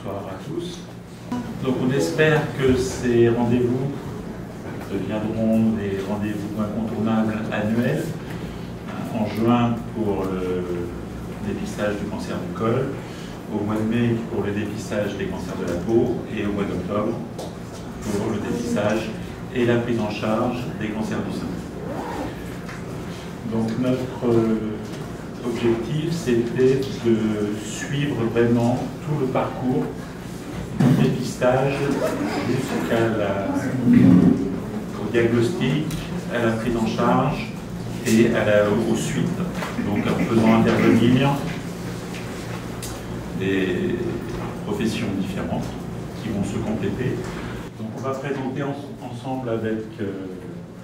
Bonsoir à tous. Donc on espère que ces rendez-vous deviendront des rendez-vous incontournables annuels. En juin pour le dépistage du cancer du col, au mois de mai pour le dépistage des cancers de la peau et au mois d'octobre pour le dépistage et la prise en charge des cancers du sein. Donc notre objectif, c'était de suivre vraiment tout le parcours du dépistage jusqu'au diagnostic, à la prise en charge et aux suites. Donc en faisant intervenir des professions différentes qui vont se compléter. Donc on va présenter ensemble avec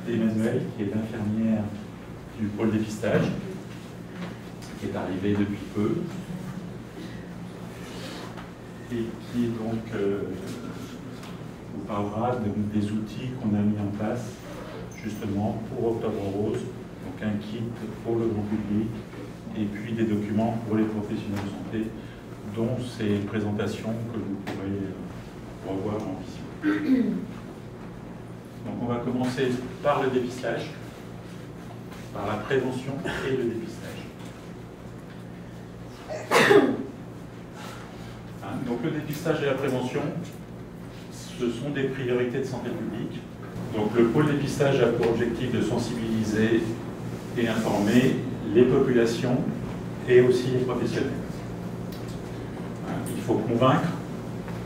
Emmanuelle, qui est l'infirmière du pôle dépistage, qui est arrivée depuis peu, et qui donc vous parlera des outils qu'on a mis en place justement pour Octobre Rose, donc un kit pour le grand public, et puis des documents pour les professionnels de santé, dont ces présentations que vous pourrez revoir en visio. Donc on va commencer par le dépistage, par la prévention et le dépistage. Donc le dépistage et la prévention, ce sont des priorités de santé publique. Donc le pôle dépistage a pour objectif de sensibiliser et informer les populations et aussi les professionnels. Il faut convaincre,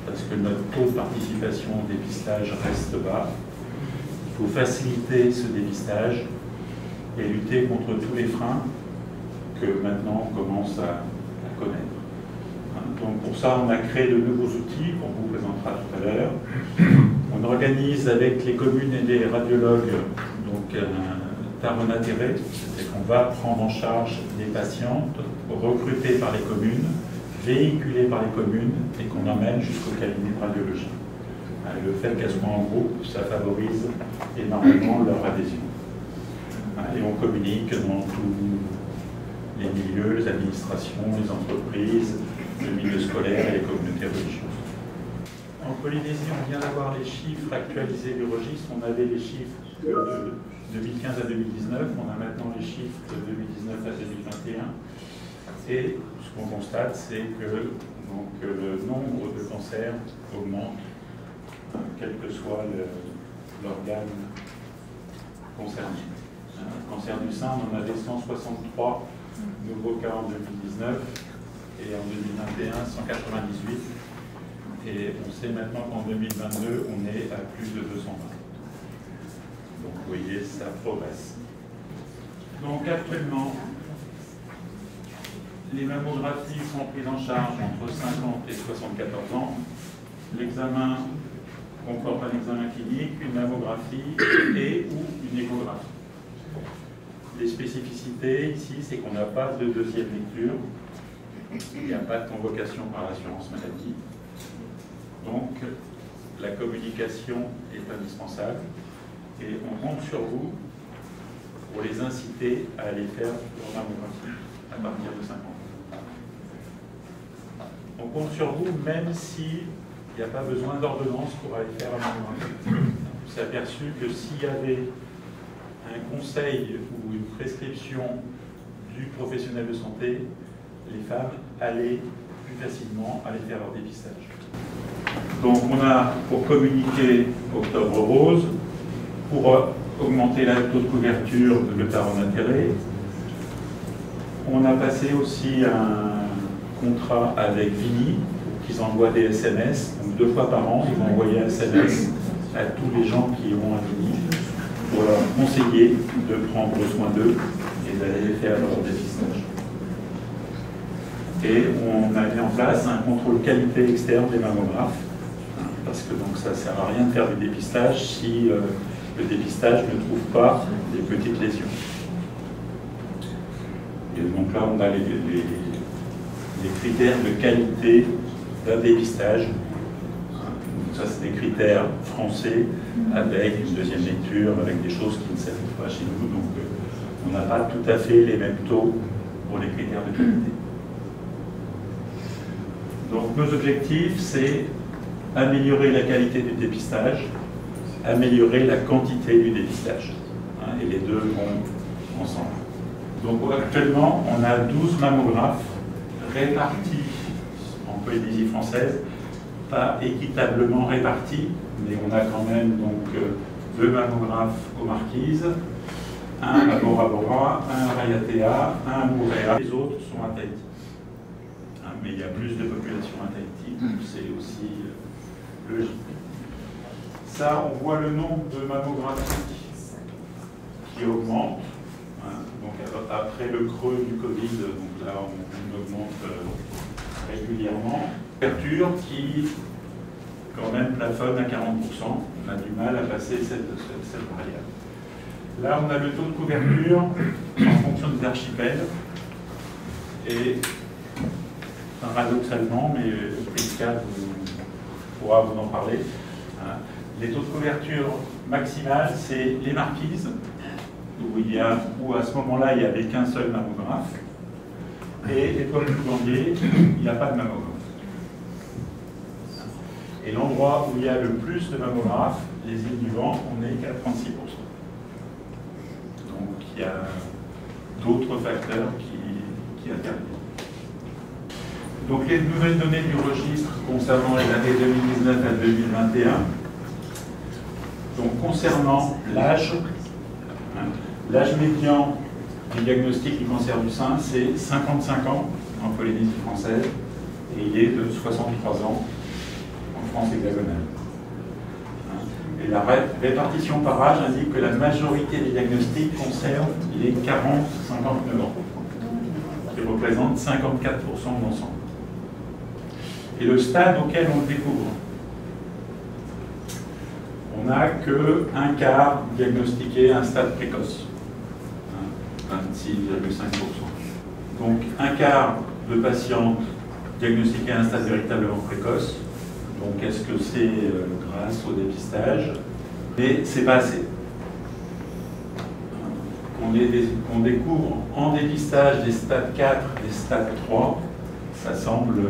parce que notre taux de participation au dépistage reste bas. Il faut faciliter ce dépistage et lutter contre tous les freins que maintenant on commence à connaître. Donc pour ça, on a créé de nouveaux outils qu'on vous présentera tout à l'heure. On organise avec les communes et les radiologues donc un tarot d'intérêt, c'est qu'on va prendre en charge des patientes recrutées par les communes, véhiculées par les communes et qu'on emmène jusqu'au cabinet de radiologie. Le fait qu'elles soient en groupe, ça favorise énormément leur adhésion. Et on communique dans tous les milieux, les administrations, les entreprises, le milieu scolaire et les communautés religieuses. En Polynésie, on vient d'avoir les chiffres actualisés du registre. On avait les chiffres de 2015 à 2019, on a maintenant les chiffres de 2019 à 2021. Et ce qu'on constate, c'est que donc, le nombre de cancers augmente, quel que soit l'organe concerné. Le cancer du sein, on en avait 163 nouveaux cas en 2019 et en 2021, 198. Et on sait maintenant qu'en 2022, on est à plus de 220. Donc vous voyez, ça progresse. Donc actuellement, les mammographies sont prises en charge entre 50 et 74 ans. L'examen comporte un examen clinique, une mammographie et ou une échographie. Les spécificités ici, c'est qu'on n'a pas de deuxième lecture, il n'y a pas de convocation par l'assurance maladie. Donc, la communication est indispensable et on compte sur vous pour les inciter à aller faire leur mammographie à partir de 50 ans. On compte sur vous même s'il n'y a pas besoin d'ordonnance pour aller faire la mammographie. On s'est aperçu que s'il y avait un conseil ou une prescription du professionnel de santé, les femmes allaient plus facilement aller faire leur dépistage. Donc on a, pour communiquer Octobre Rose, pour augmenter le taux de couverture de le tarot d'intérêt, on a passé aussi un contrat avec Vini, qui envoie des SMS, donc 2 fois par an, ils vont envoyer un SMS à tous les gens qui ont un Vini, pour leur conseiller de prendre soin d'eux et d'aller faire leur dépistage. Et on a mis en place un contrôle qualité externe des mammographes, parce que donc ça ne sert à rien de faire du dépistage si le dépistage ne trouve pas des petites lésions. Et donc là, on a les critères de qualité d'un dépistage. Donc ça, c'est des critères français avec une deuxième lecture, avec des choses qui ne s'appliquent pas chez nous. Donc on n'a pas tout à fait les mêmes taux pour les critères de qualité. Donc nos objectifs, c'est améliorer la qualité du dépistage, améliorer la quantité du dépistage. Et les deux vont ensemble. Donc actuellement, on a 12 mammographes répartis en Polynésie française, pas équitablement répartis, mais on a quand même donc 2 mammographes aux Marquises, un à Bora Bora, un à Raiatea, un à Moorea. Les autres sont à Tahiti. Mais il y a plus de population à Tahiti, donc c'est aussi logique. Ça, on voit le nombre de mammographies qui augmente. Donc après le creux du Covid, donc là on augmente régulièrement. Couverture qui quand même plafonne à 40%. On a du mal à passer cette barrière. Là on a le taux de couverture en fonction des archipels. Et paradoxalement, mais Prisca pourra vous en parler, les taux de couverture maximale, c'est les Marquises, où à ce moment-là, il n'y avait qu'un seul mammographe, et l'étoile du Glandier, il n'y a pas de mammographe. Et l'endroit où il y a le plus de mammographes, les îles du Vent, on est qu'à 36%. Donc il y a d'autres facteurs qui interviennent. Donc les nouvelles données du registre concernant les années 2019 à 2021, donc concernant l'âge, l'âge médian du diagnostic du cancer du sein, c'est 55 ans en Polynésie française, et il est de 63 ans en France hexagonale. Et la répartition par âge indique que la majorité des diagnostics concernent les 40-59 ans, qui représentent 54% de l'ensemble. Et le stade auquel on le découvre, on n'a qu'un quart diagnostiqué à un stade précoce, 26,5%. Donc un quart de patientes diagnostiquées à un stade véritablement précoce. Donc est-ce que c'est grâce au dépistage? Mais c'est pas assez. On découvre en dépistage des stades 4, des stades 3, ça semble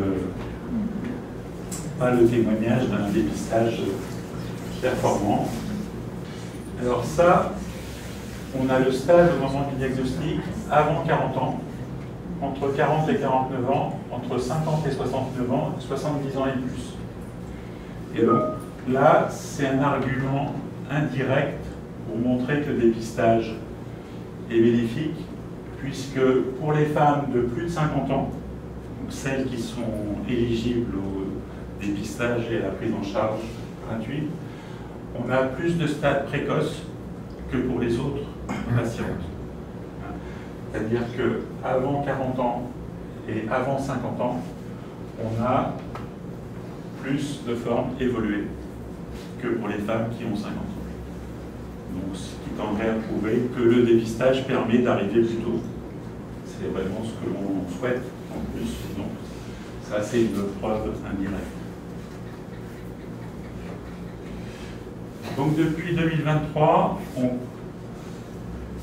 pas le témoignage d'un dépistage performant. Alors ça, on a le stade au moment du diagnostic avant 40 ans, entre 40 et 49 ans, entre 50 et 69 ans, 70 ans et plus. Et donc là, c'est un argument indirect pour montrer que le dépistage est bénéfique, puisque pour les femmes de plus de 50 ans, donc celles qui sont éligibles au dépistage et à la prise en charge gratuite, on a plus de stades précoces que pour les autres patientes. C'est-à-dire qu'avant 40 ans et avant 50 ans, on a plus de formes évoluées que pour les femmes qui ont 50 ans. Donc, ce qui tendrait à prouver que le dépistage permet d'arriver plus tôt. C'est vraiment ce que l'on souhaite en plus. Donc, ça, c'est une preuve indirecte. Donc, depuis 2023, on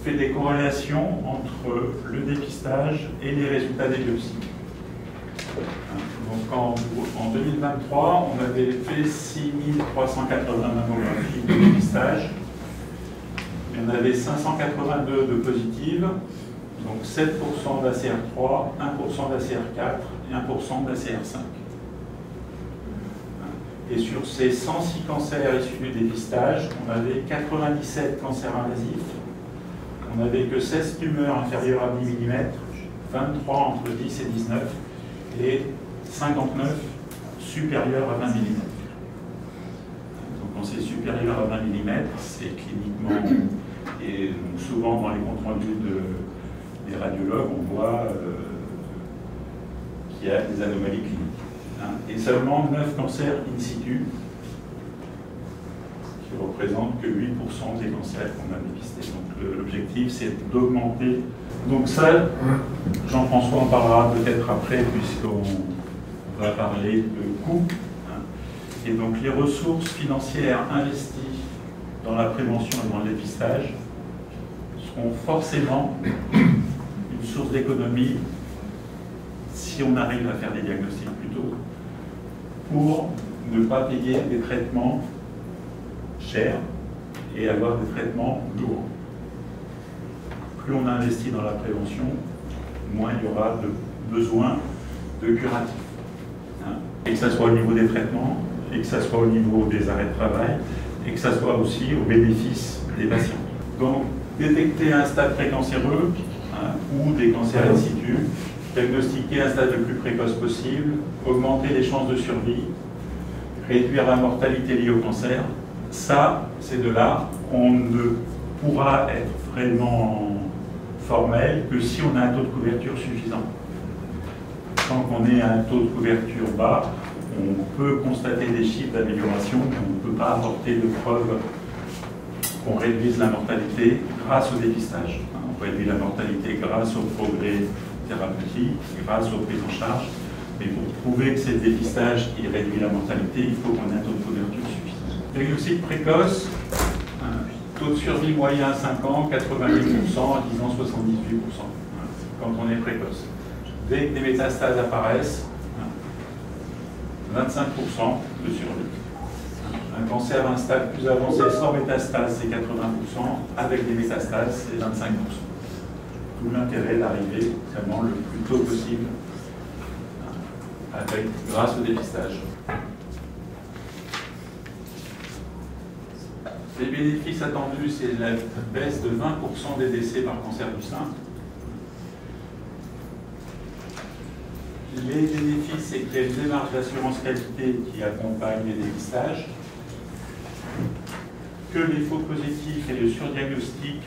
fait des corrélations entre le dépistage et les résultats des biopsies. Donc en 2023, on avait fait 6380 mammographies de dépistage. Il y en avait 582 de positives, donc 7% d'ACR3, 1% d'ACR4 et 1% d'ACR5. Et sur ces 106 cancers issus du dépistage, on avait 97 cancers invasifs, on n'avait que 16 tumeurs inférieures à 10 mm, 23 entre 10 et 19, et 59 supérieurs à 20 mm. Donc quand c'est supérieur à 20 mm, c'est cliniquement, et donc souvent dans les comptes rendus des radiologues, on voit qu'il y a des anomalies cliniques. Et seulement 9 cancers in situ, qui ne représentent que 8% des cancers qu'on a dépistés. Donc l'objectif, c'est d'augmenter. Donc ça, Jean-François en parlera peut-être après, puisqu'on va parler de coûts. Et donc les ressources financières investies dans la prévention et dans le dépistage seront forcément une source d'économie si on arrive à faire des diagnostics plus tôt, pour ne pas payer des traitements chers et avoir des traitements lourds. Plus on investit dans la prévention, moins il y aura de besoin de curatifs. Et que ce soit au niveau des traitements, et que ce soit au niveau des arrêts de travail, et que ce soit aussi au bénéfice des patients. Donc, détecter un stade précancéreux ou des cancers in situ, diagnostiquer un stade le plus précoce possible, augmenter les chances de survie, réduire la mortalité liée au cancer, ça, ces deux-là, on ne pourra être vraiment formel que si on a un taux de couverture suffisant. Tant qu'on est à un taux de couverture bas, on peut constater des chiffres d'amélioration, mais on ne peut pas apporter de preuves qu'on réduise la mortalité grâce au dépistage. On réduit la mortalité grâce au progrès thérapeutique, grâce aux prises en charge, mais pour prouver que c'est le dépistage qui réduit la mortalité, il faut qu'on ait un taux de couverture suffisant. Diagnostic précoce, taux de survie moyen à 5 ans, 88%, à 10 ans, 78%, quand on est précoce. Dès que des métastases apparaissent, 25% de survie. Un cancer à un stade plus avancé sans métastase, c'est 80%, avec des métastases, c'est 25%. Tout l'intérêt d'arriver vraiment le plus tôt possible grâce au dépistage. Les bénéfices attendus, c'est la baisse de 20% des décès par cancer du sein. Les bénéfices, c'est qu'il y a une démarche d'assurance qualité qui accompagne les dépistages, que les faux positifs et le surdiagnostic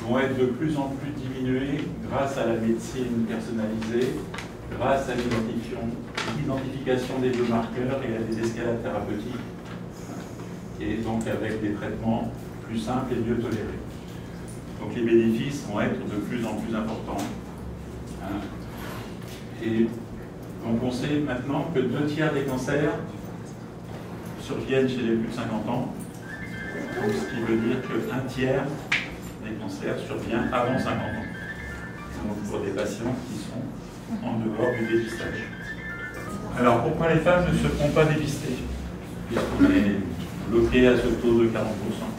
vont être de plus en plus diminués grâce à la médecine personnalisée, grâce à l'identification des biomarqueurs et à des escalades thérapeutiques, et donc avec des traitements plus simples et mieux tolérés. Donc les bénéfices vont être de plus en plus importants. Et donc on sait maintenant que 2/3 des cancers surviennent chez les plus de 50 ans, donc ce qui veut dire qu'un tiers des cancers survient avant 50 ans. Donc pour des patients qui sont en dehors du dépistage. Alors pourquoi les femmes ne se font pas dépister, puisqu'on est bloqué à ce taux de 40%?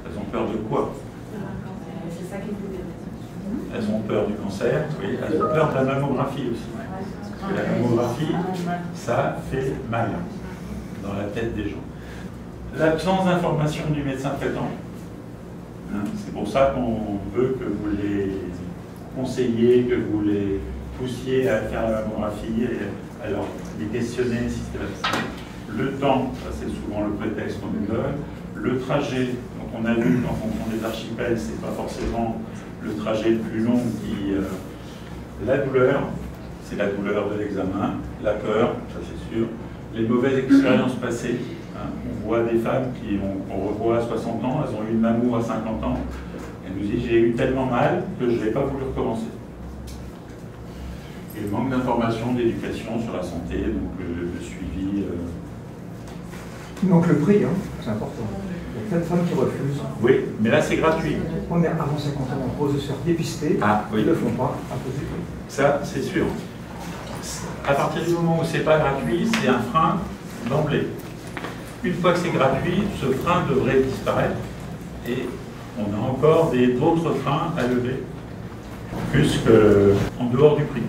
Elles ont peur de quoi? Elles ont peur du cancer, oui, elles ont peur de la mammographie aussi. Parce que la mammographie, ça fait mal dans la tête des gens. L'absence d'information du médecin traitant, c'est pour ça qu'on veut que vous les conseillez, que vous les poussiez à faire la mammographie, et alors les questionner systématiquement. Le temps, ça c'est souvent le prétexte qu'on nous donne. Le trajet, donc on a vu qu'en fonction des archipels, c'est pas forcément le trajet le plus long qui... la douleur, c'est la douleur de l'examen, la peur, ça c'est sûr, les mauvaises expériences passées. On voit des femmes qu'on revoit à 60 ans, elles ont eu une mammo à 50 ans, elles nous disent j'ai eu tellement mal que je n'ai pas voulu recommencer. Et le manque d'information, d'éducation sur la santé, donc le suivi. Donc le prix, c'est important. Il y a plein de femmes qui refusent. Oui, mais là c'est gratuit. On est avant 50 ans, on pose de se faire dépister, oui. Ils ne le font pas, à cause du prix. Ça, c'est sûr. À partir du moment où c'est pas gratuit, c'est un frein d'emblée. Une fois que c'est gratuit, ce frein devrait disparaître et on a encore d'autres freins à lever, plus qu'en dehors du prix.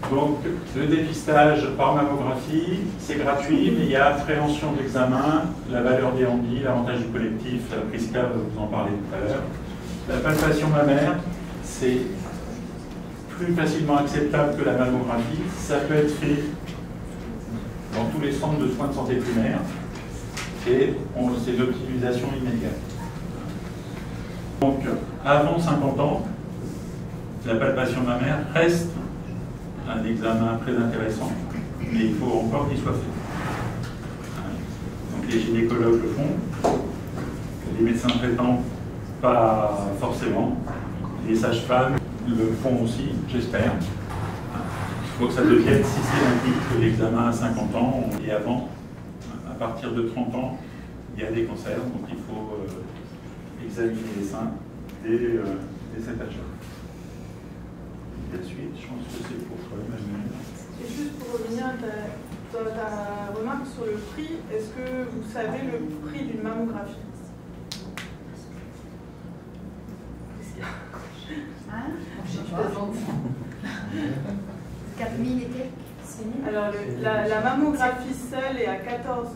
Donc, le dépistage par mammographie, c'est gratuit, mais il y a appréhension d'examen, la valeur des handis, l'avantage du collectif, Prisca va vous en parler tout à l'heure. La palpation mammaire, c'est plus facilement acceptable que la mammographie. Ça peut être fait dans tous les centres de soins de santé primaire et c'est une optimisation immédiate. Donc, avant 50 ans, la palpation mammaire reste un examen très intéressant, mais il faut encore qu'il soit fait. Donc les gynécologues le font, les médecins traitants pas forcément, les sages-femmes le font aussi, j'espère. Il faut que ça devienne systématique, que l'examen à 50 ans et avant, à partir de 30 ans, il y a des cancers, donc il faut examiner les seins dès cet âge-là. la suite. Je pense que c'est pour toi, Emmanuel. Et juste pour revenir à ta remarque sur le prix, est-ce que vous savez le prix d'une mammographie? Hein? Je plaisante. 4000 et quelques. Alors, la mammographie seule est à 14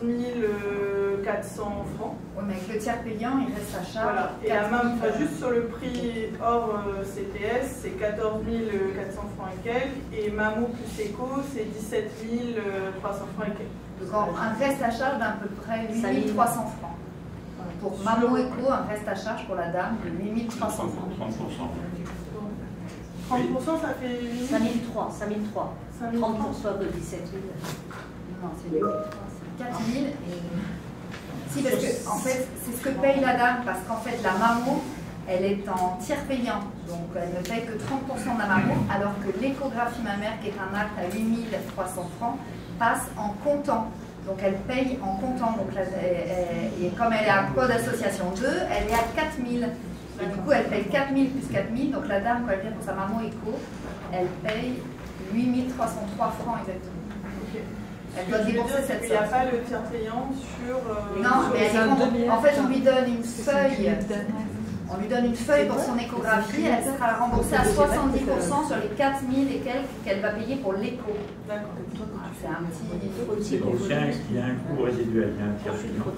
400 francs. Oui, mais avec le tiers payant, il reste à charge. Voilà. Et juste sur le prix hors CPS, c'est 14 400 francs et quelques. Et Mammo plus Éco, c'est 17 300 francs et quelques. Donc, un reste à charge d'à peu près 8 300 francs. Pour Mammo Éco, un reste à charge pour la dame de 8 300 francs. 30%, ça fait 5003, 5003. 30% de 17 000. Non, c'est 4 000. Si, parce que, en fait, c'est ce que paye la dame, parce qu'en fait, la mammo, elle est en tiers payant. Donc, elle ne paye que 30% de la mammo, alors que l'échographie mammaire, qui est un acte à 8 300 francs, passe en comptant. Donc, elle paye en comptant. Donc, et comme elle est à code association 2, elle est à 4 000. Et du coup, elle paye 4 000 plus 4 000. Donc, la dame, quand elle vient pour sa mammo écho, elle paye 8 303 francs exactement. Okay. Elle doit débourser cette somme. Il n'y a pas le tiers payant sur... non, mais en fait, on lui donne une feuille. On lui donne une feuille pour son échographie. Elle sera remboursée à 70% sur les 4 000 et quelques qu'elle va payer pour l'écho. D'accord. C'est un petit... Donc, il y a un coût résiduel, il y a un tiers payant.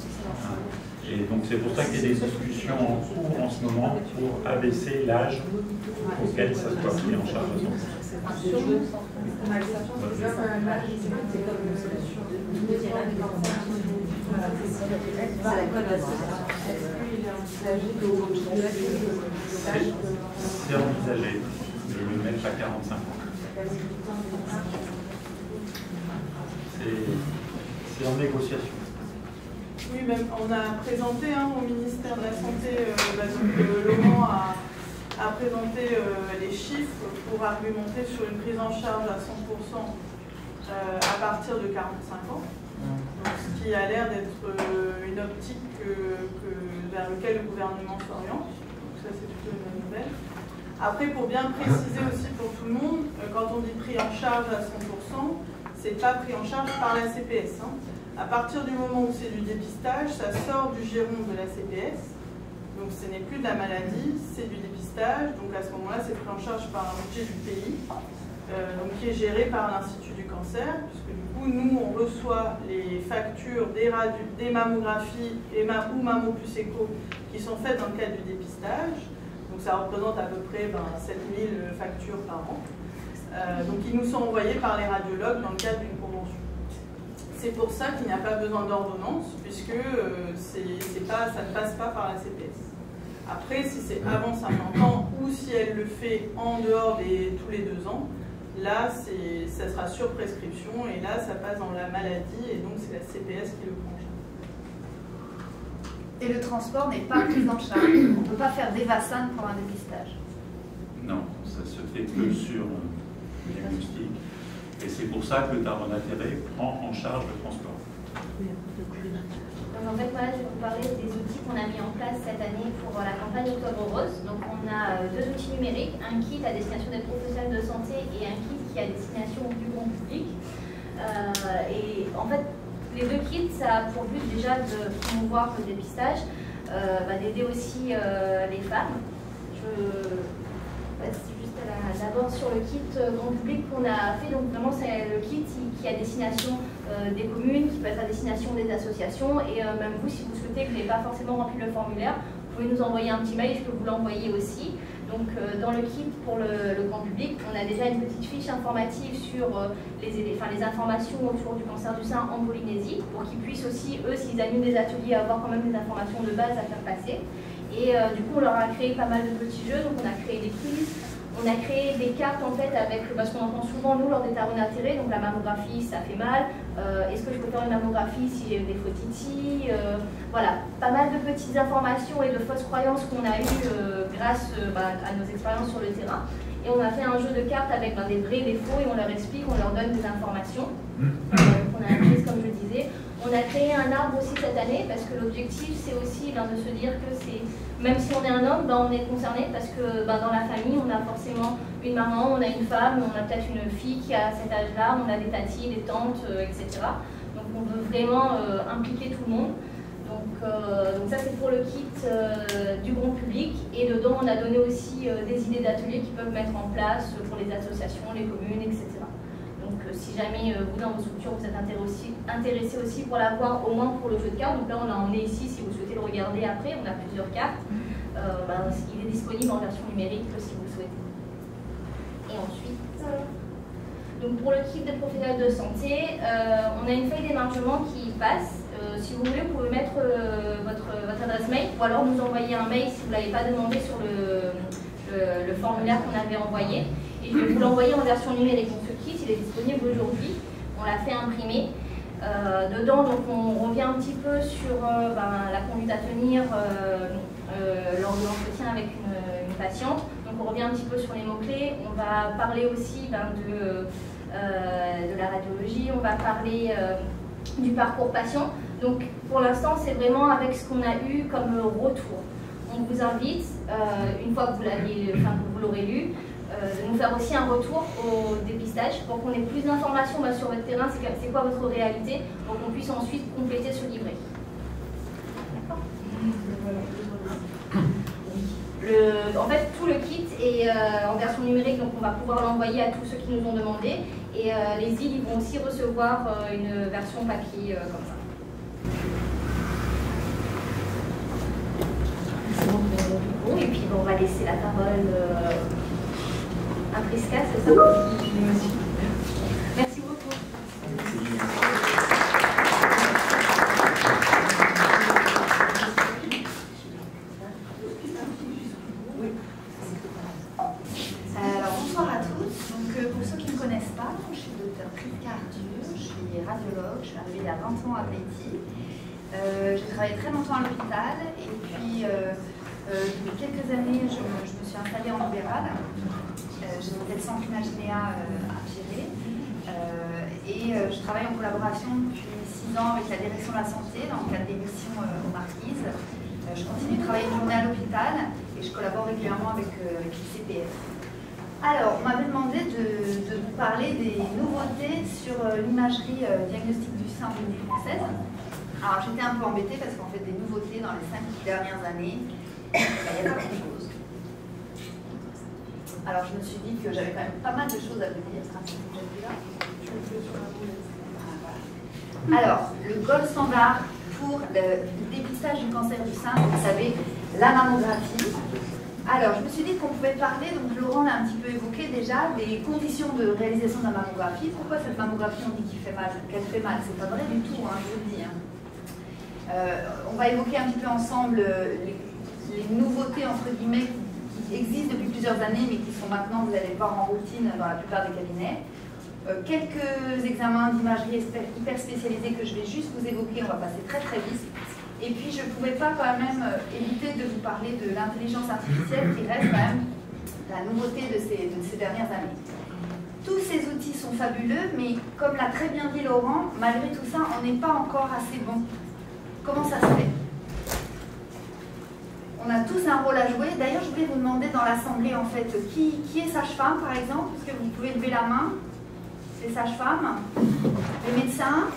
Et donc c'est pour ça qu'il y a des discussions en cours en ce moment pour abaisser l'âge auquel ça soit pris en charge. C'est envisagé de le mettre à 45 ans. C'est en négociation. Oui, même on a présenté au ministère de la Santé, Laurent a présenté les chiffres pour argumenter sur une prise en charge à 100% à partir de 45 ans. Donc, ce qui a l'air d'être une optique vers laquelle le gouvernement s'oriente. Donc ça, c'est plutôt une bonne nouvelle. Après, pour bien préciser aussi pour tout le monde, quand on dit pris en charge à 100%, c'est pas pris en charge par la CPS. À partir du moment où c'est du dépistage, ça sort du giron de la CPS. Donc ce n'est plus de la maladie, c'est du dépistage. Donc à ce moment-là, c'est pris en charge par un budget du pays, donc qui est géré par l'Institut du cancer, puisque du coup, nous, on reçoit les factures des mammographies ou Mammo plus Éco qui sont faites dans le cadre du dépistage. Donc ça représente à peu près 7000 factures par an. Donc qui nous sont envoyées par les radiologues dans le cadre d'une convention. C'est pour ça qu'il n'y a pas besoin d'ordonnance, puisque ça ne passe pas par la CPS. Après, si c'est avant 50 ans ou si elle le fait en dehors tous les 2 ans, là, ça sera sur prescription et là, ça passe dans la maladie et donc c'est la CPS qui le prend en charge. Et le transport n'est pas pris en charge. On ne peut pas faire des vaccins pour un dépistage. Non, ça se fait que sur le diagnostic. Et c'est pour ça que Daron Atterré prend en charge le transport. Donc en fait, voilà, je vais vous parler des outils qu'on a mis en place cette année pour la campagne Octobre Rose. Donc on a 2 outils numériques, un kit à destination des professionnels de santé et un kit qui est à destination du grand public. Et en fait, les 2 kits, ça a pour but déjà de promouvoir le dépistage, d'aider aussi les femmes. D'abord sur le kit grand public qu'on a fait, donc vraiment c'est le kit qui est à destination des communes, qui peut être à destination des associations et même vous, si vous souhaitez que vous n'ayez pas forcément rempli le formulaire, vous pouvez nous envoyer un petit mail, je peux vous l'envoyer aussi. Donc dans le kit pour le grand public, on a déjà une petite fiche informative sur les informations autour du cancer du sein en Polynésie, pour qu'ils puissent aussi, eux, s'ils animent des ateliers, avoir quand même des informations de base à faire passer. Et du coup, on leur a créé pas mal de petits jeux, donc on a créé des quiz. On a créé des cartes en fait avec, parce qu'on entend souvent nous lors des Daron Atterré, donc la mammographie ça fait mal, est-ce que je peux faire une mammographie si j'ai des faux titis, voilà, pas mal de petites informations et de fausses croyances qu'on a eues grâce à nos expériences sur le terrain. Et on a fait un jeu de cartes avec des vrais et des faux et on leur explique, on leur donne des informations. qu'on a apprise, comme je le disais. On a créé un arbre aussi cette année parce que l'objectif c'est aussi de se dire que même si on est un homme, on est concerné parce que dans la famille on a forcément une maman, on a une femme, on a peut-être une fille qui a cet âge-là, on a des tatis, des tantes, etc. Donc on veut vraiment impliquer tout le monde. Donc ça c'est pour le kit du grand public et dedans on a donné aussi des idées d'ateliers qu'ils peuvent mettre en place pour les associations, les communes, etc. Donc si jamais vous dans vos structures vous êtes intéressé aussi pour l'avoir au moins pour le jeu de cartes, donc là on l'a emmené ici si vous souhaitez le regarder après, on a plusieurs cartes. Il est disponible en version numérique si vous le souhaitez. Et ensuite, donc pour le kit de professionnels de santé, on a une feuille d'émargement qui passe. Si vous voulez, vous pouvez mettre votre adresse mail ou alors nous envoyer un mail si vous ne l'avez pas demandé sur le formulaire qu'on avait envoyé. Et je vais vous l'envoyer en version numérique. Donc ce kit, il est disponible aujourd'hui. On l'a fait imprimer. Dedans, donc, on revient un petit peu sur la conduite à tenir lors de l'entretien avec une patiente. Donc on revient un petit peu sur les mots-clés. On va parler aussi de la radiologie. On va parler du parcours patient. Donc pour l'instant, c'est vraiment avec ce qu'on a eu comme retour. On vous invite, une fois que vous l'aurez lu, de nous faire aussi un retour au dépistage pour qu'on ait plus d'informations sur votre terrain, c'est quoi votre réalité, pour qu'on puisse ensuite compléter ce livret. En fait, tout le kit est en version numérique, donc on va pouvoir l'envoyer à tous ceux qui nous ont demandé. Et les îles vont aussi recevoir une version papier comme ça. Et puis on va laisser la parole à Prisca, c'est ça? Merci beaucoup. Alors bonsoir à tous. Donc pour ceux qui ne me connaissent pas, je suis docteur Prisca Arthur, je suis radiologue, je suis arrivée il y a 20 ans à Tahiti. J'ai travaillé très longtemps à l'hôpital et puis depuis quelques années je me suis installée en libéral. J'ai monté le centre Imaginea à gérer et je travaille en collaboration depuis 6 ans avec la direction de la santé dans le cadre des missions aux Marquises. Je continue de travailler une journée à l'hôpital et je collabore régulièrement avec l'ICPF. Alors, on m'avait demandé de vous parler des nouveautés sur l'imagerie diagnostique du sein au niveau française. Alors j'étais un peu embêtée parce qu'en fait des nouveautés dans les 5 dernières années, il n'y a pas grand-chose. Alors je me suis dit que j'avais quand même pas mal de choses à vous dire. Alors, le gold standard pour le dépistage du cancer du sein, vous savez, la mammographie. Alors, je me suis dit qu'on pouvait parler, donc Laurent l'a un petit peu évoqué déjà, des conditions de réalisation de la mammographie. Pourquoi cette mammographie, on dit qu'elle fait mal? C'est pas vrai du tout, hein, je vous le dis. On va évoquer un petit peu ensemble les nouveautés, entre guillemets, qui existent depuis plusieurs années, mais qui sont maintenant, vous allez le voir, en routine dans la plupart des cabinets. Quelques examens d'imagerie hyper spécialisés que je vais juste vous évoquer, on va passer très très vite. Et puis je ne pouvais pas quand même éviter de vous parler de l'intelligence artificielle qui reste quand même la nouveauté de ces dernières années. Tous ces outils sont fabuleux, mais comme l'a très bien dit Laurent, malgré tout ça, on n'est pas encore assez bon. Comment ça se fait? On a tous un rôle à jouer. D'ailleurs, je voulais vous demander dans l'assemblée, en fait, qui est sage-femme, par exemple, parce que vous pouvez lever la main. Les sages-femmes, les médecins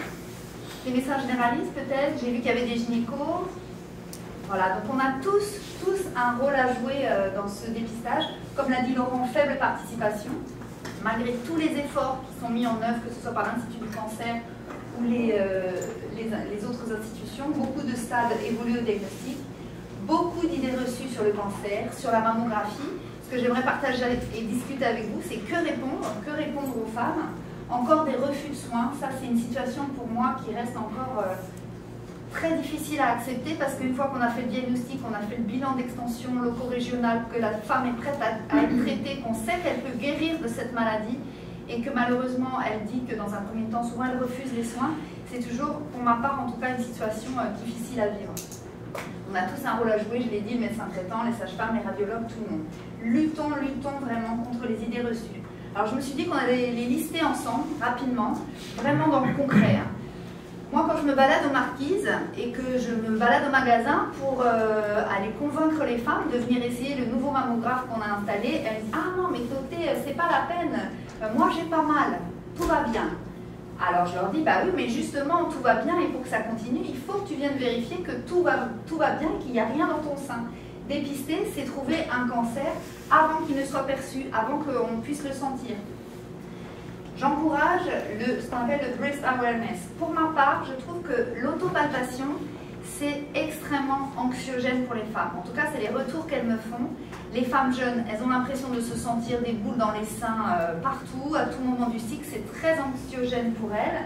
généralistes peut-être. J'ai vu qu'il y avait des gynécos. Voilà, donc on a tous un rôle à jouer dans ce dépistage. Comme l'a dit Laurent, faible participation. Malgré tous les efforts qui sont mis en œuvre, que ce soit par l'Institut du cancer ou les autres institutions, beaucoup de stades évolués au diagnostic, beaucoup d'idées reçues sur le cancer, sur la mammographie. Ce que j'aimerais partager et discuter avec vous, c'est que répondre aux femmes. Encore des refus de soins, ça c'est une situation pour moi qui reste encore très difficile à accepter parce qu'une fois qu'on a fait le diagnostic, qu'on a fait le bilan d'extension loco-régional, que la femme est prête à être traitée, qu'on sait qu'elle peut guérir de cette maladie et que malheureusement elle dit que dans un premier temps, souvent elle refuse les soins, c'est toujours pour ma part en tout cas une situation difficile à vivre. On a tous un rôle à jouer, je l'ai dit, le médecin traitant, les sages-femmes, les radiologues, tout le monde. Luttons vraiment contre les idées reçues. Alors je me suis dit qu'on allait les lister ensemble, rapidement, vraiment dans le concret. Hein. Moi, quand je me balade aux Marquises et que je me balade au magasin pour aller convaincre les femmes de venir essayer le nouveau mammographe qu'on a installé, elles disent « Ah non, mais Totée, c'est pas la peine, moi j'ai pas mal, tout va bien ». Alors je leur dis « Bah oui, mais justement, tout va bien et pour que ça continue, il faut que tu viennes vérifier que tout va bien et qu'il n'y a rien dans ton sein. » Dépister, c'est trouver un cancer avant qu'il ne soit perçu, avant qu'on puisse le sentir. J'encourage ce qu'on appelle le breast awareness. Pour ma part, je trouve que l'autopalpation, c'est extrêmement anxiogène pour les femmes. En tout cas, c'est les retours qu'elles me font. Les femmes jeunes, elles ont l'impression de se sentir des boules dans les seins partout, à tout moment du cycle. C'est très anxiogène pour elles.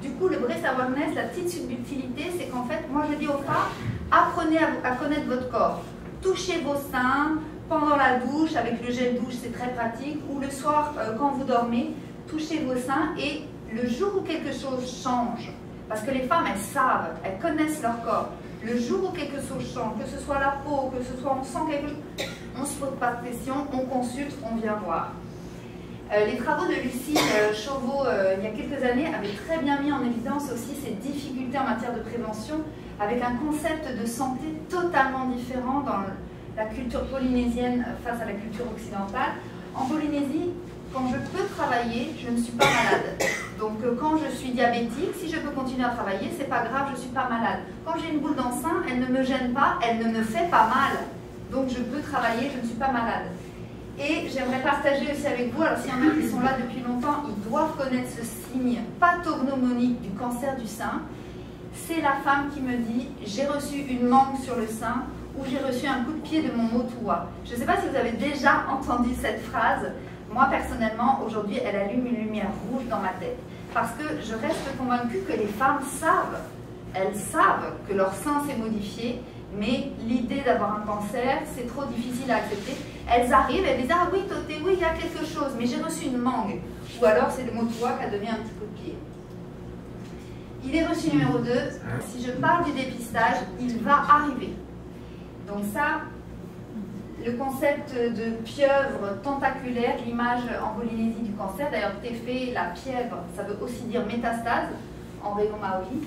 Du coup, le breast awareness, la petite subtilité, c'est qu'en fait, moi je dis aux femmes, apprenez à connaître votre corps. Touchez vos seins pendant la douche, avec le gel douche, c'est très pratique, ou le soir quand vous dormez, touchez vos seins et le jour où quelque chose change, parce que les femmes elles savent, elles connaissent leur corps, le jour où quelque chose change, que ce soit la peau, que ce soit on sent quelque chose, on ne se pose pas de questions, on consulte, on vient voir. Les travaux de Lucie Chauveau il y a quelques années avaient très bien mis en évidence aussi ces difficultés en matière de prévention avec un concept de santé totalement différent dans la culture polynésienne face à la culture occidentale. En Polynésie, quand je peux travailler, je ne suis pas malade. Donc quand je suis diabétique, si je peux continuer à travailler, c'est pas grave, je ne suis pas malade. Quand j'ai une boule dans le sein, elle ne me gêne pas, elle ne me fait pas mal. Donc je peux travailler, je ne suis pas malade. Et j'aimerais partager aussi avec vous, alors s'il y en a qui sont là depuis longtemps, ils doivent connaître ce signe pathognomonique du cancer du sein. C'est la femme qui me dit « j'ai reçu une mangue sur le sein » ou « j'ai reçu un coup de pied de mon motua ». Je ne sais pas si vous avez déjà entendu cette phrase. Moi, personnellement, aujourd'hui, elle allume une lumière rouge dans ma tête. Parce que je reste convaincue que les femmes savent, elles savent que leur sein s'est modifié, mais l'idée d'avoir un cancer, c'est trop difficile à accepter. Elles arrivent, elles disent « Ah oui, Totée, oui, il y a quelque chose, mais j'ai reçu une mangue. » Ou alors, c'est le motua qui a donné un petit coup de pied. Idée reçue numéro 2, si je parle du dépistage, il va arriver. Donc ça, le concept de pieuvre tentaculaire, l'image en Polynésie du cancer, d'ailleurs Téfé, la pieuvre, ça veut aussi dire métastase en rayon maori.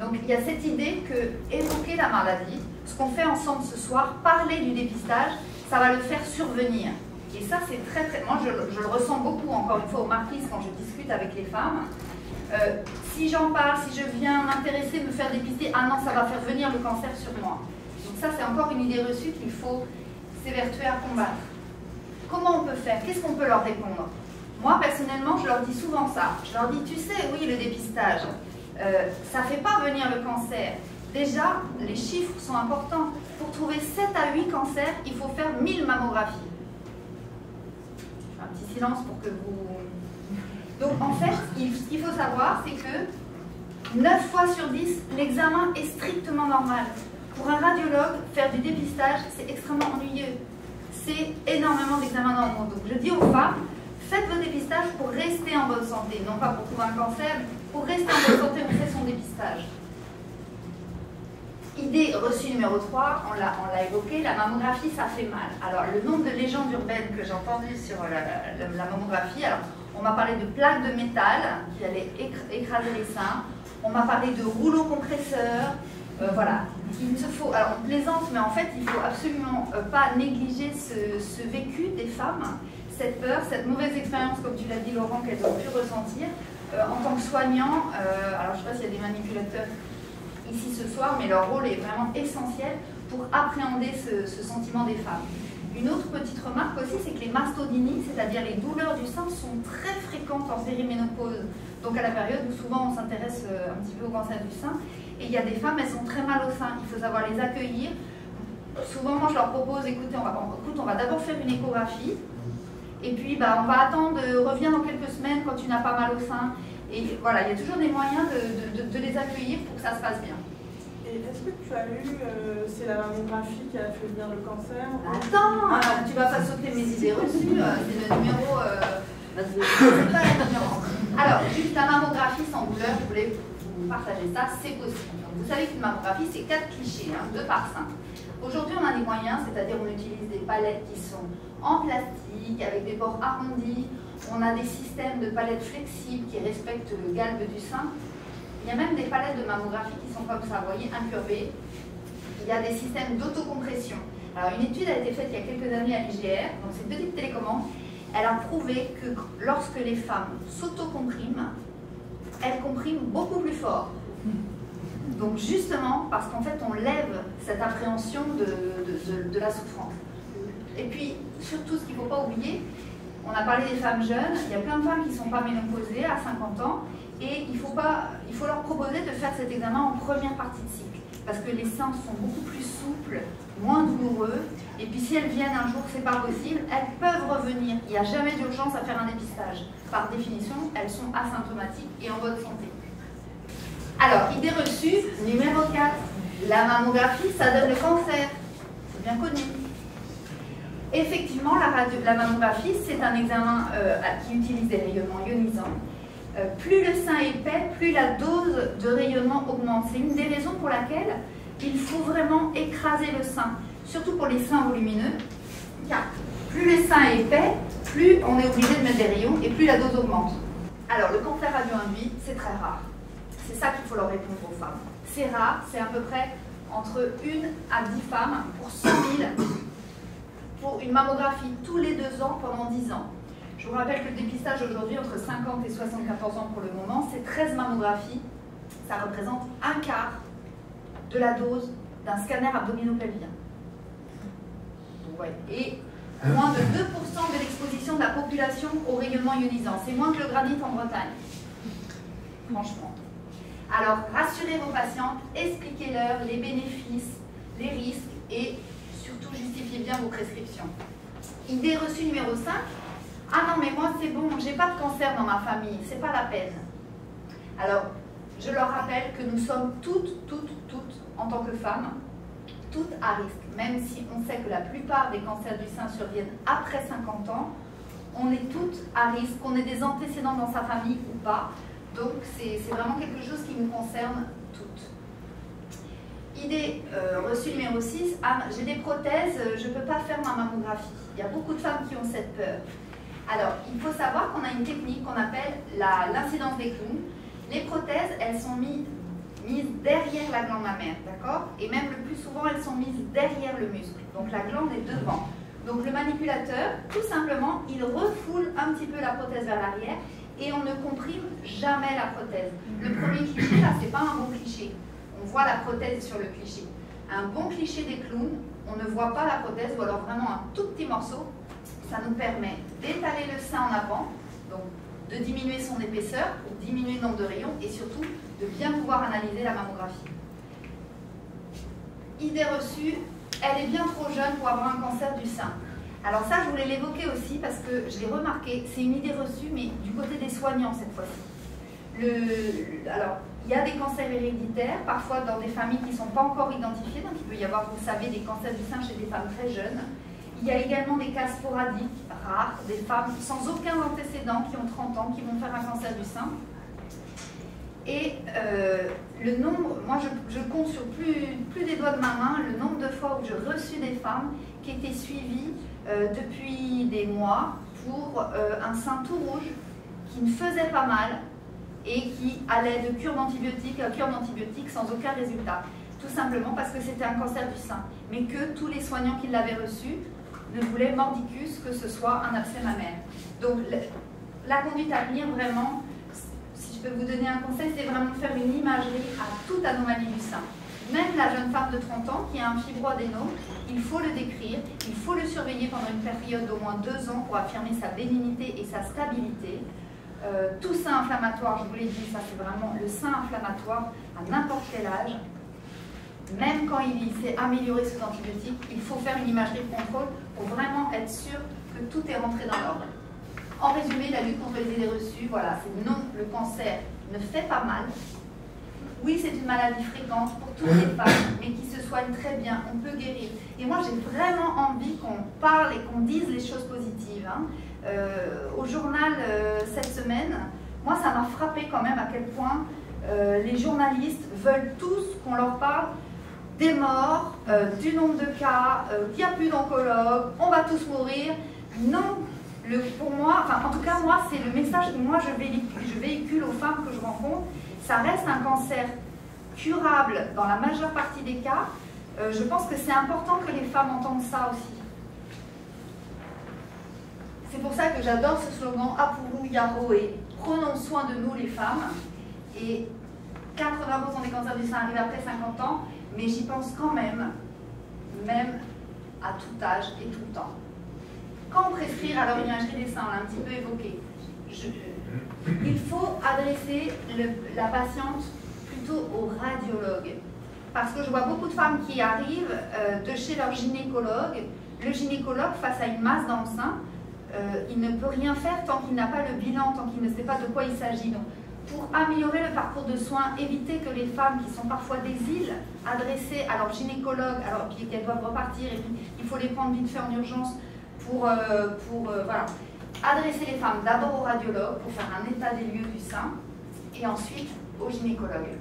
Donc il y a cette idée que évoquer la maladie, ce qu'on fait ensemble ce soir, parler du dépistage, ça va le faire survenir. Et ça c'est très, moi je le ressens beaucoup encore une fois aux Marquises quand je discute avec les femmes. Si j'en parle, si je viens m'intéresser, me faire dépister, ah non, ça va faire venir le cancer sur moi. Donc ça, c'est encore une idée reçue qu'il faut s'évertuer à combattre. Comment on peut faire? Qu'est-ce qu'on peut leur répondre? Moi, personnellement, je leur dis souvent ça. Je leur dis, tu sais, oui, le dépistage, ça ne fait pas venir le cancer. Déjà, les chiffres sont importants. Pour trouver 7 à 8 cancers, il faut faire 1000 mammographies. Un petit silence pour que vous... Donc en fait, ce qu'il faut savoir, c'est que 9 fois sur 10, l'examen est strictement normal. Pour un radiologue, faire du dépistage, c'est extrêmement ennuyeux. C'est énormément d'examens normaux. Donc je dis aux femmes, faites vos dépistages pour rester en bonne santé. Non pas pour trouver un cancer, mais pour rester en bonne santé, on fait son dépistage. Idée reçue numéro 3, on l'a évoqué, la mammographie, ça fait mal. Alors le nombre de légendes urbaines que j'ai entendues sur la mammographie, alors on m'a parlé de plaques de métal qui allaient écraser les seins, on m'a parlé de rouleaux compresseurs, voilà. Alors on plaisante, mais en fait il ne faut absolument pas négliger ce vécu des femmes, cette peur, cette mauvaise expérience, comme tu l'as dit Laurent, qu'elles ont pu ressentir. En tant que soignant, alors je ne sais pas s'il y a des manipulateurs ici ce soir, mais leur rôle est vraiment essentiel pour appréhender ce sentiment des femmes. Une autre petite remarque aussi, c'est que les mastodinies, c'est-à-dire les douleurs du sein, sont très fréquentes en périménopause. Donc à la période où souvent on s'intéresse un petit peu au cancer du sein. Et il y a des femmes, elles sont très mal au sein. Il faut savoir les accueillir. Souvent, moi, je leur propose, écoutez, on va d'abord faire une échographie. Et puis, on va attendre, reviens dans quelques semaines quand tu n'as pas mal au sein. Et voilà, il y a toujours des moyens de les accueillir pour que ça se passe bien. Et est-ce que tu as eu, c'est la mammographie qui a fait venir le cancer? Attends, tu vas pas sauter mes idées reçues, c'est le numéro... c'est pas le numéro. Alors, juste la mammographie sans douleur, je voulais vous vous partager ça, c'est possible. Donc, vous savez qu'une mammographie, c'est 4 clichés, 2 par 5. Aujourd'hui, on a des moyens, c'est-à-dire on utilise des palettes qui sont en plastique, avec des bords arrondis, on a des systèmes de palettes flexibles qui respectent le galbe du sein. Il y a même des palettes de mammographie qui sont comme ça, vous voyez, incurvées. Il y a des systèmes d'autocompression. Alors, une étude a été faite il y a quelques années à l'IGR, donc c'est une petite télécommande. Elle a prouvé que lorsque les femmes s'autocompriment, elles compriment beaucoup plus fort. Donc justement, parce qu'en fait, on lève cette appréhension de la souffrance. Et puis, surtout, ce qu'il ne faut pas oublier, on a parlé des femmes jeunes, il y a plein de femmes qui ne sont pas ménopausées à 50 ans, et il faut leur proposer de faire cet examen en première partie de cycle, parce que les seins sont beaucoup plus souples, moins douloureux, et puis si elles viennent un jour, c'est pas possible, elles peuvent revenir. Il n'y a jamais d'urgence à faire un dépistage. Par définition, elles sont asymptomatiques et en bonne santé. Alors, idée reçue, numéro 4, la mammographie, ça donne le cancer. C'est bien connu. Effectivement, la mammographie, c'est un examen qui utilise des rayonnements ionisants. Plus le sein est épais, plus la dose de rayonnement augmente. C'est une des raisons pour laquelle il faut vraiment écraser le sein, surtout pour les seins volumineux, car plus le sein est épais, plus on est obligé de mettre des rayons et plus la dose augmente. Alors, le cancer radio-induit, c'est très rare. C'est ça qu'il faut leur répondre aux femmes. C'est rare, c'est à peu près entre 1 à 10 femmes pour 100 000 pour une mammographie tous les 2 ans pendant 10 ans. Je vous rappelle que le dépistage aujourd'hui, entre 50 et 74 ans pour le moment, c'est 13 mammographies. Ça représente un quart de la dose d'un scanner abdominopelvien. Ouais. Et moins de 2% de l'exposition de la population au rayonnement ionisant. C'est moins que le granit en Bretagne. Franchement. Alors, rassurez vos patientes, expliquez-leur les bénéfices, les risques et surtout justifiez bien vos prescriptions. Idée reçue numéro 5. Ah non, mais moi c'est bon, j'ai pas de cancer dans ma famille, c'est pas la peine. Alors, je leur rappelle que nous sommes toutes, en tant que femmes, toutes à risque. Même si on sait que la plupart des cancers du sein surviennent après 50 ans, on est toutes à risque, qu'on ait des antécédents dans sa famille ou pas. Donc, c'est vraiment quelque chose qui nous concerne toutes. Idée reçue numéro 6, ah, j'ai des prothèses, je ne peux pas faire ma mammographie. Il y a beaucoup de femmes qui ont cette peur. Alors, il faut savoir qu'on a une technique qu'on appelle l'incidence des clowns. Les prothèses, elles sont mises derrière la glande mammaire, d'accord? Et même le plus souvent, elles sont mises derrière le muscle. Donc la glande est devant. Donc le manipulateur, tout simplement, il refoule un petit peu la prothèse vers l'arrière et on ne comprime jamais la prothèse. Le premier cliché, là, c'est pas un bon cliché. On voit la prothèse sur le cliché. Un bon cliché des clowns, on ne voit pas la prothèse ou alors vraiment un tout petit morceau. Ça nous permet d'étaler le sein en avant, donc de diminuer son épaisseur pour diminuer le nombre de rayons et surtout de bien pouvoir analyser la mammographie. Idée reçue, elle est bien trop jeune pour avoir un cancer du sein. Alors ça, je voulais l'évoquer aussi parce que je l'ai remarqué, c'est une idée reçue, mais du côté des soignants cette fois-ci. Alors, il y a des cancers héréditaires, parfois dans des familles qui ne sont pas encore identifiées, donc il peut y avoir, vous savez, des cancers du sein chez des femmes très jeunes. Il y a également des cas sporadiques, rares, des femmes sans aucun antécédent qui ont 30 ans, qui vont faire un cancer du sein. Et le nombre, moi je compte sur plus des doigts de ma main, le nombre de fois où j'ai reçu des femmes qui étaient suivies depuis des mois pour un sein tout rouge, qui ne faisait pas mal et qui allait de cure d'antibiotiques à cure d'antibiotiques sans aucun résultat. Tout simplement parce que c'était un cancer du sein, mais que tous les soignants qui l'avaient reçu ne voulaient mordicus que ce soit un abcès mammaire. Donc la conduite à tenir vraiment, si je peux vous donner un conseil, c'est vraiment de faire une imagerie à toute anomalie du sein. Même la jeune femme de 30 ans qui a un fibroadénome, il faut le décrire, il faut le surveiller pendant une période d'au moins 2 ans pour affirmer sa bénignité et sa stabilité. Tout sein inflammatoire, je vous l'ai dit, ça c'est vraiment le sein inflammatoire à n'importe quel âge. Même quand il s'est amélioré sous antibiotiques, il faut faire une imagerie de contrôle pour vraiment être sûr que tout est rentré dans l'ordre. En résumé, la lutte contre les idées reçues, voilà, c'est non, le cancer ne fait pas mal. Oui, c'est une maladie fréquente pour toutes les femmes, mais qui se soigne très bien, on peut guérir. Et moi, j'ai vraiment envie qu'on parle et qu'on dise les choses positives. Hein. Au journal cette semaine, moi, ça m'a frappé quand même à quel point les journalistes veulent tous qu'on leur parle des morts, du nombre de cas, qu'il n'y a plus d'oncologues, on va tous mourir. Non, pour moi, enfin en tout cas moi, c'est le message que moi je véhicule aux femmes que je rencontre. Ça reste un cancer curable dans la majeure partie des cas. Je pense que c'est important que les femmes entendent ça aussi. C'est pour ça que j'adore ce slogan « Apuru Yaroe », prenons soin de nous les femmes. Et 80% des cancers du sein arrivent après 50 ans, mais j'y pense quand même à tout âge et tout temps. Quand prescrire alors l'imagerie des seins, on l'a un petit peu évoqué, il faut adresser la patiente plutôt au radiologue. Parce que je vois beaucoup de femmes qui arrivent de chez leur gynécologue. Le gynécologue, face à une masse dans le sein, il ne peut rien faire tant qu'il n'a pas le bilan, tant qu'il ne sait pas de quoi il s'agit. Donc, pour améliorer le parcours de soins, éviter que les femmes qui sont parfois des îles, adressées à leur gynécologue, alors qu'elles doivent repartir, et puis il faut les prendre vite fait en urgence voilà. Adresser les femmes d'abord au radiologue pour faire un état des lieux du sein, et ensuite au gynécologue.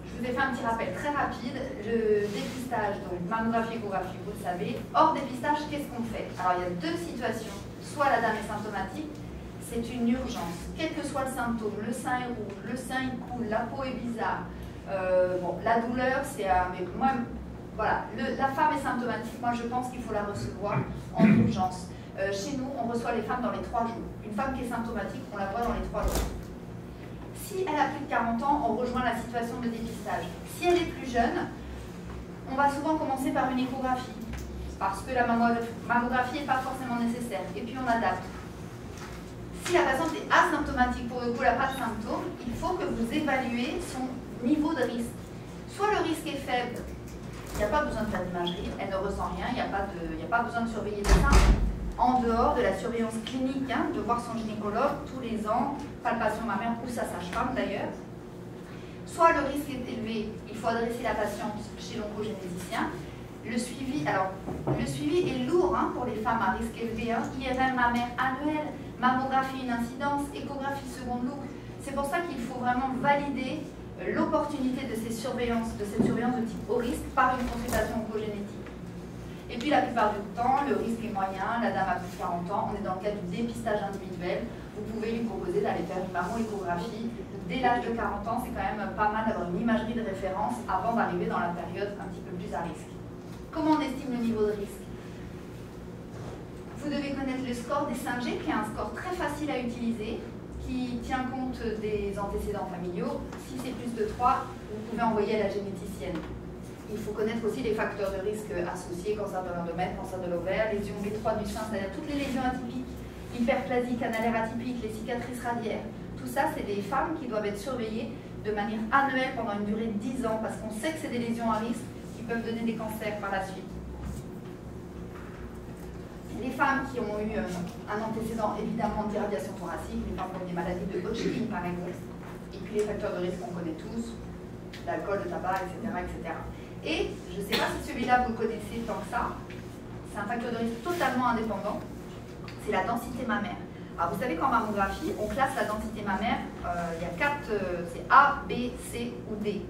Je vous ai fait un petit rappel très rapide. Le dépistage, donc mammographie, échographie, vous le savez. Hors dépistage, qu'est-ce qu'on fait? Alors il y a deux situations. Soit la dame est symptomatique, c'est une urgence. Quel que soit le symptôme, le sein est rouge, le sein il coule, la peau est bizarre. Bon, la douleur, c'est... mais moi, voilà, la femme est symptomatique, moi je pense qu'il faut la recevoir en urgence. Chez nous, on reçoit les femmes dans les 3 jours. Une femme qui est symptomatique, on la voit dans les 3 jours. Si elle a plus de 40 ans, on rejoint la situation de dépistage. Si elle est plus jeune, on va souvent commencer par une échographie, parce que la mammographie n'est pas forcément nécessaire, et puis on adapte. Si la patiente est asymptomatique, pour le coup, elle n'a pas de symptômes, il faut que vous évaluez son niveau de risque. Soit le risque est faible, il n'y a pas besoin de faire d'imagerie, elle ne ressent rien, il n'y a pas besoin de surveiller le sein, en dehors de la surveillance clinique, de voir son gynécologue tous les ans, palpation mammaire ou sa sage-femme d'ailleurs. Soit le risque est élevé, il faut adresser la patiente chez l'oncogénéticien. Le suivi est lourd pour les femmes à risque élevé, IRM mammaire annuel, mammographie une incidence, échographie seconde loupe. C'est pour ça qu'il faut vraiment valider l'opportunité de cette surveillance de type haut risque par une consultation oncogénétique. Et puis la plupart du temps, le risque est moyen, la dame a plus de 40 ans, on est dans le cadre du dépistage individuel, vous pouvez lui proposer d'aller faire une mammo-échographie. Dès l'âge de 40 ans, c'est quand même pas mal d'avoir une imagerie de référence avant d'arriver dans la période un petit peu plus à risque. Comment on estime le niveau de risque? Vous devez connaître le score des 5G, qui est un score très facile à utiliser, qui tient compte des antécédents familiaux. Si c'est plus de 3, vous pouvez envoyer à la généticienne. Il faut connaître aussi les facteurs de risque associés, cancer de l'endomètre, cancer de l'ovaire, lésions B3 du sein, c'est-à-dire toutes les lésions atypiques, hyperplasie canalaire atypique, les cicatrices radiaires. Tout ça, c'est des femmes qui doivent être surveillées de manière annuelle pendant une durée de 10 ans, parce qu'on sait que c'est des lésions à risque qui peuvent donner des cancers par la suite. Les femmes qui ont eu un antécédent évidemment d'irradiation thoracique, les femmes qui ont des maladies de Hodgkin par exemple, et puis les facteurs de risque qu'on connaît tous, l'alcool, le tabac, etc., etc. Et je ne sais pas si celui-là vous le connaissez tant que ça, c'est un facteur de risque totalement indépendant, c'est la densité mammaire. Alors vous savez qu'en mammographie, on classe la densité mammaire, il y a 4, c'est A, B, C ou D.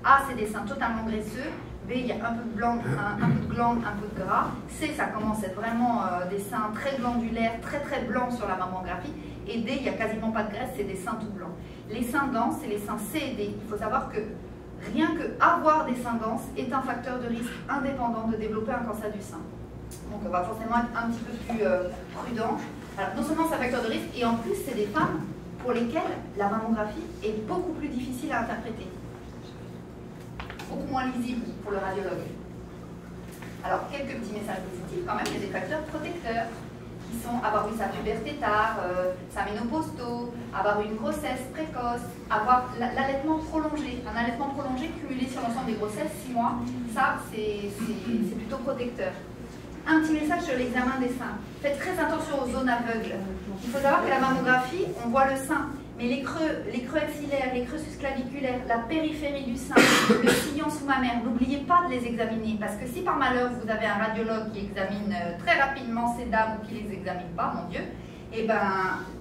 A, c'est des seins totalement graisseux, B, il y a un peu de glandes, un peu de gras, C, ça commence à être vraiment des seins très glandulaires, très très blancs sur la mammographie, et D, il n'y a quasiment pas de graisse, c'est des seins tout blancs. Les seins denses, c'est les seins C et D. Il faut savoir que rien que avoir des seins denses est un facteur de risque indépendant de développer un cancer du sein. Donc on va forcément être un petit peu plus prudent. Alors, non seulement c'est un facteur de risque, et en plus c'est des femmes pour lesquelles la mammographie est beaucoup plus difficile à interpréter. Beaucoup moins lisible pour le radiologue. Alors quelques petits messages positifs quand même, il y a des facteurs protecteurs qui sont avoir eu sa puberté tard, sa ménopause tôt, avoir eu une grossesse précoce, avoir l'allaitement prolongé. Un allaitement prolongé cumulé sur l'ensemble des grossesses, 6 mois, ça c'est plutôt protecteur. Un petit message sur l'examen des seins. Faites très attention aux zones aveugles. Il faut savoir que la mammographie, on voit le sein, mais les creux axillaires, les creux susclaviculaires, la périphérie du sein, le sillon sous-mammaire, n'oubliez pas de les examiner, parce que si par malheur vous avez un radiologue qui examine très rapidement ces dames ou qui les examine pas, mon Dieu, eh ben,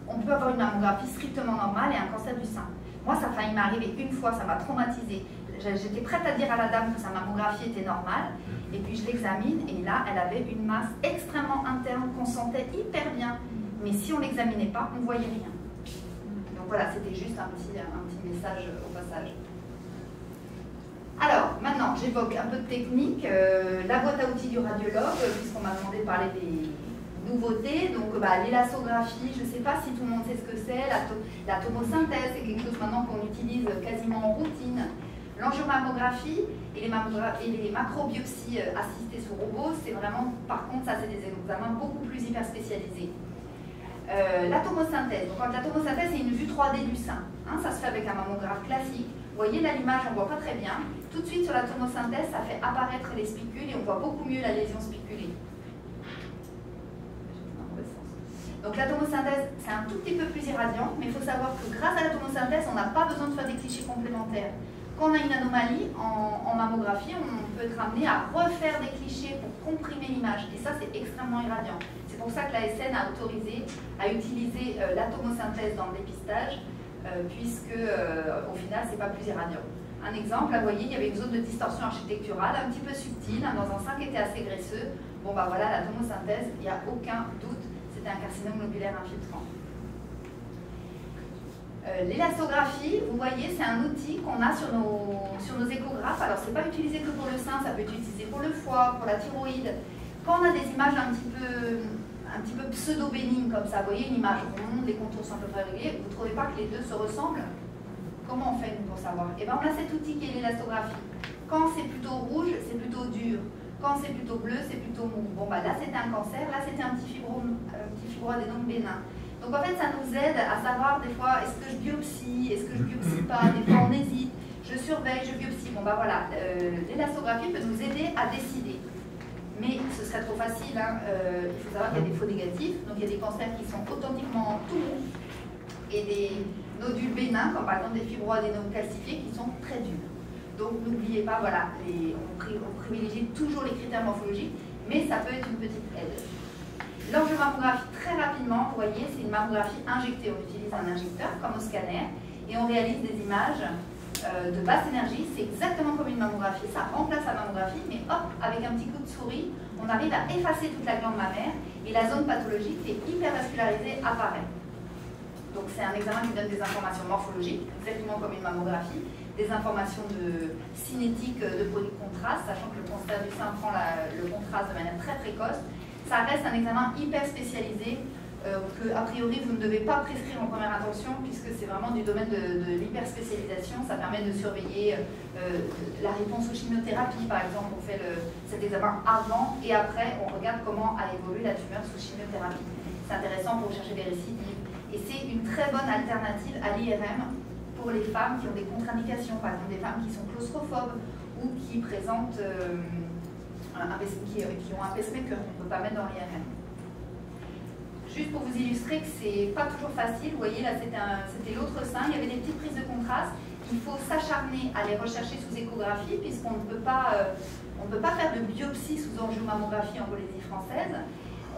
on peut avoir une mammographie strictement normale et un cancer du sein. Moi, ça a failli m'arriver une fois, ça m'a traumatisée. J'étais prête à dire à la dame que sa mammographie était normale, et puis je l'examine, et là, elle avait une masse extrêmement interne qu'on sentait hyper bien, mais si on ne l'examinait pas, on ne voyait rien. Donc voilà, c'était juste un petit message au passage. Alors, maintenant, j'évoque un peu de technique, la boîte à outils du radiologue, puisqu'on m'a demandé de parler des nouveautés. Donc, l'élastographie, je ne sais pas si tout le monde sait ce que c'est, la tomosynthèse, c'est quelque chose maintenant qu'on utilise quasiment en routine. L'angiomammographie et les macrobiopsies assistées sous robot, c'est vraiment, par contre, ça c'est des examens beaucoup plus hyper spécialisés. La tomosynthèse, donc la tomosynthèse c'est une vue 3D du sein, hein, ça se fait avec un mammographe classique. Vous voyez là l'image, on ne voit pas très bien. Tout de suite sur la tomosynthèse, ça fait apparaître les spicules et on voit beaucoup mieux la lésion spiculée. Donc la tomosynthèse, c'est un tout petit peu plus irradiant, mais il faut savoir que grâce à la tomosynthèse, on n'a pas besoin de faire des clichés complémentaires. Quand on a une anomalie en mammographie, on peut être amené à refaire des clichés pour comprimer l'image. Et ça, c'est extrêmement irradiant. C'est pour ça que l'ASN a autorisé à utiliser la tomosynthèse dans le dépistage, puisque au final, c'est pas plus irradiant. Un exemple, là, vous voyez, il y avait une zone de distorsion architecturale un petit peu subtile, hein, dans un sein qui était assez graisseux. Bon, bah voilà, la tomosynthèse, il n'y a aucun doute, c'était un carcinome lobulaire infiltrant. L'élastographie, vous voyez, c'est un outil qu'on a sur nos échographes. Alors, ce n'est pas utilisé que pour le sein, ça peut être utilisé pour le foie, pour la thyroïde. Quand on a des images un petit peu pseudo-bénignes comme ça, vous voyez, une image ronde, les contours sont à peu près réguliers, vous ne trouvez pas que les deux se ressemblent? Comment on fait pour savoir? Eh bien, on a cet outil qui est l'élastographie. Quand c'est plutôt rouge, c'est plutôt dur. Quand c'est plutôt bleu, c'est plutôt mou. Bon, bah là, c'était un cancer, là, c'était un petit fibroadénome bénin. Donc en fait, ça nous aide à savoir des fois, est-ce que je biopsie, est-ce que je biopsie pas, des fois on hésite, je surveille, je biopsie. Bon bah voilà, l'élastographie peut nous aider à décider. Mais ce serait trop facile, hein. Il faut savoir qu'il y a des faux négatifs, donc il y a des cancers qui sont authentiquement tout mous, et des nodules bénins, comme par exemple des fibroadénomes calcifiés, qui sont très durs. Donc n'oubliez pas, voilà, on privilégie toujours les critères morphologiques, mais ça peut être une petite aide. L'angiomammographie, très rapidement, vous voyez, c'est une mammographie injectée. On utilise un injecteur comme au scanner et on réalise des images de basse énergie. C'est exactement comme une mammographie, ça remplace la mammographie, mais hop, avec un petit coup de souris, on arrive à effacer toute la glande mammaire et la zone pathologique qui est hypervascularisée apparaît. Donc c'est un examen qui donne des informations morphologiques, exactement comme une mammographie, des informations de cinétique de produits de contraste, sachant que le cancer du sein prend le contraste de manière très précoce. Ça reste un examen hyper spécialisé que, a priori, vous ne devez pas prescrire en première intention puisque c'est vraiment du domaine de l'hyperspécialisation. Ça permet de surveiller la réponse aux chimiothérapies, par exemple. On fait cet examen avant et après, on regarde comment a évolué la tumeur sous chimiothérapie. C'est intéressant pour chercher des récidives. Et c'est une très bonne alternative à l'IRM pour les femmes qui ont des contre-indications, par exemple des femmes qui sont claustrophobes ou qui présentent... qui ont un pacemaker qu'on ne peut pas mettre dans l'IRM. Juste pour vous illustrer que c'est pas toujours facile, vous voyez là c'était l'autre sein, il y avait des petites prises de contraste, il faut s'acharner à les rechercher sous échographie puisqu'on ne peut pas faire de biopsie sous angiomammographie en Polynésie française.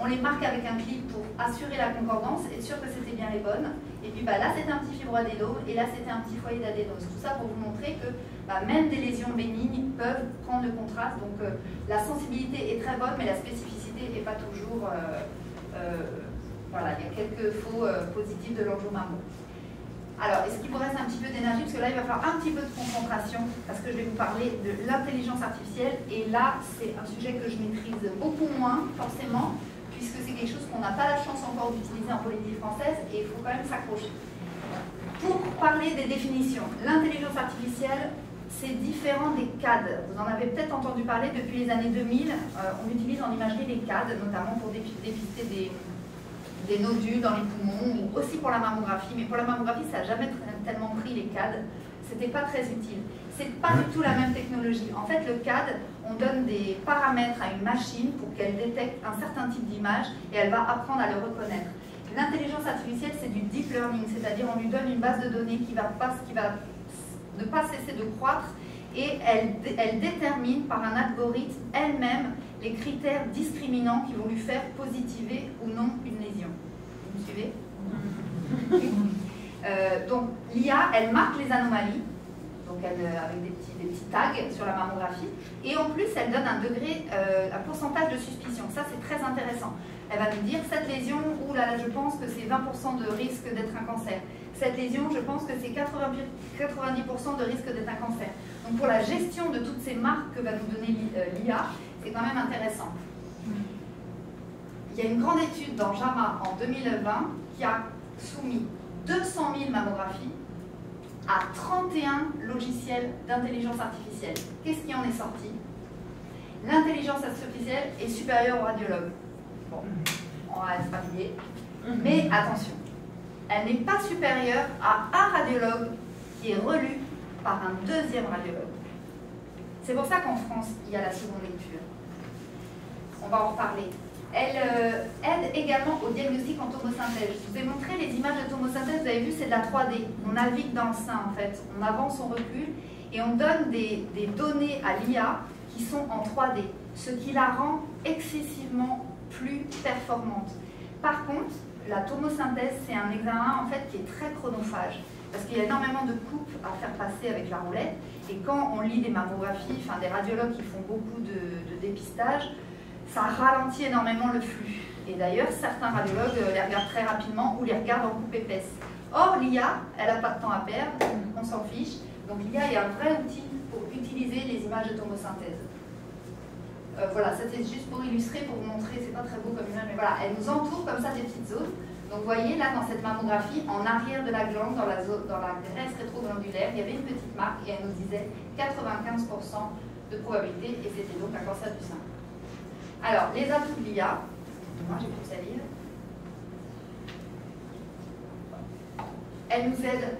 On les marque avec un clip pour assurer la concordance, être sûr que c'était bien les bonnes. Et puis là c'était un petit fibroadénome et là c'était un petit foyer d'adénose. Tout ça pour vous montrer que même des lésions bénignes peuvent prendre le contraste. Donc la sensibilité est très bonne, mais la spécificité n'est pas toujours... voilà, il y a quelques faux positifs de l'angiomammo. Alors, est-ce qu'il vous reste un petit peu d'énergie? Parce que là, il va falloir un petit peu de concentration, parce que je vais vous parler de l'intelligence artificielle. Et là, c'est un sujet que je maîtrise beaucoup moins, forcément, puisque c'est quelque chose qu'on n'a pas la chance encore d'utiliser en Polynésie française, et il faut quand même s'accrocher. Pour parler des définitions, l'intelligence artificielle, c'est différent des CAD. Vous en avez peut-être entendu parler depuis les années 2000. On utilise en imagerie les CAD, notamment pour dépister des nodules dans les poumons, ou aussi pour la mammographie. Mais pour la mammographie, ça n'a jamais tellement pris les CAD. C'était pas très utile. C'est pas du tout la même technologie. En fait, le CAD, on donne des paramètres à une machine pour qu'elle détecte un certain type d'image et elle va apprendre à le reconnaître. L'intelligence artificielle, c'est du deep learning, c'est-à-dire on lui donne une base de données qui va ne pas cesser de croître et elle détermine par un algorithme elle-même les critères discriminants qui vont lui faire positiver ou non une lésion. Vous me suivez? Donc l'IA, elle marque les anomalies, donc avec des petits tags sur la mammographie, et en plus elle donne un degré, un pourcentage de suspicion. Ça c'est très intéressant. Elle va nous dire, cette lésion, ouh là là, je pense que c'est 20% de risque d'être un cancer. Cette lésion, je pense que c'est 90% de risque d'être un cancer. Donc pour la gestion de toutes ces marques que va nous donner l'IA, c'est quand même intéressant. Il y a une grande étude dans JAMA en 2020 qui a soumis 200 000 mammographies à 31 logiciels d'intelligence artificielle. Qu'est-ce qui en est sorti? L'intelligence artificielle est supérieure au radiologue. Bon, on va se familier. Mais attention, elle n'est pas supérieure à un radiologue qui est relu par un deuxième radiologue. C'est pour ça qu'en France, il y a la seconde lecture. On va en reparler. Elle aide également au diagnostic en tomosynthèse. Je vous ai montré les images de tomosynthèse, vous avez vu, c'est de la 3D. On navigue dans le sein en fait, on avance, on recule, et on donne des données à l'IA qui sont en 3D, ce qui la rend excessivement plus performante. Par contre, la tomosynthèse, c'est un examen en fait qui est très chronophage, parce qu'il y a énormément de coupes à faire passer avec la roulette, et quand on lit des mammographies, enfin des radiologues qui font beaucoup de dépistage, ça ralentit énormément le flux. Et d'ailleurs, certains radiologues les regardent très rapidement ou les regardent en coupe épaisse. Or, l'IA, elle n'a pas de temps à perdre, on s'en fiche. Donc l'IA est un vrai outil pour utiliser les images de tomosynthèse. Voilà, ça c'est juste pour illustrer, pour vous montrer, c'est pas très beau comme image, mais voilà, elle nous entoure comme ça des petites zones. Donc vous voyez, là, dans cette mammographie, en arrière de la glande, dans la graisse rétroglandulaire, il y avait une petite marque et elle nous disait 95% de probabilité, et c'était donc un cancer du sein. Alors, les atouts de l'IA, moi j'ai plus à lire. Elle nous aide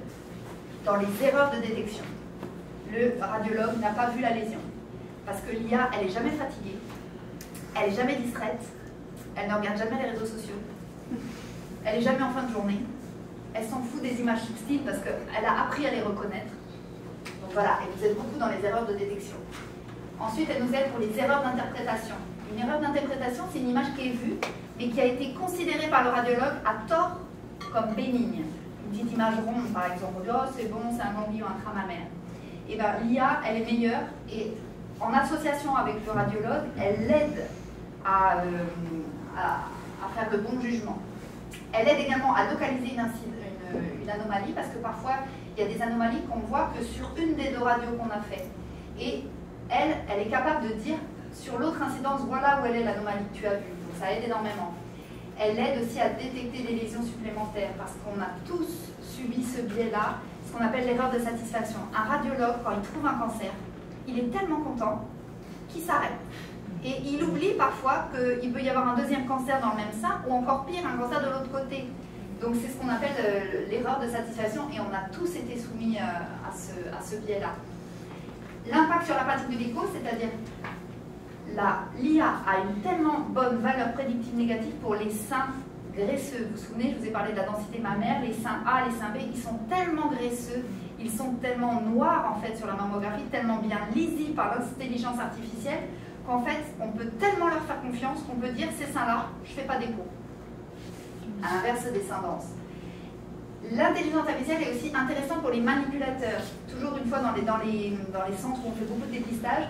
dans les erreurs de détection. Le radiologue n'a pas vu la lésion. Parce que l'IA, elle n'est jamais fatiguée, elle n'est jamais distraite, elle ne regarde jamais les réseaux sociaux, elle n'est jamais en fin de journée, elle s'en fout des images subtiles parce qu'elle a appris à les reconnaître. Donc voilà, elle nous aide beaucoup dans les erreurs de détection. Ensuite, elle nous aide pour les erreurs d'interprétation. Une erreur d'interprétation, c'est une image qui est vue, mais qui a été considérée par le radiologue à tort comme bénigne. Une petite image ronde, par exemple, on dit « oh, c'est bon, c'est un ganglion intramammaire ». Et bien, l'IA, elle est meilleure, et en association avec le radiologue, elle l'aide à faire le bon jugement. Elle aide également à localiser une anomalie, parce que parfois, il y a des anomalies qu'on voit que sur une des deux radios qu'on a fait. Et elle est capable de dire, sur l'autre incidence, voilà où elle est l'anomalie que tu as vue. Donc ça aide énormément. Elle aide aussi à détecter des lésions supplémentaires, parce qu'on a tous subi ce biais-là, ce qu'on appelle l'erreur de satisfaction. Un radiologue, quand il trouve un cancer, il est tellement content qu'il s'arrête. Et il oublie parfois qu'il peut y avoir un deuxième cancer dans le même sein, ou encore pire, un cancer de l'autre côté. Donc c'est ce qu'on appelle l'erreur de satisfaction, et on a tous été soumis à ce biais-là. L'impact sur la pratique de l'écho, c'est-à-dire l'IA a une tellement bonne valeur prédictive négative pour les seins graisseux. Vous vous souvenez, je vous ai parlé de la densité mammaire, les seins A, les seins B, ils sont tellement graisseux, ils sont tellement noirs en fait sur la mammographie, tellement bien lisibles par l'intelligence artificielle, qu'en fait, on peut tellement leur faire confiance qu'on peut dire ces seins-là, je ne fais pas d'écho. À l'inverse des seins denses. L'intelligence artificielle est aussi intéressante pour les manipulateurs. Toujours une fois dans les centres où on fait beaucoup de dépistage,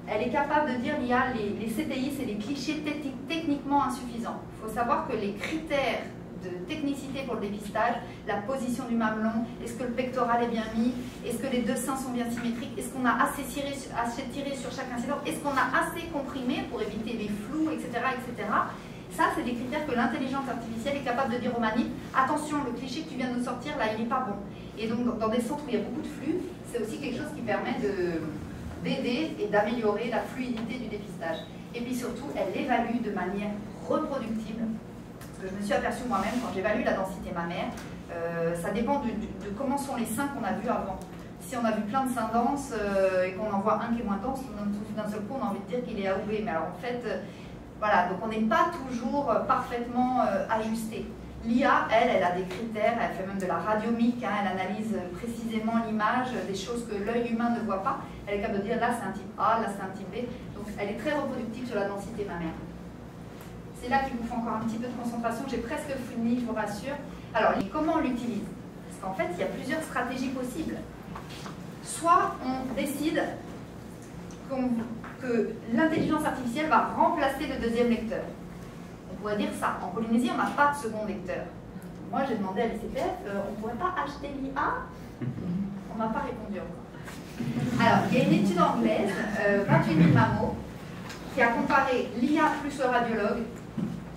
elle est capable de dire l'IA, les CTI, c'est des clichés techniquement insuffisants. Il faut savoir que les critères de technicité pour le dépistage, la position du mamelon, est-ce que le pectoral est bien mis, est-ce que les deux seins sont bien symétriques, est-ce qu'on a assez tiré sur chaque incident, est-ce qu'on a assez comprimé pour éviter les flous, etc. etc. Ça, c'est des critères que l'intelligence artificielle est capable de dire aux manip, attention, le cliché que tu viens de nous sortir, là, il n'est pas bon. Et donc, dans des centres où il y a beaucoup de flux, c'est aussi quelque chose qui permet d'aider et d'améliorer la fluidité du dépistage. Et puis surtout, elle évalue de manière reproductible. Parce que je me suis aperçue moi-même, quand j'évalue la densité mammaire, ça dépend de comment sont les seins qu'on a vus avant. Si on a vu plein de seins denses et qu'on en voit un qui est moins dense, d'un seul coup, on a envie de dire qu'il est A ou B. Mais alors en fait, voilà, donc on n'est pas toujours parfaitement ajusté. L'IA, elle a des critères, elle fait même de la radiomique, hein, elle analyse précisément l'image, des choses que l'œil humain ne voit pas. Elle est capable de dire là c'est un type A, là c'est un type B. Donc elle est très reproductive sur la densité mammaire. C'est là qu'il vous faut encore un petit peu de concentration, j'ai presque fini, je vous rassure. Alors, comment on l'utilise? Parce qu'en fait, il y a plusieurs stratégies possibles. Soit on décide que l'intelligence artificielle va remplacer le deuxième lecteur. On pourrait dire ça. En Polynésie, on n'a pas de second lecteur. Moi, j'ai demandé à l'ICPF, on ne pourrait pas acheter l'IA? On ne m'a pas répondu encore. Alors, il y a une étude anglaise, 28 000 mammos, qui a comparé l'IA plus le radiologue,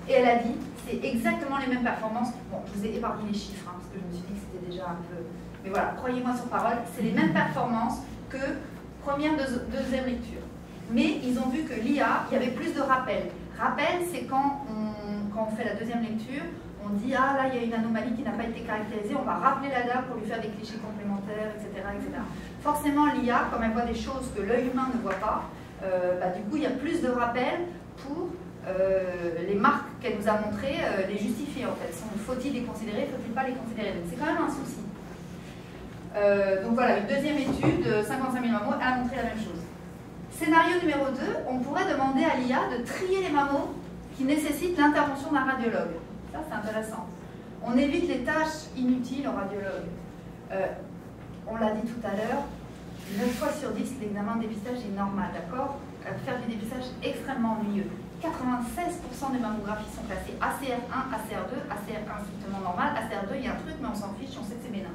et elle a dit c'est exactement les mêmes performances. Bon, je vous ai épargné les chiffres, parce que je me suis dit que c'était déjà un peu... Mais voilà, croyez-moi sur parole, c'est les mêmes performances que première, deuxième lecture. Mais ils ont vu que l'IA, il y avait plus de rappels. Rappel, c'est quand on fait la deuxième lecture, on dit « Ah, là, il y a une anomalie qui n'a pas été caractérisée, on va rappeler la dame pour lui faire des clichés complémentaires, etc. etc. » Forcément, l'IA, comme elle voit des choses que l'œil humain ne voit pas, du coup, il y a plus de rappels pour les marques qu'elle nous a montrées, les justifier en fait. Faut-il les considérer, faut-il pas les considérer? Donc c'est quand même un souci. Donc voilà, une deuxième étude, 55 000 mammos, a montré la même chose. Scénario numéro 2, on pourrait demander à l'IA de trier les mammos qui nécessitent l'intervention d'un radiologue. Ça, c'est intéressant. On évite les tâches inutiles au radiologue. On l'a dit tout à l'heure, 9 fois sur 10, l'examen de dépistage est normal, d'accord? Faire du dépistage extrêmement ennuyeux. 96% des mammographies sont classées ACR1, ACR2, ACR1 strictement normal, ACR2 il y a un truc mais on s'en fiche, on sait que c'est bénin.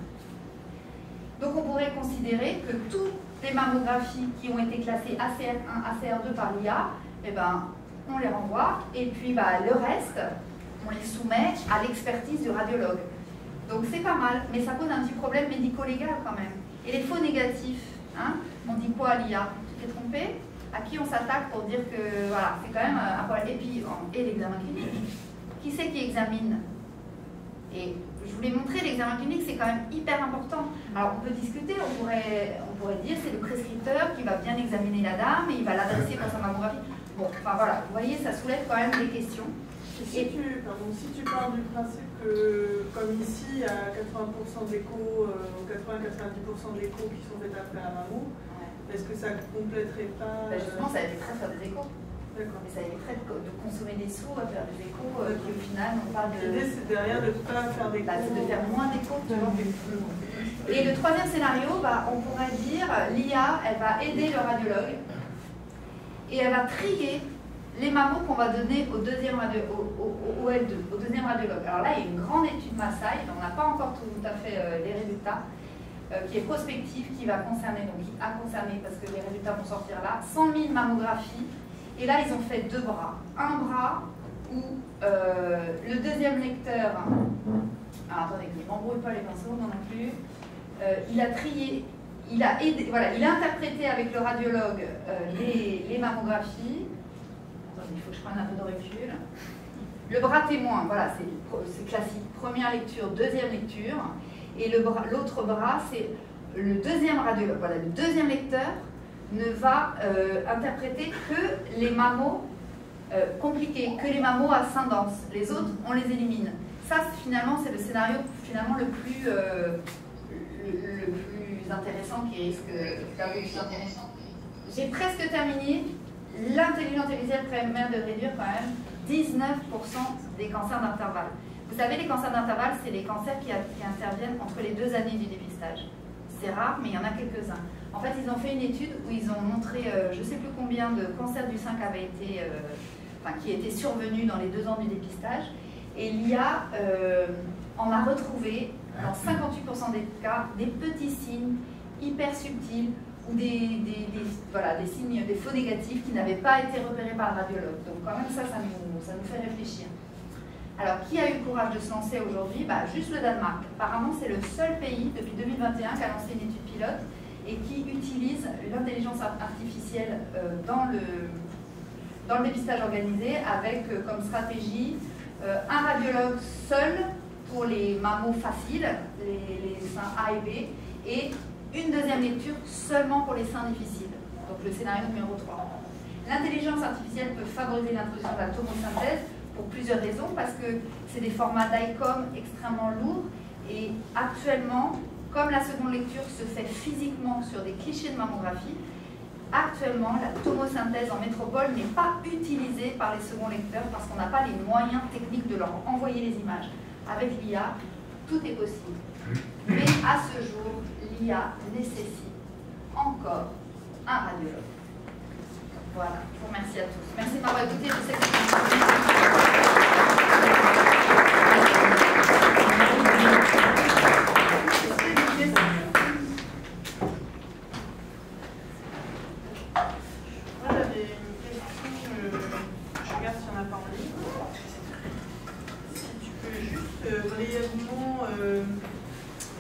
Donc on pourrait considérer que toutes les mammographies qui ont été classées ACR1, ACR2 par l'IA, eh ben, on les renvoie et puis le reste, on les soumet à l'expertise du radiologue. Donc c'est pas mal, mais ça pose un petit problème médico-légal quand même. Et les faux négatifs, hein, on dit quoi à l'IA? Tu t'es trompé? À qui on s'attaque pour dire que voilà, c'est quand même un problème. Et puis, et l'examen clinique. Qui c'est qui examine? Et je vous l'ai montré, l'examen clinique, c'est quand même hyper important. Alors, on peut discuter, on pourrait dire c'est le prescripteur qui va bien examiner la dame et il va l'adresser pour sa mammographie. Bon, enfin voilà, vous voyez, ça soulève quand même des questions. Si tu parles du principe que, comme ici, il y a 80% d'échos, 80-90% d'échos qui sont faits après la mammo, est-ce que ça complèterait pas... Justement, ça éviterait de faire des échos. D'accord. Mais ça éviterait de consommer des sous à faire des échos qui, au final, n'ont pas de... L'idée, c'est derrière de ne pas faire d'échos. C'est de faire moins d'échos, tu vois. Et le troisième scénario, on pourrait dire, l'IA, elle va aider le radiologue et elle va trier les mammos qu'on va donner au deuxième L2, au deuxième radiologue. Alors là, il y a une grande étude Maasai, on n'a pas encore tout à fait les résultats, qui est prospective, qui va concerner, donc qui a concerné, parce que les résultats vont sortir là, 100 000 mammographies. Et là, ils ont fait deux bras. Un bras où le deuxième lecteur, alors attendez, je ne m'embrouille pas les pinceaux, non plus, il a trié, il a aidé, voilà, il a interprété avec le radiologue les mammographies. Attendez, il faut que je prenne un peu de recul. Le bras témoin, voilà, c'est classique. Première lecture, deuxième lecture. Et l'autre bras, c'est le deuxième radiologue. Voilà, le deuxième lecteur ne va interpréter que les mammos compliqués, que les mammos ascendance. Les autres, on les élimine. Ça, finalement, c'est le scénario le plus intéressant qui risque d'aboutir. J'ai presque terminé. L'intelligence artificielle permet de réduire quand même 19% des cancers d'intervalle. Vous savez, les cancers d'intervalle, c'est les cancers qui interviennent entre les 2 années du dépistage. C'est rare, mais il y en a quelques-uns. En fait, ils ont fait une étude où ils ont montré, je ne sais plus combien de cancers du sein qui étaient survenus dans les 2 ans du dépistage. Et l'IA en a retrouvé, dans 58% des cas, des petits signes hyper subtils ou des signes, des faux négatifs qui n'avaient pas été repérés par le radiologue. Donc quand même, ça nous fait réfléchir. Alors, qui a eu le courage de se lancer aujourd'hui? Juste le Danemark. Apparemment, c'est le seul pays, depuis 2021, qui a lancé une étude pilote et qui utilise l'intelligence artificielle dans le dépistage organisé avec comme stratégie un radiologue seul pour les mammos faciles, les seins A et B, et une deuxième lecture seulement pour les seins difficiles. Donc le scénario numéro 3. L'intelligence artificielle peut favoriser l'introduction de la tomosynthèse pour plusieurs raisons, parce que c'est des formats d'ICOM extrêmement lourds, et actuellement, comme la seconde lecture se fait physiquement sur des clichés de mammographie, actuellement, la tomosynthèse en métropole n'est pas utilisée par les seconds lecteurs parce qu'on n'a pas les moyens techniques de leur envoyer les images. Avec l'IA, tout est possible. Mais à ce jour, l'IA nécessite encore un radiologue. Voilà, je vous remercie à tous. Merci de m'avoir écouté. Je sais que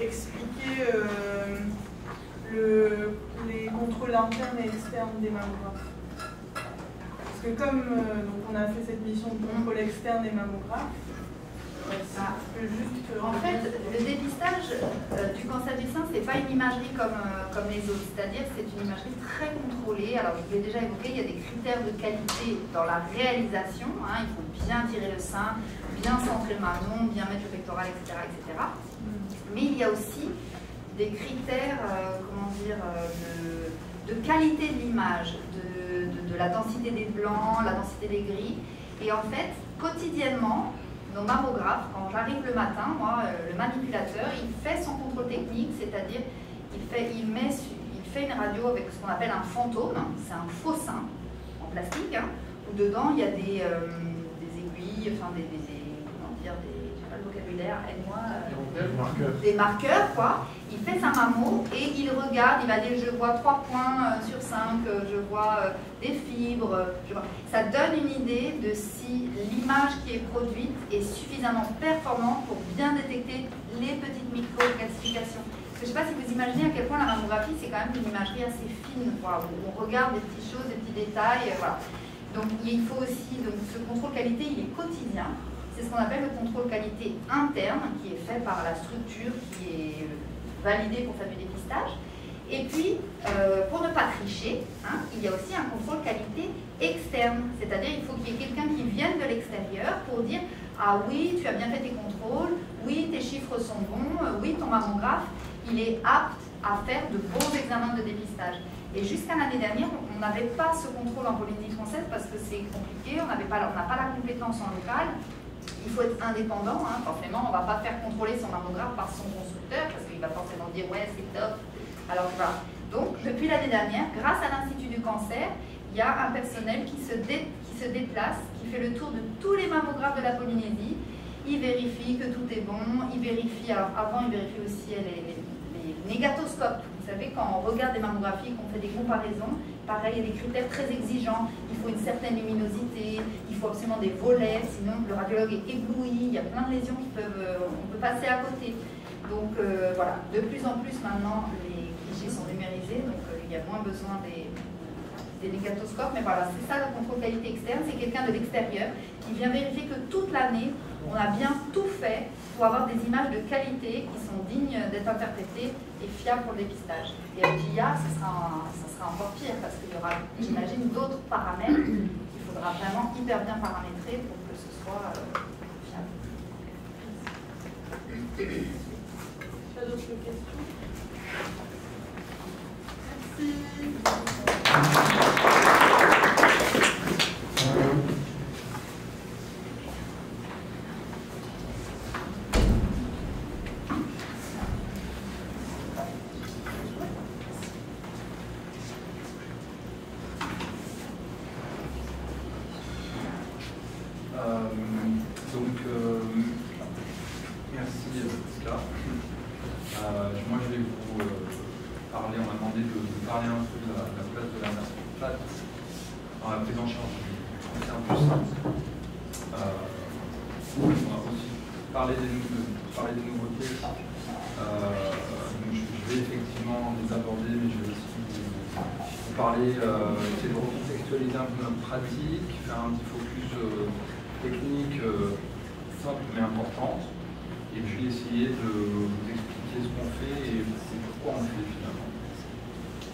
expliquer les contrôles internes et externes des mammographes. Parce que comme donc on a fait cette mission de contrôle externe des mammographes, en fait, le dépistage du cancer du sein, ce n'est pas une imagerie comme les autres, c'est-à-dire que c'est une imagerie très contrôlée. Alors, je l'ai déjà évoqué, il y a des critères de qualité dans la réalisation, hein, il faut bien tirer le sein, bien centrer le mamelon, bien mettre le pectoral, etc., etc. Mais il y a aussi des critères, de qualité de l'image, de la densité des blancs, la densité des gris. Et en fait, quotidiennement, nos mammographes, quand j'arrive le matin, moi, le manipulateur, il fait son contrôle technique, c'est-à-dire il fait une radio avec ce qu'on appelle un fantôme, c'est un faux sein en plastique, hein, où dedans il y a des aiguilles, enfin je sais pas le vocabulaire, aide-moi, des marqueurs, quoi. Il fait sa mammo et il regarde, il va dire je vois 3 points sur 5, je vois des fibres, ça donne une idée de si l'image qui est produite est suffisamment performante pour bien détecter les petites micro-calcifications. Je ne sais pas si vous imaginez à quel point la mammographie c'est quand même une imagerie assez fine, quoi, où on regarde des petites choses, des petits détails, voilà. Donc il faut aussi, donc, ce contrôle qualité il est quotidien. C'est ce qu'on appelle le contrôle qualité interne qui est fait par la structure qui est validée pour faire du dépistage. Et puis, pour ne pas tricher, hein, il y a aussi un contrôle qualité externe. C'est-à-dire il faut qu'il y ait quelqu'un qui vienne de l'extérieur pour dire « Ah oui, tu as bien fait tes contrôles, oui, tes chiffres sont bons, oui, ton mammographe, il est apte à faire de bons examens de dépistage. » Et jusqu'à l'année dernière, on n'avait pas ce contrôle en Polynésie française parce que c'est compliqué, on n'a pas la compétence en local. Il faut être indépendant, hein, forcément, on ne va pas faire contrôler son mammographe par son constructeur parce qu'il va forcément dire ouais c'est top. Alors voilà. Donc depuis l'année dernière, grâce à l'Institut du cancer, il y a un personnel qui se déplace, qui fait le tour de tous les mammographes de la Polynésie. Il vérifie que tout est bon, il vérifie, alors avant il vérifie aussi les négatoscopes. Vous savez, quand on regarde des mammographies, qu'on fait des comparaisons, pareil, il y a des critères très exigeants. Il faut une certaine luminosité, il faut absolument des volets, sinon le radiologue est ébloui, il y a plein de lésions on peut passer à côté. Donc voilà, de plus en plus maintenant, les clichés sont numérisés, donc il y a moins besoin des négatoscopes. Mais voilà, c'est ça le contrôle qualité externe, c'est quelqu'un de l'extérieur qui vient vérifier que toute l'année, on a bien tout fait pour avoir des images de qualité qui sont dignes d'être interprétées et fiables pour le dépistage. Et avec l'IA, ça sera encore pire parce qu'il y aura, j'imagine, d'autres paramètres qu'il faudra vraiment hyper bien paramétrer pour que ce soit fiable. Tu as d'autres questions? Merci Jessica. Moi je vais vous parler, on m'a demandé de parler un peu de la place de la mère plate dans la prise en charge du cancer du sein. On va aussi parler des nouveautés. Donc je vais effectivement les aborder, mais je vais aussi vous parler, essayer de recontextualiser un peu notre pratique, faire un petit focus technique simple mais importante, et puis essayer de vous expliquer ce qu'on fait et pourquoi on le fait finalement.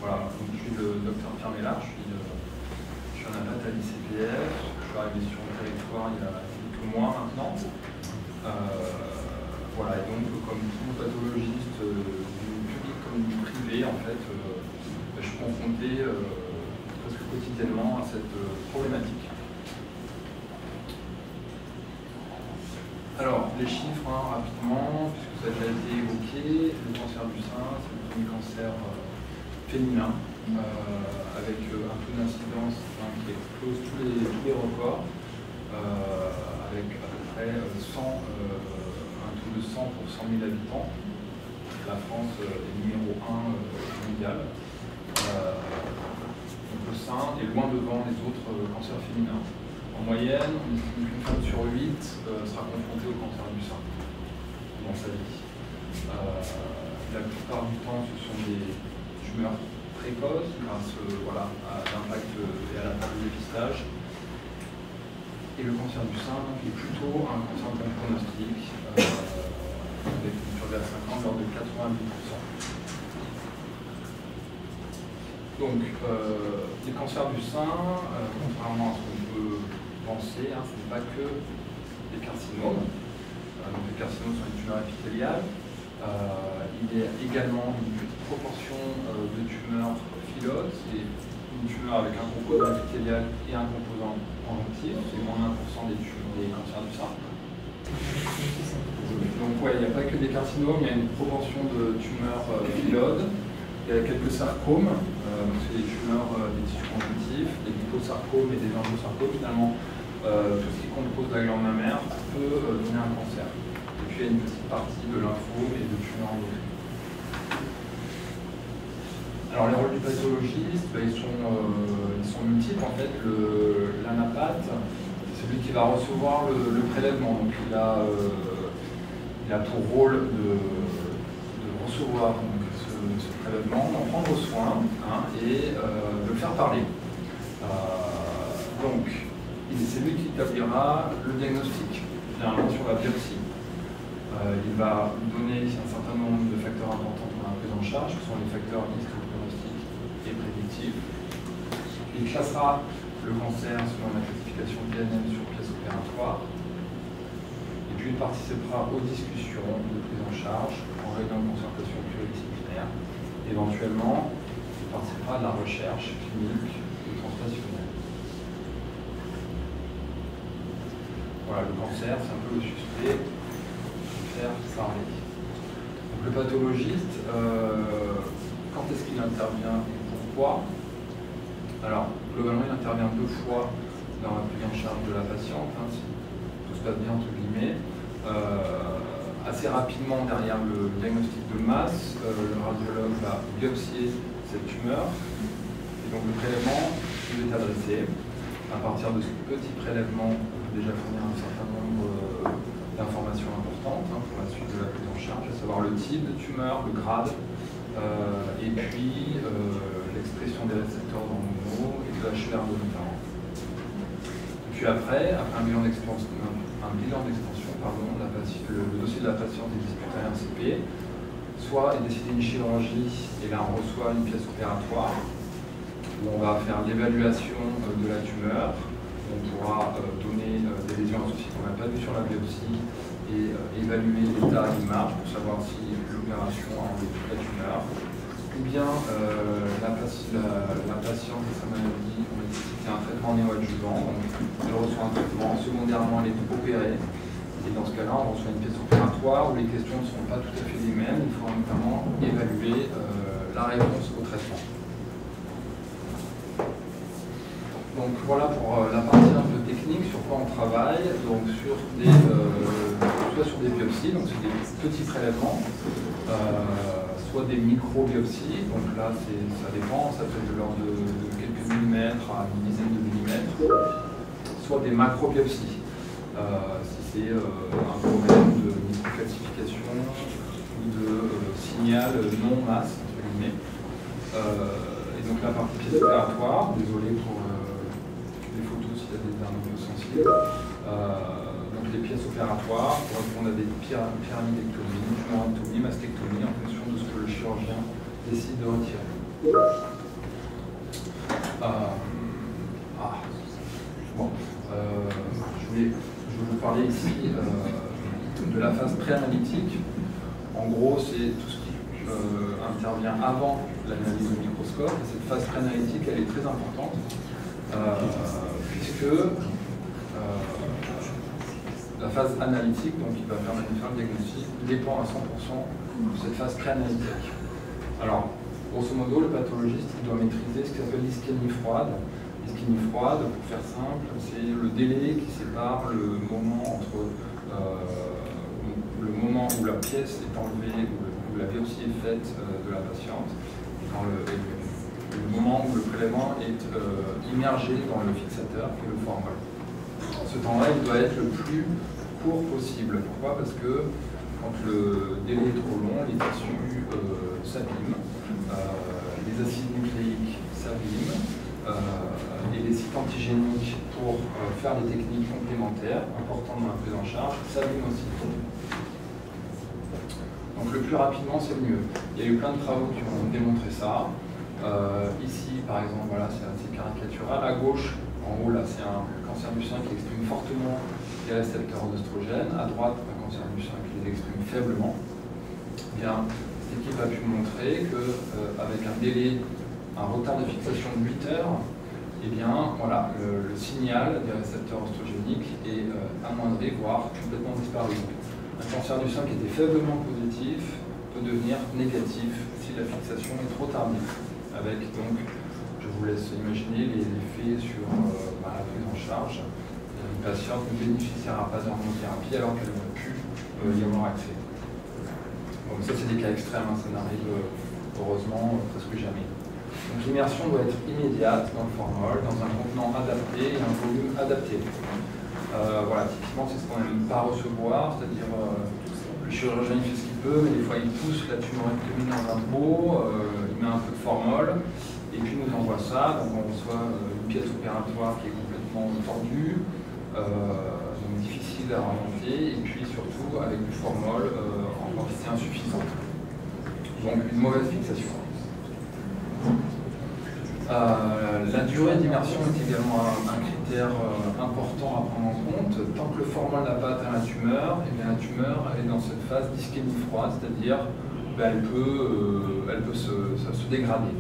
Voilà, donc je suis le docteur Pierre Mélard, je suis un abat à l'ICPF, je suis arrivé sur le territoire il y a quelques mois maintenant. Voilà, et donc comme tout pathologiste du public comme du privé, en fait, je suis confronté presque quotidiennement à cette problématique. Alors, les chiffres, hein, rapidement, puisque ça a déjà été évoqué, le cancer du sein, c'est le premier cancer féminin, avec un taux d'incidence qui explose tous les records, avec à peu près un taux de 100 pour 100 000 habitants. La France est numéro 1 mondial. Donc le sein est loin devant les autres cancers féminins. En moyenne, on estime qu'une femme sur 8 sera confrontée au cancer du sein dans sa vie. La plupart du temps, ce sont des tumeurs précoces grâce à l'impact et à la part du dépistage. Et le cancer du sein est plutôt un cancer de bon pronostic, avec une survie à 5 ans lors de 90%. Donc, les cancers du sein, contrairement à ce qu'on peut penser, ce n'est pas que des carcinomes. Donc, les carcinomes sont des tumeurs épithéliales. Il y a également une petite proportion de tumeurs phyllodes, c'est une tumeur avec un composant épithélial et un composant conjonctif, c'est moins 1% des cancers du sein. Donc il n'y a pas que des carcinomes, il y a une proportion de tumeurs phyllodes, il y a quelques sarcomes, c'est des tumeurs des tissus conjonctifs, des liposarcomes et des angiosarcomes. Finalement, tout ce qui compose la glande mammaire peut donner un cancer. Et puis il y a une petite partie de lymphome et de tumeurs endocrines. Alors les rôles du pathologiste, ils sont multiples en fait. L'anapathe, c'est celui qui va recevoir le prélèvement. Donc il a pour rôle de recevoir ce prélèvement, d'en prendre soin et de le faire parler. Donc c'est lui qui établira le diagnostic, généralement sur la biopsie. Il va donner un certain nombre de facteurs importants pour la prise en charge, qui sont les facteurs histopronostiques et prédictifs. Il classera le cancer selon la classification PNM sur pièce opératoire. Et puis il participera aux discussions de prise en charge en réunion de concertation pluridisciplinaire. Éventuellement, il participera à la recherche clinique et translationnelle. Voilà, le cancer, c'est un peu le suspect. Parler. Donc, le pathologiste, quand est-ce qu'il intervient et pourquoi? Alors, globalement, il intervient 2 fois dans la prise en charge de la patiente, si tout se passe bien, entre guillemets. Assez rapidement, derrière le diagnostic de masse, le radiologue va biopsier cette tumeur. Et donc, le prélèvement lui est adressé. À partir de ce petit prélèvement, on peut déjà fournir un certain nombre d'informations importantes pour la suite de la prise en charge, à savoir le type de tumeur, le grade, et puis l'expression des récepteurs hormonaux et de HER2 notamment. Et puis après un bilan d'extension, le dossier de la patiente est discuté à l'RCP, soit est décidé une chirurgie, et là on reçoit une pièce opératoire, où on va faire l'évaluation de la tumeur. On pourra donner des lésions associées qu'on n'a pas vues sur la biopsie et évaluer l'état et l'image pour savoir si l'opération a enlevé toute la tumeur. Ou bien la patiente et sa maladie ont nécessité un traitement néoadjuvant, donc elle reçoit un traitement, secondairement elle est opérée. Et dans ce cas-là, on reçoit une pièce opératoire où les questions ne sont pas tout à fait les mêmes. Il faudra notamment évaluer la réponse au traitement. Donc voilà pour la partie un peu technique sur quoi on travaille, donc sur soit sur des biopsies, donc c'est des petits prélèvements, soit des micro-biopsies, donc là ça dépend, ça peut être de l'ordre de quelques millimètres à une dizaine de millimètres, soit des macro-biopsies, si c'est un problème de microcalcification ou de signal non masse, entre guillemets. Et donc la partie pièce opératoire, désolé pour les photos s'il y a des termes un peu sensibles. Donc les pièces opératoires pour répondre à des pyramidectomies, tumorectomies, mastectomies en fonction de ce que le chirurgien décide de retirer. Je vais vous parler ici de la phase préanalytique. En gros, c'est tout ce qui intervient avant l'analyse au microscope. Et cette phase préanalytique, elle est très importante. Puisque La phase analytique, donc qui va permettre de faire le diagnostic, dépend à 100% de cette phase pré-analytique. Alors, grosso modo, le pathologiste il doit maîtriser ce qu'on appelle l'ischémie froide. L'ischémie froide, pour faire simple, c'est le délai qui sépare le moment entre le moment où la pièce est enlevée, où la biopsie est faite de la patiente, et le moment où le prélèvement est immergé dans le fixateur, qui est le formol. Ce temps-là, il doit être le plus court possible. Pourquoi? Parce que quand le délai est trop long, les tissus s'abîment, les acides nucléiques s'abîment, et les sites antigéniques pour faire des techniques complémentaires importantes dans la prise en charge s'abîment aussi. Donc le plus rapidement, c'est le mieux. Il y a eu plein de travaux qui ont démontré ça. Ici, par exemple, voilà, c'est assez caricatural. À gauche, en haut, là, c'est un cancer du sein qui exprime fortement les récepteurs d'œstrogène. À droite, un cancer du sein qui les exprime faiblement. Bien, cette équipe a pu montrer qu'avec un délai, un retard de fixation de 8 heures, eh bien, voilà, le signal des récepteurs oestrogéniques est amoindri, voire complètement disparu. Un cancer du sein qui était faiblement positif peut devenir négatif si la fixation est trop tardive. Avec donc, je vous laisse imaginer les effets sur la prise en charge. Une patiente ne bénéficiera pas d'hormonothérapie alors qu'elle aurait pu y avoir accès. Donc ça c'est des cas extrêmes, ça n'arrive heureusement presque jamais. Donc l'immersion doit être immédiate dans le formol, dans un contenant adapté et un volume adapté. Voilà, typiquement c'est ce qu'on n'aime pas recevoir, c'est-à-dire le chirurgien il fait ce qu'il peut, mais des fois il pousse la tumorectomie dans un pot, il met un peu de formol, et puis nous envoie ça, donc on reçoit une pièce opératoire qui est complètement tordue, donc difficile à remonter, et puis surtout avec du formol en quantité insuffisante. Donc une mauvaise fixation. La durée d'immersion est également un critère important à prendre en compte. Tant que le formol n'a pas atteint la tumeur, et bien la tumeur est dans cette phase d'ischémie froide, c'est-à-dire elle peut se dégrader.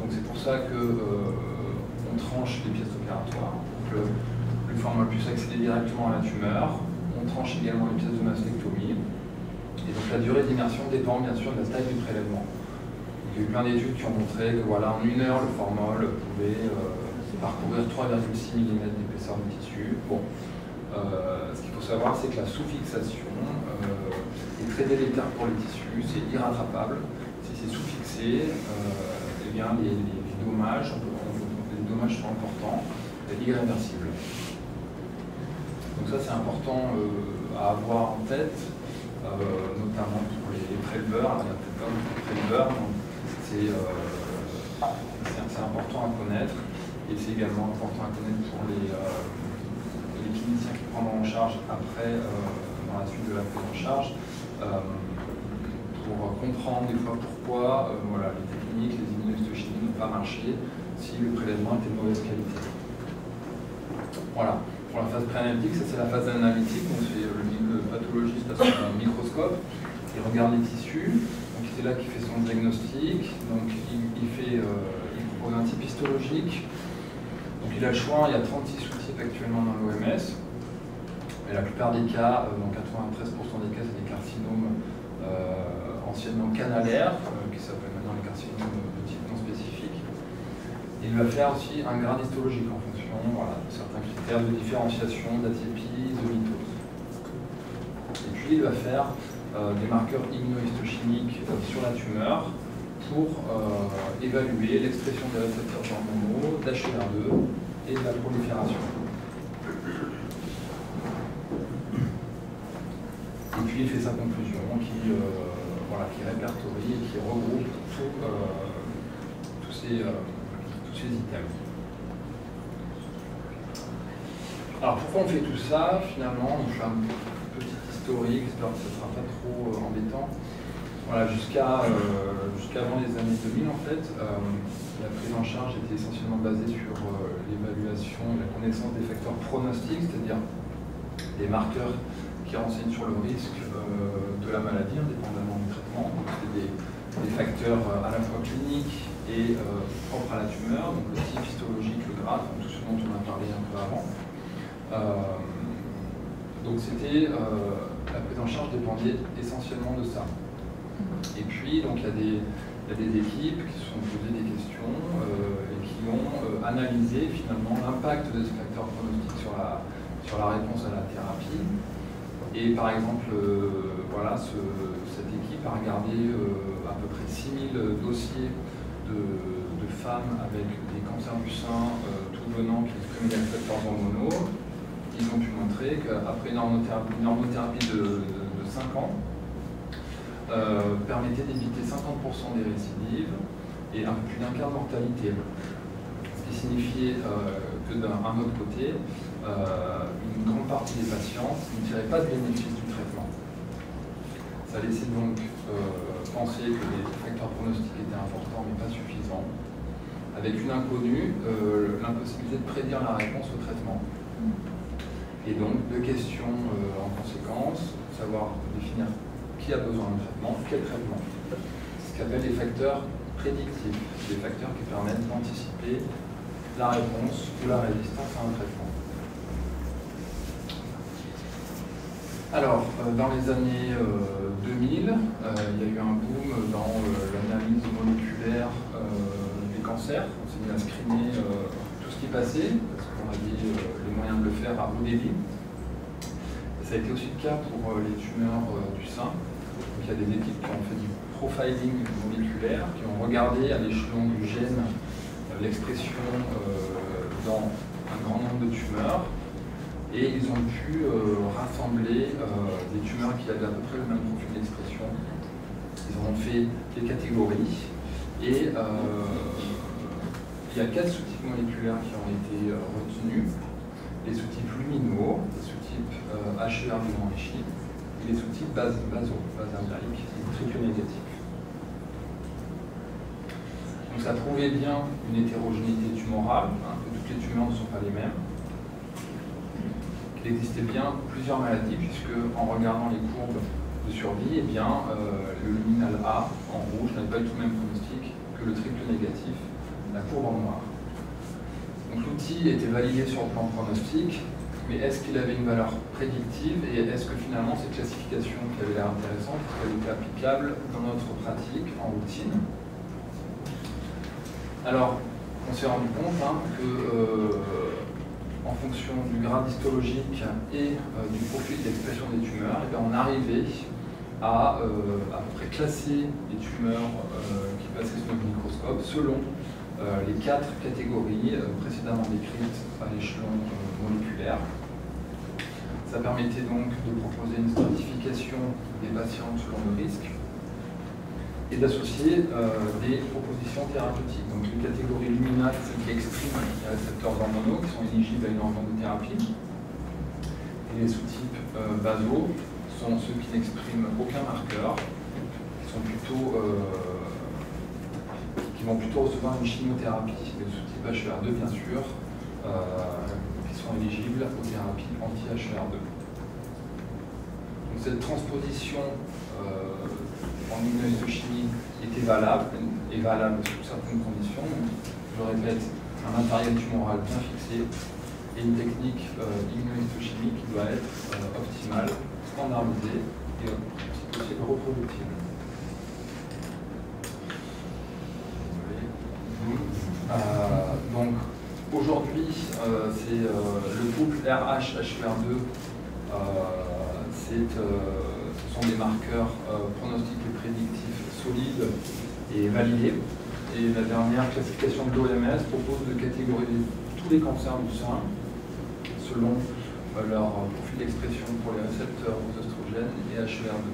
Donc c'est pour ça qu'on tranche les pièces opératoires pour que le formol puisse accéder directement à la tumeur. On tranche également les pièces de mastectomie. Et donc la durée d'immersion dépend bien sûr de la taille du prélèvement. Il y a eu plein d'études qui ont montré que voilà, en 1 heure, le formol pouvait parcourir 3,6 mm d'épaisseur de tissu. Bon, ce qu'il faut savoir, c'est que la sous-fixation est très délétère pour les tissus, c'est irrattrapable. Si c'est sous-fixé, eh bien, les dommages sont importants et irréversibles. Donc ça, c'est important à avoir en tête, notamment pour les préleveurs. Il n'y a peut-être pas beaucoup de préleveurs. C'est important à connaître et c'est également important à connaître pour les cliniciens qui prendront en charge après, dans la suite de la prise en charge, pour comprendre des fois pourquoi voilà, les techniques, les immunohistochimiques n'ont pas marché si le prélèvement était de mauvaise qualité. Voilà, pour la phase pré-analytique, ça c'est la phase analytique, donc c'est le pathologiste passe sur un microscope, il regarde les tissus. C'est là qu'il fait son diagnostic, donc il propose un type histologique. Donc il a le choix, il y a 36 sous-types actuellement dans l'OMS. Et la plupart des cas, dans 93% des cas, c'est des carcinomes anciennement canalaires, qui s'appellent maintenant les carcinomes de type non spécifique. Et il va faire aussi un grade histologique en fonction de certains critères de différenciation, d'atypie, de mitose. Et puis il va faire des marqueurs immunohistochimiques sur la tumeur pour évaluer l'expression des récepteurs hormonaux, d'HER2 et de la prolifération. Et puis il fait sa conclusion qui répertorie et qui regroupe tous ces items. Alors pourquoi on fait tout ça? Finalement, on fait un petit historique, j'espère que ce ne sera pas trop embêtant. Voilà, jusqu'avant les années 2000, en fait, la prise en charge était essentiellement basée sur l'évaluation et la connaissance des facteurs pronostiques, c'est-à-dire des marqueurs qui renseignent sur le risque de la maladie, indépendamment du traitement. C'était des facteurs à la fois cliniques et propres à la tumeur, donc le type histologique, le grade, tout ce dont on a parlé un peu avant. Donc c'était la prise en charge dépendait essentiellement de ça. Et puis donc il y a des équipes qui se sont posées des questions et qui ont analysé finalement l'impact de ces facteurs pronostiques sur la réponse à la thérapie. Et par exemple, voilà, cette équipe a regardé à peu près 6000 dossiers de femmes avec des cancers du sein tout venant qui expriment des récepteurs hormonaux. Ils ont pu montrer qu'après une hormonothérapie de 5 ans, permettait d'éviter 50% des récidives et un peu plus d'un quart de mortalité. Ce qui signifiait que d'un autre côté, une grande partie des patients ne tiraient pas de bénéfice du traitement. Ça laissait donc penser que les facteurs pronostiques étaient importants mais pas suffisants, avec une inconnue, l'impossibilité de prédire la réponse au traitement. Et donc, deux questions en conséquence, savoir définir qui a besoin de traitement, quel traitement. C'est ce qu'on appelle les facteurs prédictifs, des facteurs qui permettent d'anticiper la réponse ou la résistance à un traitement. Alors, dans les années 2000, il y a eu un boom dans l'analyse moléculaire des cancers. On s'est mis à screener tout ce qui passait, parce qu'on avait les moyens de le faire à haut débit. Ça a été aussi le cas pour les tumeurs du sein. Donc, il y a des équipes qui ont fait du profiling moléculaire, qui ont regardé à l'échelon du gène l'expression dans un grand nombre de tumeurs. Et ils ont pu rassembler des tumeurs qui avaient à peu près le même profil d'expression. Ils en ont fait des catégories. Et il y a 4 sous-types moléculaires qui ont été retenus. Les sous-types luminaux, les sous-types HER2 enrichis, et les sous-types basaldiques, triple négatifs. Donc ça prouvait bien une hétérogénéité tumorale, que toutes les tumeurs ne sont pas les mêmes. Il existait bien plusieurs maladies, puisque en regardant les courbes de survie, eh bien, le luminal A en rouge n'avait pas du tout le même pronostic que le triple négatif, la courbe en noir. Donc l'outil était validé sur le plan pronostic, mais est-ce qu'il avait une valeur prédictive et est-ce que finalement cette classification qui avait l'air intéressante, est-ce qu'elle était applicable dans notre pratique en routine? Alors, on s'est rendu compte que en fonction du grade histologique et du profil d'expression des tumeurs, et bien on arrivait à peu près classer les tumeurs qui passaient sous notre microscope selon les 4 catégories précédemment décrites à l'échelon moléculaire. Ça permettait donc de proposer une stratification des patients selon le risque et d'associer des propositions thérapeutiques. Donc les catégories luminales, celles qui expriment les récepteurs hormonaux, qui sont éligibles à une hormonothérapie. Et les sous-types basaux sont ceux qui n'expriment aucun marqueur, qui sont plutôt qui vont plutôt recevoir une chimiothérapie, les sous-types HER2 bien sûr, qui sont éligibles aux thérapies anti-HER2. Donc cette transposition en immunohistochimie était valable, et valable sous certaines conditions. Je le répète, un matériel tumoral bien fixé et une technique immunohistochimique qui doit être optimale, standardisée et si possible reproductible. Donc aujourd'hui, c'est le couple RH-HER2, ce sont des marqueurs pronostiques et prédictifs solides et validés. Et la dernière classification de l'OMS propose de catégoriser tous les cancers du sein selon leur profil d'expression pour les récepteurs aux oestrogènes et HER2.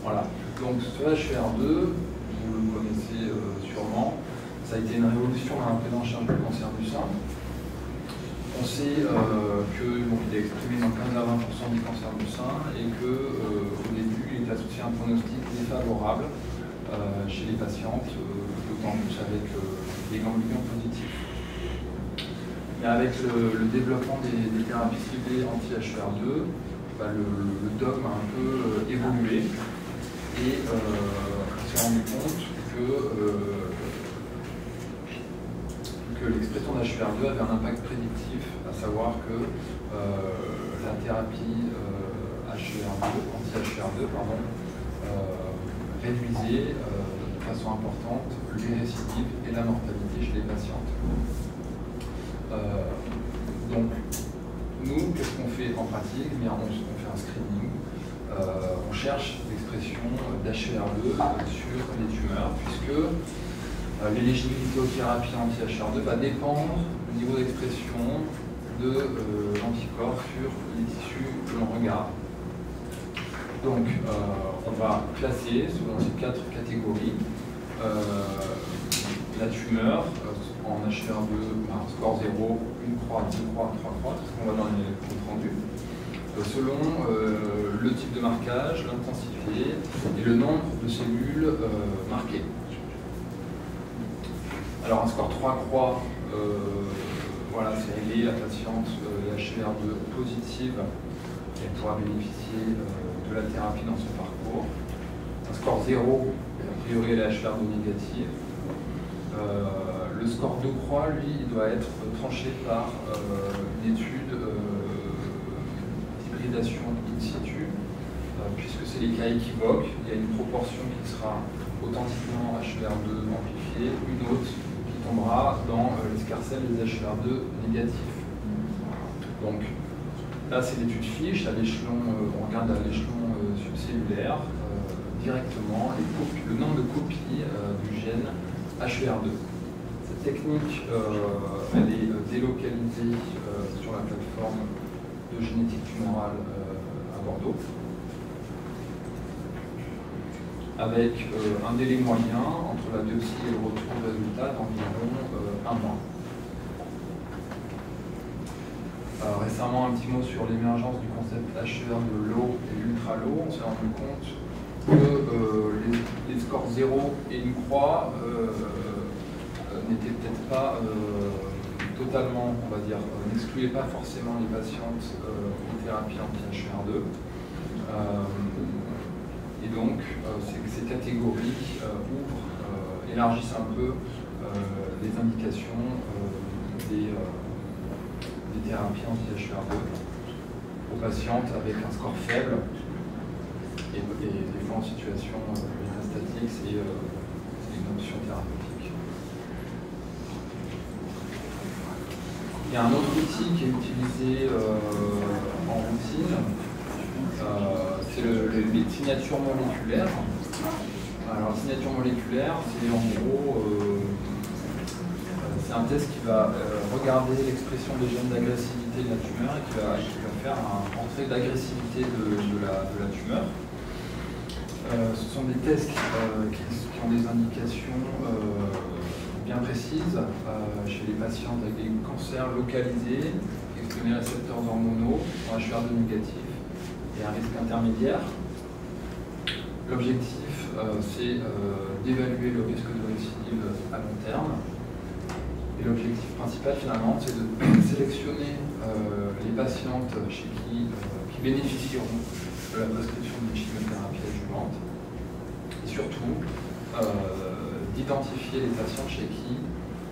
Voilà. Donc ce HER2, vous le connaissez sûrement, ça a été une révolution dans la prise en charge du cancer du sein. On sait qu'il est exprimé dans 15 à 20% des cancers du sein et qu'au début il est associé à un pronostic défavorable chez les patientes, d'autant plus avec des ganglions positifs. Mais avec le développement des thérapies ciblées anti-HER2, le dogme a un peu évolué. Et on s'est rendu compte que que l'expression d'HER2 avait un impact prédictif, à savoir que la thérapie anti-HER2 réduisait de façon importante les récidives et la mortalité chez les patientes. Donc, nous, qu'est-ce qu'on fait en pratique? On fait un screening, on cherche l'expression d'HER2 sur les tumeurs, puisque l'éligibilité aux thérapies anti-HER2 va dépendre du niveau d'expression de l'anticorps sur les tissus que l'on regarde. Donc, on va classer selon ces 4 catégories la tumeur en HER2, score 0, 1 croix, 2 croix, 3 croix, c'est ce qu'on voit dans les comptes rendus, selon le type de marquage, l'intensité et le nombre de cellules marquées. Alors un score 3 croix, voilà, c'est réglé, la patiente HER2 positive, elle pourra bénéficier de la thérapie dans son parcours. Un score 0, a priori elle est HER2 négative. Le score 2 croix, lui, il doit être tranché par une étude d'hybridation in situ, puisque c'est les cas équivoques. Il y a une proportion qui sera authentiquement HER2 amplifiée, une autre qui tombera dans l'escarcelle des HER2 négatifs. Donc là, c'est l'étude fiche, à l'échelon, on regarde à l'échelon subcellulaire directement le nombre de copies du gène HER2. Cette technique, elle est délocalisée sur la plateforme de génétique tumorale à Bordeaux, avec un délai moyen entre la biopsie et le retour de résultat d'environ 1 mois. Récemment, un petit mot sur l'émergence du concept HER2 low et ultra low. On s'est rendu compte que les scores 0 et 1 croix n'étaient peut-être pas totalement, on va dire, n'excluaient pas forcément les patientes en thérapie anti-HER2. Et donc, ces catégories élargissent un peu les indications des thérapies anti-HER2 aux patientes avec un score faible et des fois en situation métastatique, c'est une option thérapeutique. Il y a un autre outil qui est utilisé en routine, c'est les signatures moléculaires. Alors, la signature moléculaire, c'est en gros c'est un test qui va regarder l'expression des gènes d'agressivité de la tumeur et qui va faire un portrait d'agressivité de la tumeur. Ce sont des tests qui ont des indications bien précises chez les patientes avec des cancers localisés, qui expriment les récepteurs hormonaux, en HER2 négatif et un risque intermédiaire. L'objectif, c'est d'évaluer le risque de récidive à long terme. Et l'objectif principal, finalement, c'est de sélectionner les patientes qui bénéficieront de la prescription d'une chimiothérapie adjuvante. Et surtout, d'identifier les patients chez qui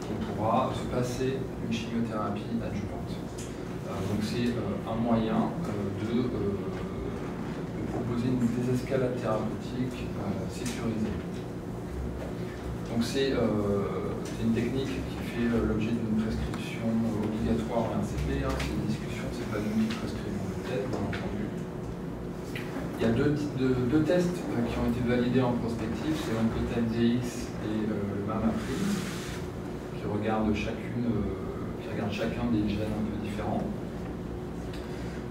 on pourra se passer une chimiothérapie adjuvante. Donc c'est un moyen de proposer une désescalade thérapeutique sécurisée. Donc c'est une technique qui fait l'objet d'une prescription obligatoire en RCP. C'est une discussion, c'est pas nous qui prescrivons le test, bien entendu. Il y a deux tests qui ont été validés en prospective, c'est l'Oncotype-DX et le MAMAPRI, qui regardent chacun des gènes un peu différents.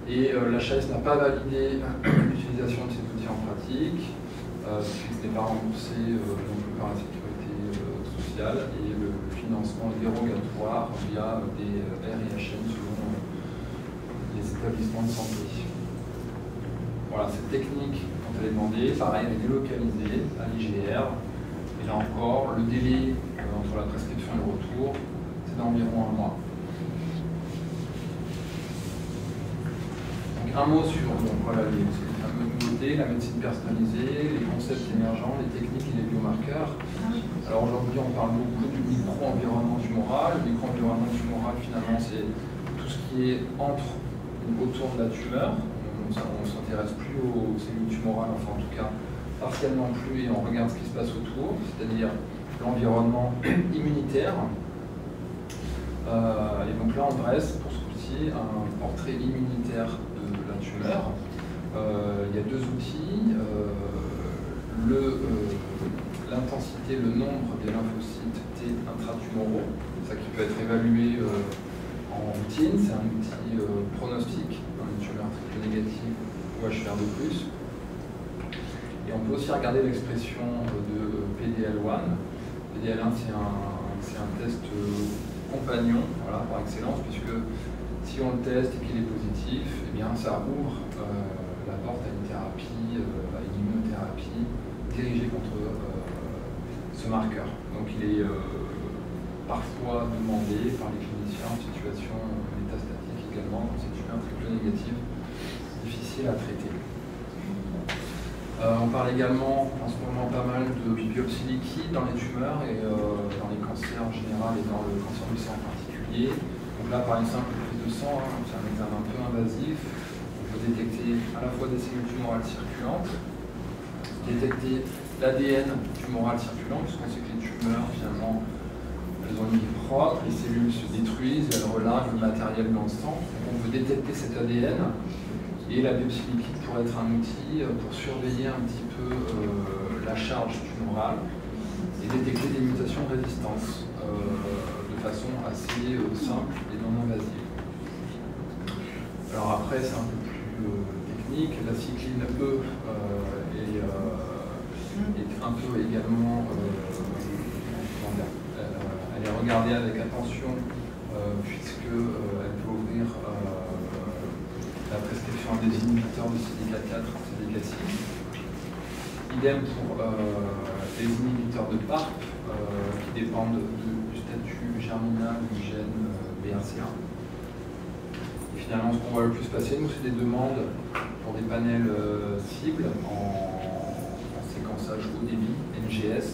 Et l'HAS n'a pas validé l'utilisation de cet outil en pratique, puisqu'il n'est pas remboursé non plus par la sécurité sociale, et le financement est dérogatoire via des RIHN selon les établissements de santé. Voilà, cette technique, quand elle est demandée, pareil, elle est délocalisée à l'IGR. Et là encore, le délai entre la prescription et le retour, c'est d'environ 1 mois. Donc un mot sur les fameuses nouveautés, la médecine personnalisée, les concepts émergents, les techniques et les biomarqueurs. Alors aujourd'hui, on parle beaucoup du micro-environnement tumoral. Le micro-environnement tumoral, finalement, c'est tout ce qui est autour de la tumeur. On ne s'intéresse plus aux cellules tumorales, enfin en tout cas partiellement plus, et on regarde ce qui se passe autour, c'est-à-dire l'environnement immunitaire. Et donc là, on dresse pour ce coup-ci un portrait immunitaire de la tumeur. Il y a deux outils, l'intensité, le nombre des lymphocytes T intratumoraux, ça qui peut être évalué en routine, c'est un outil pronostic dans les tumeurs triple négatives ou HPR2+. Et on peut aussi regarder l'expression de PDL1. PDL1, c'est un test compagnon, voilà, par excellence, puisque si on le teste et qu'il est positif, eh bien, ça ouvre la porte à une thérapie, à une immunothérapie dirigée contre ce marqueur. Donc il est parfois demandé par les cliniciens en situation métastatique également, dans ces tumeurs triple négatives difficiles à traiter. On parle également en ce moment pas mal de biopsie liquide dans les tumeurs et dans les cancers en général et dans le cancer du sang en particulier. Donc là, par une simple prise de sang, c'est un examen un peu invasif. On peut détecter à la fois des cellules tumorales circulantes, détecter l'ADN tumoral circulant, puisqu'on sait que les tumeurs, finalement, elles ont une vie propre, les cellules se détruisent, elles relarguent le matériel dans le sang. Donc on peut détecter cet ADN. Et la biopsie liquide pourrait être un outil pour surveiller un petit peu la charge tumorale et détecter des mutations de résistance de façon assez simple et non invasive. Alors après, c'est un peu plus technique. La cycline E est un peu également, elle est regardée avec attention puisqu'elle peut ouvrir la prescription des inhibiteurs de CDK4 en CDK6. Idem pour les inhibiteurs de PARP qui dépendent du statut germinal du gène BRCA. Et finalement, ce qu'on voit le plus passer, nous, c'est des demandes pour des panels cibles en séquençage haut débit, NGS.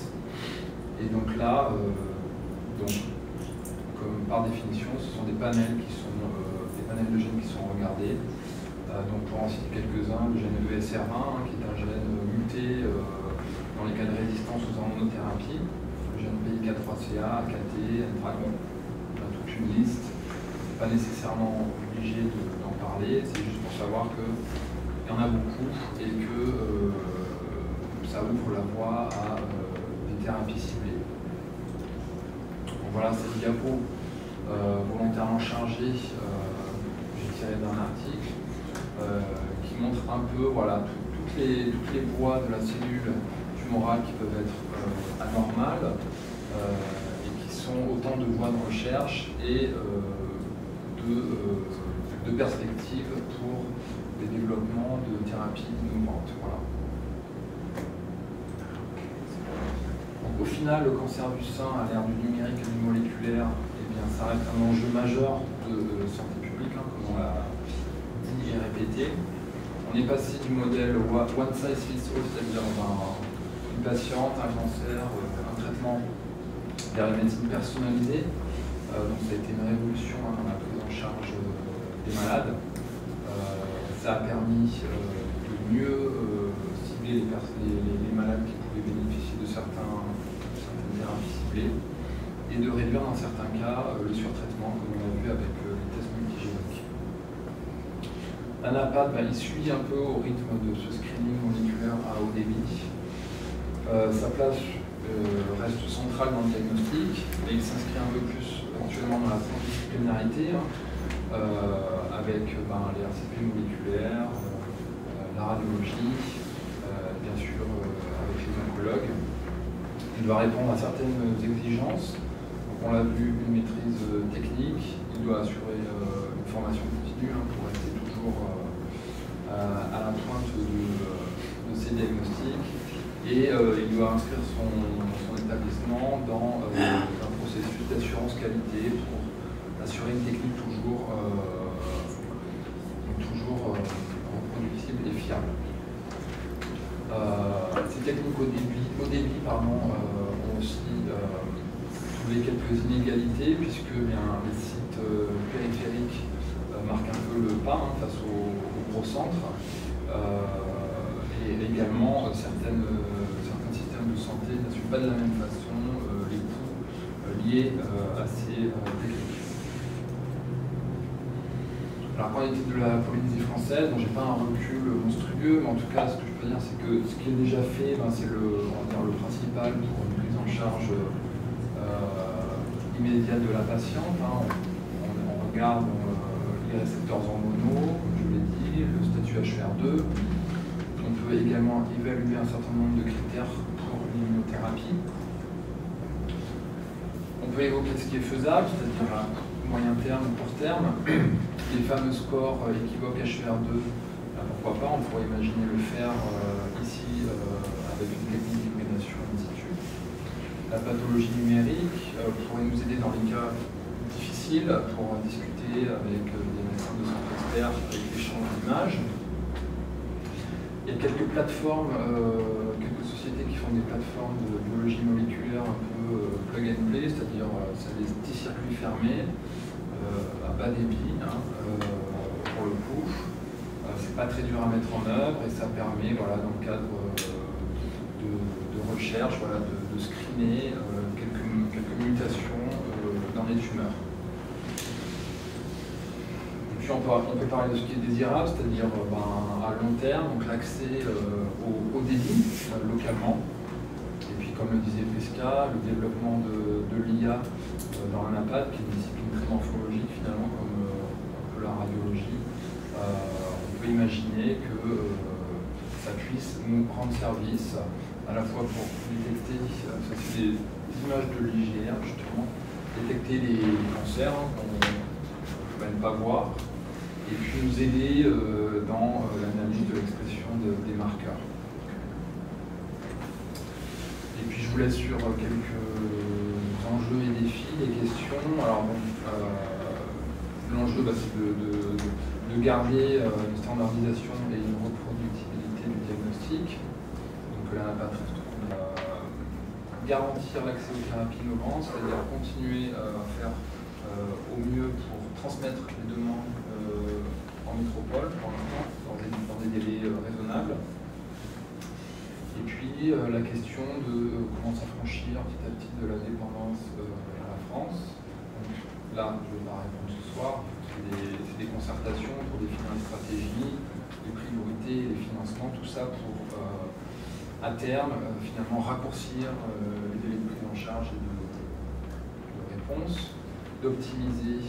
Et donc là, comme par définition, ce sont des panels qui sont des panels de gènes qui sont regardés. Donc pour en citer quelques-uns, le gène ESR1, qui est un gène muté dans les cas de résistance aux hormonothérapie, le gène PI3CA, AKT, N-Dragon, on a toute une liste. Pas nécessairement obligé d'en parler, c'est juste pour savoir qu'il y en a beaucoup et que ça ouvre la voie à des thérapies ciblées. Donc voilà, cette diapo volontairement chargée, j'ai tiré d'un article. Qui montre un peu toutes les voies de la cellule tumorale qui peuvent être anormales et qui sont autant de voies de recherche et de perspectives pour les développements de thérapies innovantes. Voilà. Donc, au final, le cancer du sein, à l'ère du numérique et du moléculaire, eh bien, ça reste un enjeu majeur de santé publique, comme on l'a dit et répété. On est passé du modèle one size fits all, c'est-à-dire une patiente, un cancer, un traitement, vers la médecine personnalisée. Donc ça a été une révolution dans la prise en charge des malades. Ça a permis de mieux cibler les malades qui pouvaient bénéficier de certaines thérapies ciblées et de réduire dans certains cas le surtraitement, comme on a vu avec les tests multigéniques. L'ANAPAD, il suit un peu au rythme de ce screening moléculaire à haut débit. Sa place reste centrale dans le diagnostic, mais il s'inscrit un peu plus actuellement dans la transdisciplinarité, avec les RCP moléculaires, la radiologie, bien sûr avec les oncologues. Il doit répondre à certaines exigences. Donc, on l'a vu, une maîtrise technique, il doit assurer une formation continue pour rester toujours à la pointe de ces diagnostics. Et il doit inscrire son établissement dans un processus d'assurance qualité pour assurer une technique toujours reproductible et fiable. Ces techniques au débit ont aussi soulevé quelques inégalités, puisque les sites périphériques marquent un peu le pas face au gros centre, et également certains systèmes de santé n'assument pas de la même façon les coûts liés à ces techniques. Alors, quand on était de la Polynésie française, bon, j'ai pas un recul monstrueux, mais en tout cas, ce que je peux dire, c'est que ce qui est déjà fait, c'est le principal pour une prise en charge immédiate de la patiente. On regarde les récepteurs hormonaux, comme je l'ai dit, le statut HER2. On peut également évaluer un certain nombre de critères pour l'immunothérapie. On peut évoquer ce qui est faisable, c'est-à-dire à moyen terme ou court terme. Les fameux scores équivoques HER2, pourquoi pas, on pourrait imaginer le faire ici avec une technique d'hybridation in situ. La pathologie numérique pourrait nous aider dans les cas difficiles pour discuter avec des médecins de santé experts avec l'échange d'images. Il y a quelques plateformes, quelques sociétés qui font des plateformes de biologie moléculaire un peu plug and play, c'est-à-dire ça des petits circuits fermés à bas débit, pour le coup. C'est pas très dur à mettre en œuvre et ça permet, dans le cadre de recherche, de screener quelques mutations dans les tumeurs. Et puis on peut parler de ce qui est désirable, c'est-à-dire à long terme, donc l'accès au débit localement. Et puis comme le disait Pesca, le développement de l'IA dans un APAD, qui est une discipline très morphologique finalement, comme un peu la radiologie. On peut imaginer que ça puisse nous rendre service à la fois pour détecter, ça c'est des images de l'IGR justement, détecter les cancers qu'on ne peut même pas voir, et puis nous aider dans l'analyse de l'expression des marqueurs. Et puis je vous laisse sur quelques enjeux et défis, des questions. Alors bon, l'enjeu c'est de garder une standardisation et une reproductibilité du diagnostic. Donc là, garantir l'accès aux thérapies innovantes, c'est-à-dire continuer à faire au mieux pour transmettre les demandes en métropole pour l'instant, dans des délais raisonnables. Et puis la question de comment s'affranchir petit à petit de la dépendance à la France. Donc, là, je ne vais pas répondre ce soir. C'est des concertations pour définir une stratégie, les priorités, les financements, tout ça pour, à terme, finalement raccourcir les délais de prise en charge et de réponse, d'optimiser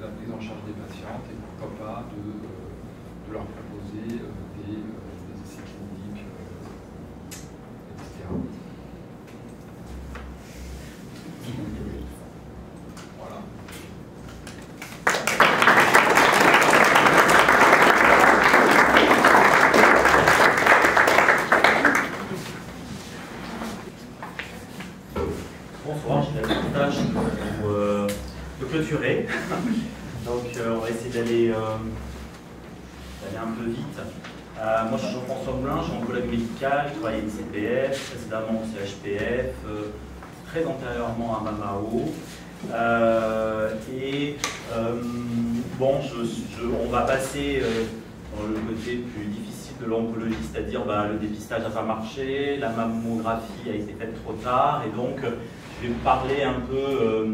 la prise en charge des patientes et pourquoi pas de leur proposer des essais cliniques, etc. Voilà. Bonsoir, je vais la tâche pour de clôturer. Donc on va essayer d'aller un peu vite. Moi je suis Jean-François Moulin, je suis oncologue médical, je travaille à l'ICPF, précédemment au CHPF, très antérieurement à Mamao. On va passer dans le côté plus difficile de l'oncologie, c'est-à-dire le dépistage n'a pas marché, la mammographie a été faite trop tard, et donc je vais vous parler un peu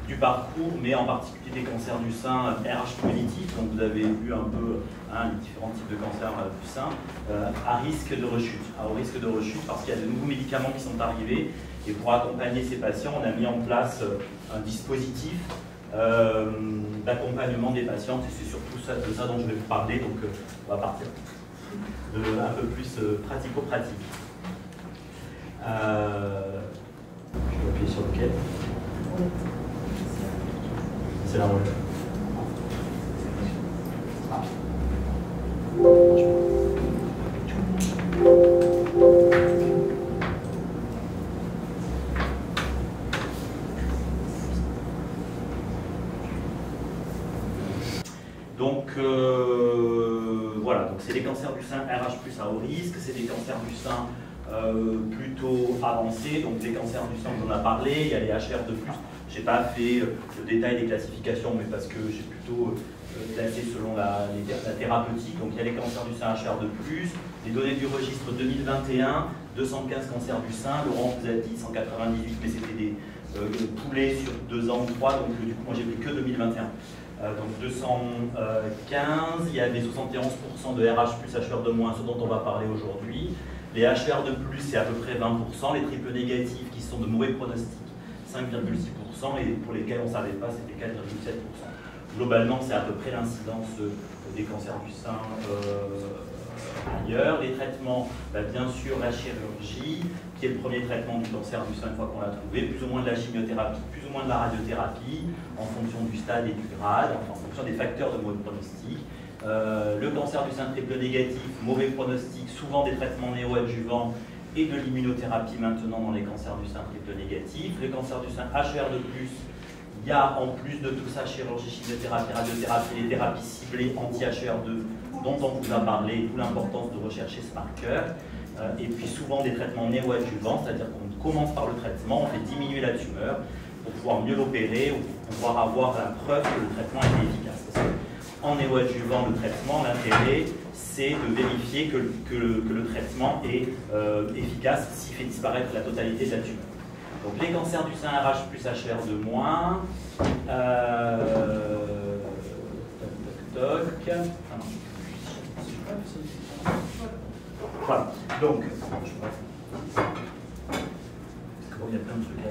du parcours, mais en particulier des cancers du sein RH positifs. Donc vous avez vu un peu les différents types de cancers du sein à risque de rechute. Au risque de rechute parce qu'il y a de nouveaux médicaments qui sont arrivés, et pour accompagner ces patients, on a mis en place un dispositif d'accompagnement des patientes, et c'est surtout de ça dont je vais vous parler. Donc on va partir de un peu plus pratico-pratique. Je vais appuyer sur lequel. C'est là où on est. Donc voilà, haut risque, c'est des cancers du sein plutôt avancés, donc les cancers du sein, on en a parlé, il y a les HR de plus. Je n'ai pas fait le détail des classifications, mais parce que j'ai plutôt classé selon la thérapeutique. Donc il y a les cancers du sein HR de plus, les données du registre 2021, 215 cancers du sein, Laurent vous a dit 198, mais c'était des poulets sur 2 ans ou 3, donc du coup moi j'ai pris que 2021. Donc 215, il y avait 71% de RH plus HR de moins, ce dont on va parler aujourd'hui. Les HR de plus, c'est à peu près 20%, les triples négatifs qui sont de mauvais pronostics, 5,6%, et pour lesquels on ne savait pas, c'était 4,7%. Globalement, c'est à peu près l'incidence des cancers du sein ailleurs. Les traitements, bien sûr, la chirurgie, qui est le premier traitement du cancer du sein une fois qu'on l'a trouvé, plus ou moins de la chimiothérapie, plus ou moins de la radiothérapie, en fonction du stade et du grade, enfin, en fonction des facteurs de mauvais pronostic. Le cancer du sein triple négatif, mauvais pronostic, souvent des traitements néoadjuvants et de l'immunothérapie maintenant dans les cancers du sein triple négatif. Le cancer du sein HR de plus, il y a en plus de tout ça chirurgie, chimiothérapie, radiothérapie, les thérapies ciblées anti-HR2 dont on vous a parlé, d'où l'importance de rechercher ce marqueur. Et puis souvent des traitements néoadjuvants, c'est-à-dire qu'on commence par le traitement, on fait diminuer la tumeur pour pouvoir mieux l'opérer ou pour pouvoir avoir la preuve que le traitement est efficace. Parce que en néoadjuvant le traitement, l'intérêt c'est de vérifier que le traitement est efficace s'il fait disparaître la totalité de la tumeur. Donc les cancers du sein RH plus HR de moins. Voilà. Donc, il y a plein de trucs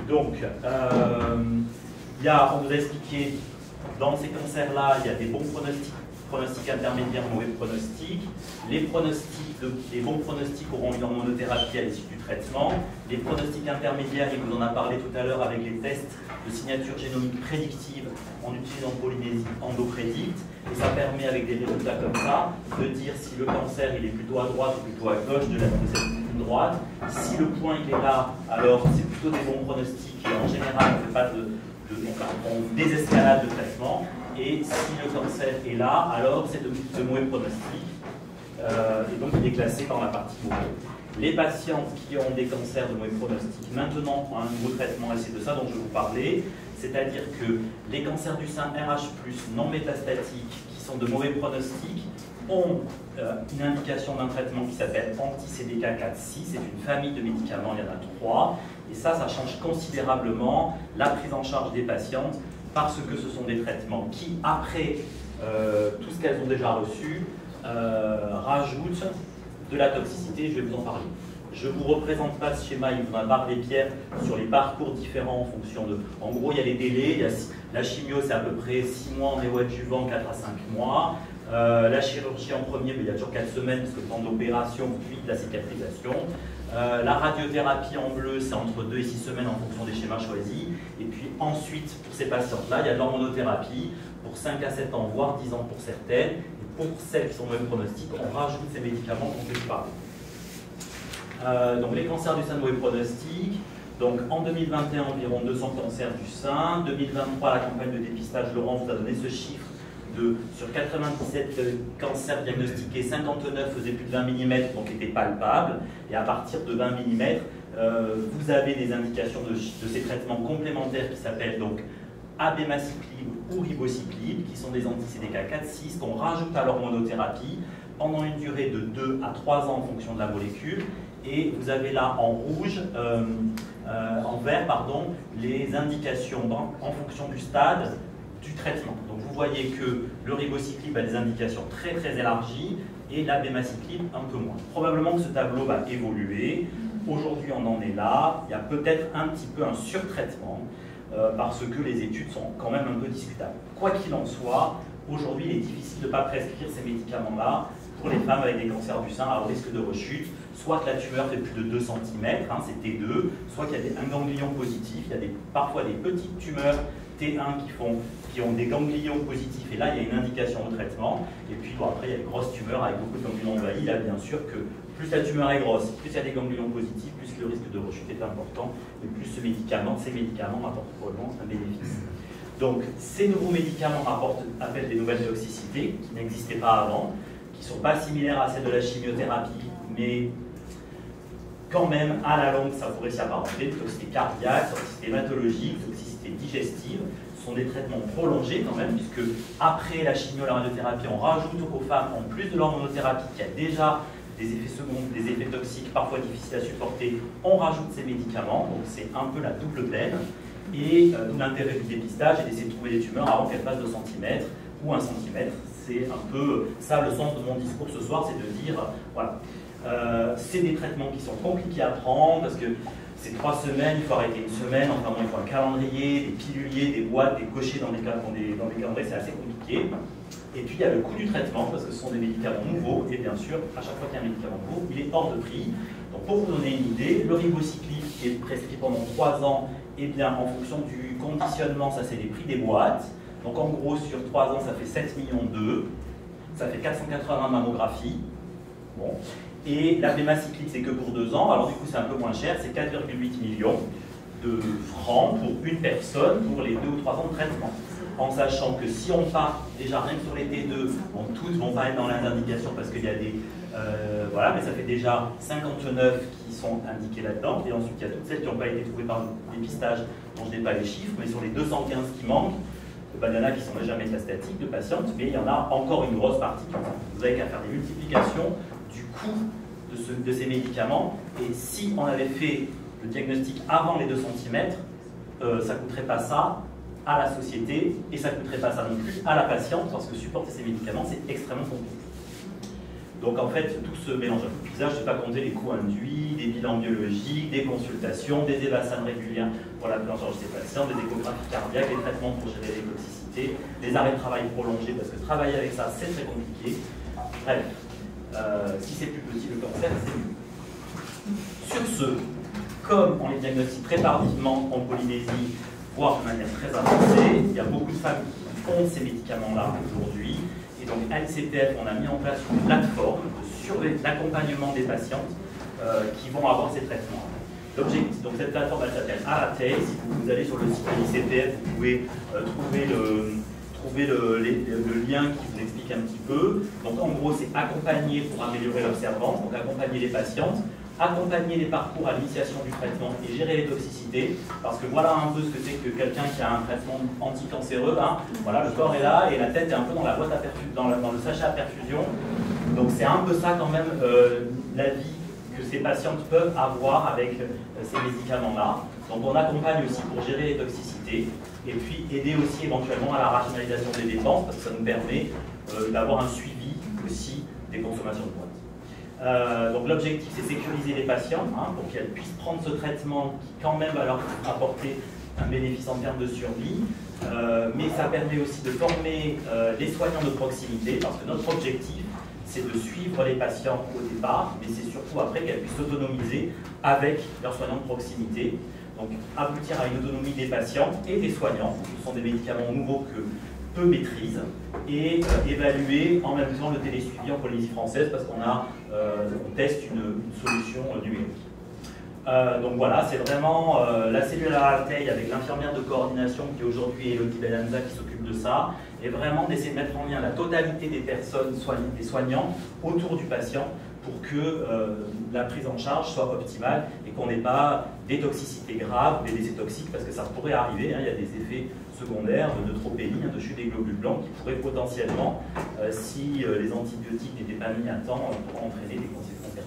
donc, on vous a expliqué, dans ces cancers-là, il y a des bons pronostics intermédiaires, mauvais pronostics. Les bons pronostics auront une hormonothérapie à l'issue du traitement. Les pronostics intermédiaires, il vous en a parlé tout à l'heure avec les tests de signature génomique prédictive en utilisant Polynésie EndoPredict. Et ça permet, avec des résultats comme ça, de dire si le cancer il est plutôt à droite ou plutôt à gauche de cette ligne droite. Si le point il est là, alors c'est plutôt des bons pronostics et en général on ne fait pas on désescalade de traitement. Et si le cancer est là, alors c'est de mauvais pronostics. Et donc il est classé dans la partie mauvais. Les patients qui ont des cancers de mauvais pronostics maintenant ont un nouveau traitement, et c'est de ça dont je vais vous parler. C'est-à-dire que les cancers du sein RH+, non métastatiques, qui sont de mauvais pronostics, ont une indication d'un traitement qui s'appelle anti-CDK4/6. C'est une famille de médicaments, il y en a 3. Et ça change considérablement la prise en charge des patientes parce que ce sont des traitements qui, après tout ce qu'elles ont déjà reçu, rajoutent de la toxicité. Je vais vous en parler. Je ne vous représente pas ce schéma, il vous en a parlé Pierre, sur les parcours différents en fonction de... En gros, il y a les délais, la chimio c'est à peu près 6 mois en néoadjuvant, 4 à 5 mois. La chirurgie en premier, il y a toujours 4 semaines parce que le temps d'opération, puis de la cicatrisation. La radiothérapie en bleu, c'est entre 2 et 6 semaines en fonction des schémas choisis. Et puis ensuite, pour ces patientes-là, il y a de l'hormonothérapie pour 5 à 7 ans, voire 10 ans pour certaines. Et pour celles qui sont mauvais pronostics, on rajoute ces médicaments dont je vais parler. Donc les cancers du sein de mauvais pronostic. Donc en 2021, environ 200 cancers du sein. 2023, la campagne de dépistage, Laurent vous a donné ce chiffre. Sur 97 cancers diagnostiqués, 59 faisaient plus de 20 mm, donc étaient palpables. Et à partir de 20 mm, vous avez des indications de ces traitements complémentaires qui s'appellent donc abemaciclib ou ribociclib, qui sont des anti-CDK4/6 qu'on rajoute à l'hormonothérapie pendant une durée de 2 à 3 ans en fonction de la molécule. Et vous avez là en rouge, en vert, pardon, les indications en fonction du stade du traitement. Donc vous voyez que le ribociclib a des indications très très élargies et l'abemaciclib un peu moins. Probablement que ce tableau va évoluer. Aujourd'hui on en est là. Il y a peut-être un petit peu un surtraitement parce que les études sont quand même un peu discutables. Quoi qu'il en soit, aujourd'hui il est difficile de ne pas prescrire ces médicaments-là pour les femmes avec des cancers du sein à haut risque de rechute, soit que la tumeur fait plus de 2 cm, c'est T2, soit qu'il y a un ganglion positif, il y a parfois des petites tumeurs T1 qui ont des ganglions positifs, et là il y a une indication au traitement. Et puis bon, après il y a les grosses tumeurs avec beaucoup de ganglions envahis. Là bien sûr que plus la tumeur est grosse, plus il y a des ganglions positifs, plus le risque de rechute est important, et plus ces médicaments apportent probablement un bénéfice. Donc ces nouveaux médicaments appellent des nouvelles toxicités qui n'existaient pas avant, qui ne sont pas similaires à celles de la chimiothérapie, mais quand même, à la longue, ça pourrait s'y apparenter. Toxicité cardiaque, toxicité hématologique, toxicité digestive, ce sont des traitements prolongés quand même, puisque après la chimio, la radiothérapie, on rajoute aux femmes, en plus de l'hormonothérapie, qui a déjà des effets secondaires, des effets toxiques parfois difficiles à supporter, on rajoute ces médicaments, donc c'est un peu la double peine. Et tout l'intérêt du dépistage est d'essayer de trouver des tumeurs avant qu'elles fassent 2 cm ou 1 cm. C'est un peu ça le sens de mon discours ce soir, c'est de dire, voilà, c'est des traitements qui sont compliqués à prendre, parce que c'est 3 semaines, il faut arrêter 1 semaine, enfin bon, il faut un calendrier, des piluliers, des boîtes, des cochers dans des calendriers, c'est assez compliqué. Et puis il y a le coût du traitement, parce que ce sont des médicaments nouveaux, et bien sûr, à chaque fois qu'il y a un médicament nouveau, il est hors de prix. Donc pour vous donner une idée, le ribocyclique qui est prescrit pendant 3 ans, et bien en fonction du conditionnement, ça c'est les prix des boîtes. Donc en gros, sur 3 ans, ça fait 7 millions d'euros, ça fait 480 mammographies. Bon. Et la bémacyclique, c'est que pour 2 ans, alors du coup c'est un peu moins cher, c'est 4,8 millions de francs pour une personne pour les 2 ou 3 ans de traitement. En sachant que si on part déjà rien que sur les T2, bon, toutes ne vont pas être dans les indications parce qu'il y a des... voilà, mais ça fait déjà 59 qui sont indiquées là-dedans. Et ensuite, il y a toutes celles qui n'ont pas été trouvées par le dépistage, dont je n'ai pas les chiffres, mais sur les 215 qui manquent, il y en a qui sont déjà métastatiques de patientes, mais il y en a encore une grosse partie. Vous avez qu'à faire des multiplications du coût de ces médicaments. Et si on avait fait le diagnostic avant les 2 cm, ça ne coûterait pas ça à la société, et ça ne coûterait pas ça non plus à la patiente, parce que supporter ces médicaments, c'est extrêmement compliqué. Donc en fait, tout se mélange. Je ne vais pas compter les coûts induits, des bilans biologiques, des consultations, des évassanes régulières pour la prise en charge des patients, des échographies cardiaques, des traitements pour gérer les toxicités, des arrêts de travail prolongés, parce que travailler avec ça, c'est très compliqué. Bref, si c'est plus petit, le cancer, c'est mieux. Sur ce, comme on les diagnostique très tardivement en Polynésie, voire de manière très avancée, il y a beaucoup de femmes qui ont ces médicaments-là aujourd'hui. Et donc, à l'ICPF, on a mis en place une plateforme d'accompagnement des patientes qui vont avoir ces traitements. L'objectif, donc cette plateforme, elle s'appelle Aratei. Si vous allez sur le site de l'ICPF, vous pouvez trouver le lien qui vous explique un petit peu. Donc, en gros, c'est accompagner pour améliorer l'observance, donc accompagner les patientes, accompagner les parcours à l'initiation du traitement et gérer les toxicités, parce que voilà un peu ce que c'est que quelqu'un qui a un traitement anticancéreux, hein. Voilà, le corps est là et la tête est un peu dans la boîte à perfusion, dans le sachet à perfusion. Donc c'est un peu ça quand même la vie que ces patientes peuvent avoir avec ces médicaments-là. Donc on accompagne aussi pour gérer les toxicités et puis aider aussi éventuellement à la rationalisation des dépenses, parce que ça nous permet d'avoir un suivi aussi des consommations de boîtes. Donc l'objectif, c'est sécuriser les patients pour qu'elles puissent prendre ce traitement qui quand même va leur apporter un bénéfice en termes de survie, mais ça permet aussi de former les soignants de proximité, parce que notre objectif, c'est de suivre les patients au départ, mais c'est surtout après qu'elles puissent s'autonomiser avec leurs soignants de proximité. Donc aboutir à une autonomie des patients et des soignants. Ce sont des médicaments nouveaux que peu maîtrisent, et évaluer en même temps le télésuivi en Polynésie française, parce qu'on on teste une solution numérique. Donc voilà, c'est vraiment la cellule Aratei avec l'infirmière de coordination qui aujourd'hui est Elodie Belanza qui s'occupe de ça, et vraiment d'essayer de mettre en lien la totalité des personnes, des soignants autour du patient, pour que la prise en charge soit optimale et qu'on n'ait pas des toxicités graves ou des décès toxiques, parce que ça pourrait arriver, hein, il y a des effets secondaires de neutropénie, de chute des globules blancs qui pourraient potentiellement, si les antibiotiques n'étaient pas mis à temps, entraîner des conséquences graves.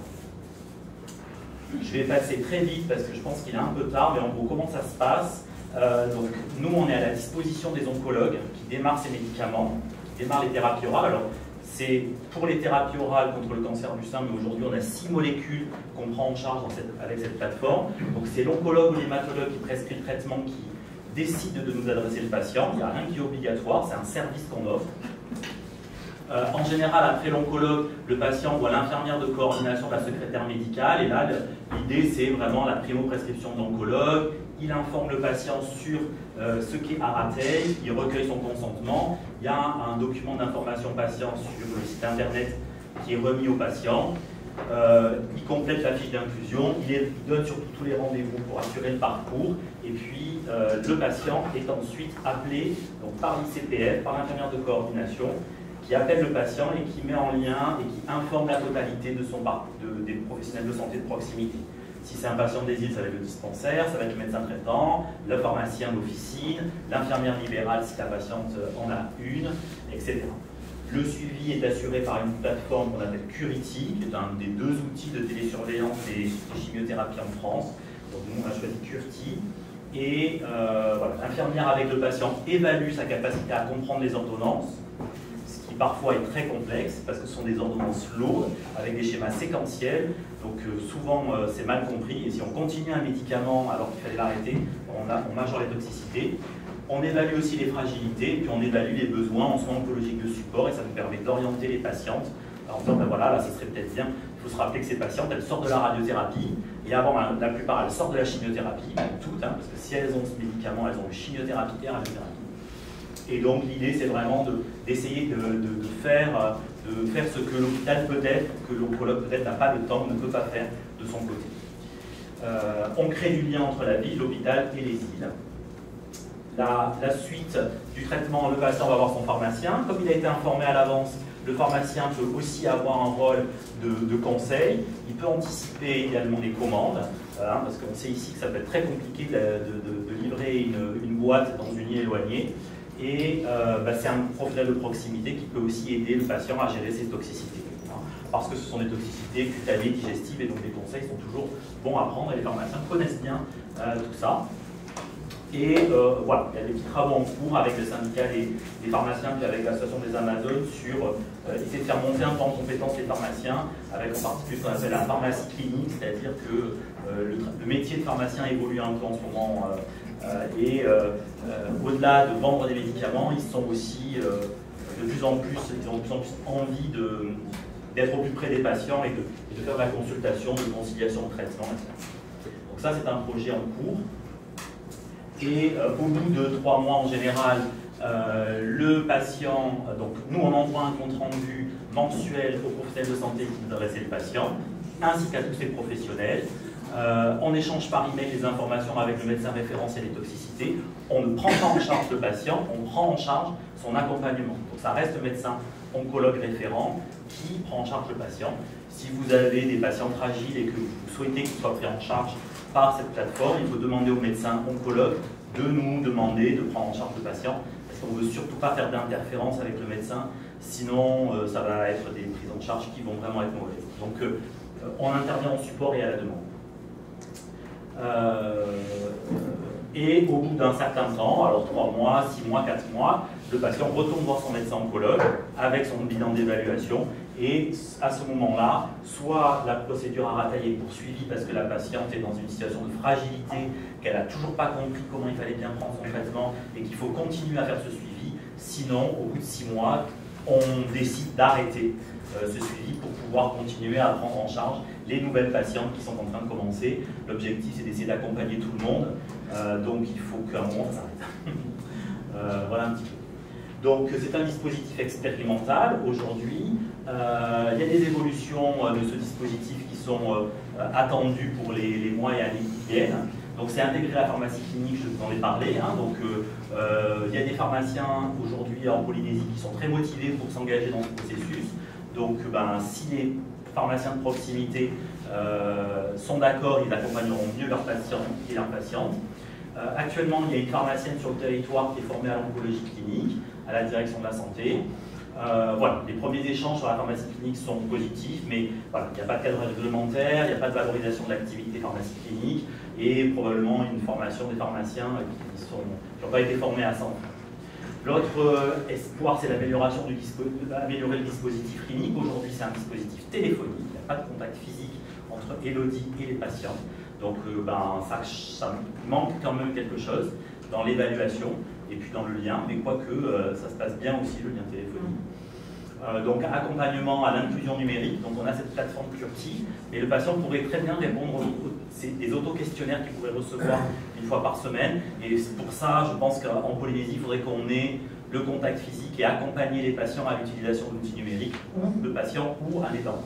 Je vais passer très vite parce que je pense qu'il est un peu tard, mais en gros, comment ça se passe? Donc, nous, on est à la disposition des oncologues qui démarrent ces médicaments, qui démarrent les thérapies orales. Alors, c'est pour les thérapies orales contre le cancer du sein, mais aujourd'hui, on a 6 molécules qu'on prend en charge avec cette plateforme. Donc, c'est l'oncologue ou l'hématologue qui prescrit le traitement, qui décide de nous adresser le patient. Il n'y a rien qui est obligatoire, c'est un service qu'on offre. En général, après l'oncologue, le patient voit l'infirmière de coordination, la secrétaire médicale, et là, l'idée, c'est vraiment la primo-prescription de l'oncologue. Il informe le patient sur ce qu'est Aratei, il recueille son consentement. Il y a un document d'information patient sur le site internet qui est remis au patient. il complète la fiche d'inclusion, il donne surtout tous les rendez-vous pour assurer le parcours, et puis le patient est ensuite appelé donc, par l'ICPF, par l'infirmière de coordination, qui appelle le patient et qui met en lien et qui informe la totalité de des professionnels de santé de proximité. Si c'est un patient des îles, ça va être le dispensaire, ça va être le médecin traitant, le pharmacien d'officine, l'infirmière libérale si la patiente en a une, etc. Le suivi est assuré par une plateforme qu'on appelle Curity, qui est un des 2 outils de télésurveillance des chimiothérapies en France. Donc nous, on a choisi Curity. Et voilà, l'infirmière avec le patient évalue sa capacité à comprendre les ordonnances, ce qui parfois est très complexe, parce que ce sont des ordonnances lourdes, avec des schémas séquentiels. Donc souvent, c'est mal compris. Et si on continue un médicament alors qu'il fallait l'arrêter, on majeure les toxicités. On évalue aussi les fragilités, puis on évalue les besoins en soins oncologiques de support, et ça nous permet d'orienter les patientes en disant, ben voilà, là, ce serait peut-être bien. Il faut se rappeler que ces patientes, elles sortent de la radiothérapie, et avant, la plupart, elles sortent de la chimiothérapie, toutes, hein, parce que si elles ont ce médicament, elles ont une chimiothérapie et radiothérapie. Et donc, l'idée, c'est vraiment d'essayer de faire ce que l'hôpital peut-être, que l'oncologue peut-être n'a pas le temps, ne peut pas faire de son côté. On crée du lien entre la ville, l'hôpital et les îles. La suite du traitement, le patient va voir son pharmacien. Comme il a été informé à l'avance, le pharmacien peut aussi avoir un rôle de conseil. Il peut anticiper également les commandes, parce qu'on sait ici que ça peut être très compliqué de livrer une boîte dans une île éloignée. Et c'est un professionnel de proximité qui peut aussi aider le patient à gérer ses toxicités. Parce que ce sont des toxicités cutanées, digestives, et donc les conseils sont toujours bons à prendre, et les pharmaciens connaissent bien tout ça. Et voilà, il y a des petits travaux en cours avec le syndicat des pharmaciens puis avec l'association des Amazones sur essayer de faire monter un peu en compétence les pharmaciens, avec en particulier ce qu'on appelle la pharmacie clinique, c'est-à-dire que le métier de pharmacien évolue un peu en ce moment, et au-delà de vendre des médicaments, ils sont aussi de plus en plus, ils ont de plus en plus envie d'être au plus près des patients et de faire de la consultation, de conciliation de traitement, etc. Donc ça, c'est un projet en cours. Et au bout de 3 mois en général, le patient, donc nous on envoie un compte rendu mensuel aux professionnels de santé qui nous adressent le patient, ainsi qu'à tous ces professionnels. On échange par email les informations avec le médecin référentiel des toxicités. On ne prend pas en charge le patient, on prend en charge son accompagnement. Donc ça reste le médecin oncologue référent qui prend en charge le patient. Si vous avez des patients fragiles et que vous souhaitez qu'ils soient pris en charge par cette plateforme, il faut demander au médecin oncologue de nous demander de prendre en charge le patient, parce qu'on ne veut surtout pas faire d'interférence avec le médecin, sinon ça va être des prises en charge qui vont vraiment être mauvaises. Donc on intervient en support et à la demande. Et au bout d'un certain temps, alors 3 mois, 6 mois, 4 mois, le patient retourne voir son médecin oncologue avec son bilan d'évaluation, et à ce moment-là, soit la procédure à ratailler est poursuivie parce que la patiente est dans une situation de fragilité, qu'elle n'a toujours pas compris comment il fallait bien prendre son traitement et qu'il faut continuer à faire ce suivi. Sinon, au bout de 6 mois, on décide d'arrêter ce suivi pour pouvoir continuer à prendre en charge les nouvelles patientes qui sont en train de commencer. L'objectif, c'est d'essayer d'accompagner tout le monde, donc il faut qu'à un moment, ça s'arrête. Voilà un petit peu. Donc c'est un dispositif expérimental aujourd'hui. Il y a des évolutions de ce dispositif qui sont attendues pour les mois et années qui viennent. Donc c'est intégré à la pharmacie clinique, je vous en ai parlé. Donc il y a des pharmaciens aujourd'hui en Polynésie qui sont très motivés pour s'engager dans ce processus. Donc si les pharmaciens de proximité sont d'accord, ils accompagneront mieux leurs patients et leurs patientes. Actuellement, il y a une pharmacienne sur le territoire qui est formée à l'oncologie clinique, à la direction de la santé. Voilà, les premiers échanges sur la pharmacie clinique sont positifs, mais voilà, il n'y a pas de cadre réglementaire, il n'y a pas de valorisation de l'activité pharmacie clinique, et probablement une formation des pharmaciens qui n'ont pas été formés à ça. L'autre espoir, c'est l'amélioration améliorer le dispositif clinique. Aujourd'hui, c'est un dispositif téléphonique, il n'y a pas de contact physique entre Elodie et les patients. Donc ça manque quand même quelque chose dans l'évaluation et puis dans le lien, mais quoique ça se passe bien aussi, le lien téléphonique. Donc accompagnement à l'inclusion numérique, donc on a cette plateforme Curity, et le patient pourrait très bien répondre des auto-questionnaires qu'il pourrait recevoir une fois par semaine, et pour ça je pense qu'en Polynésie il faudrait qu'on ait le contact physique et accompagner les patients à l'utilisation de l'outil numérique, ou le patient ou un aidant.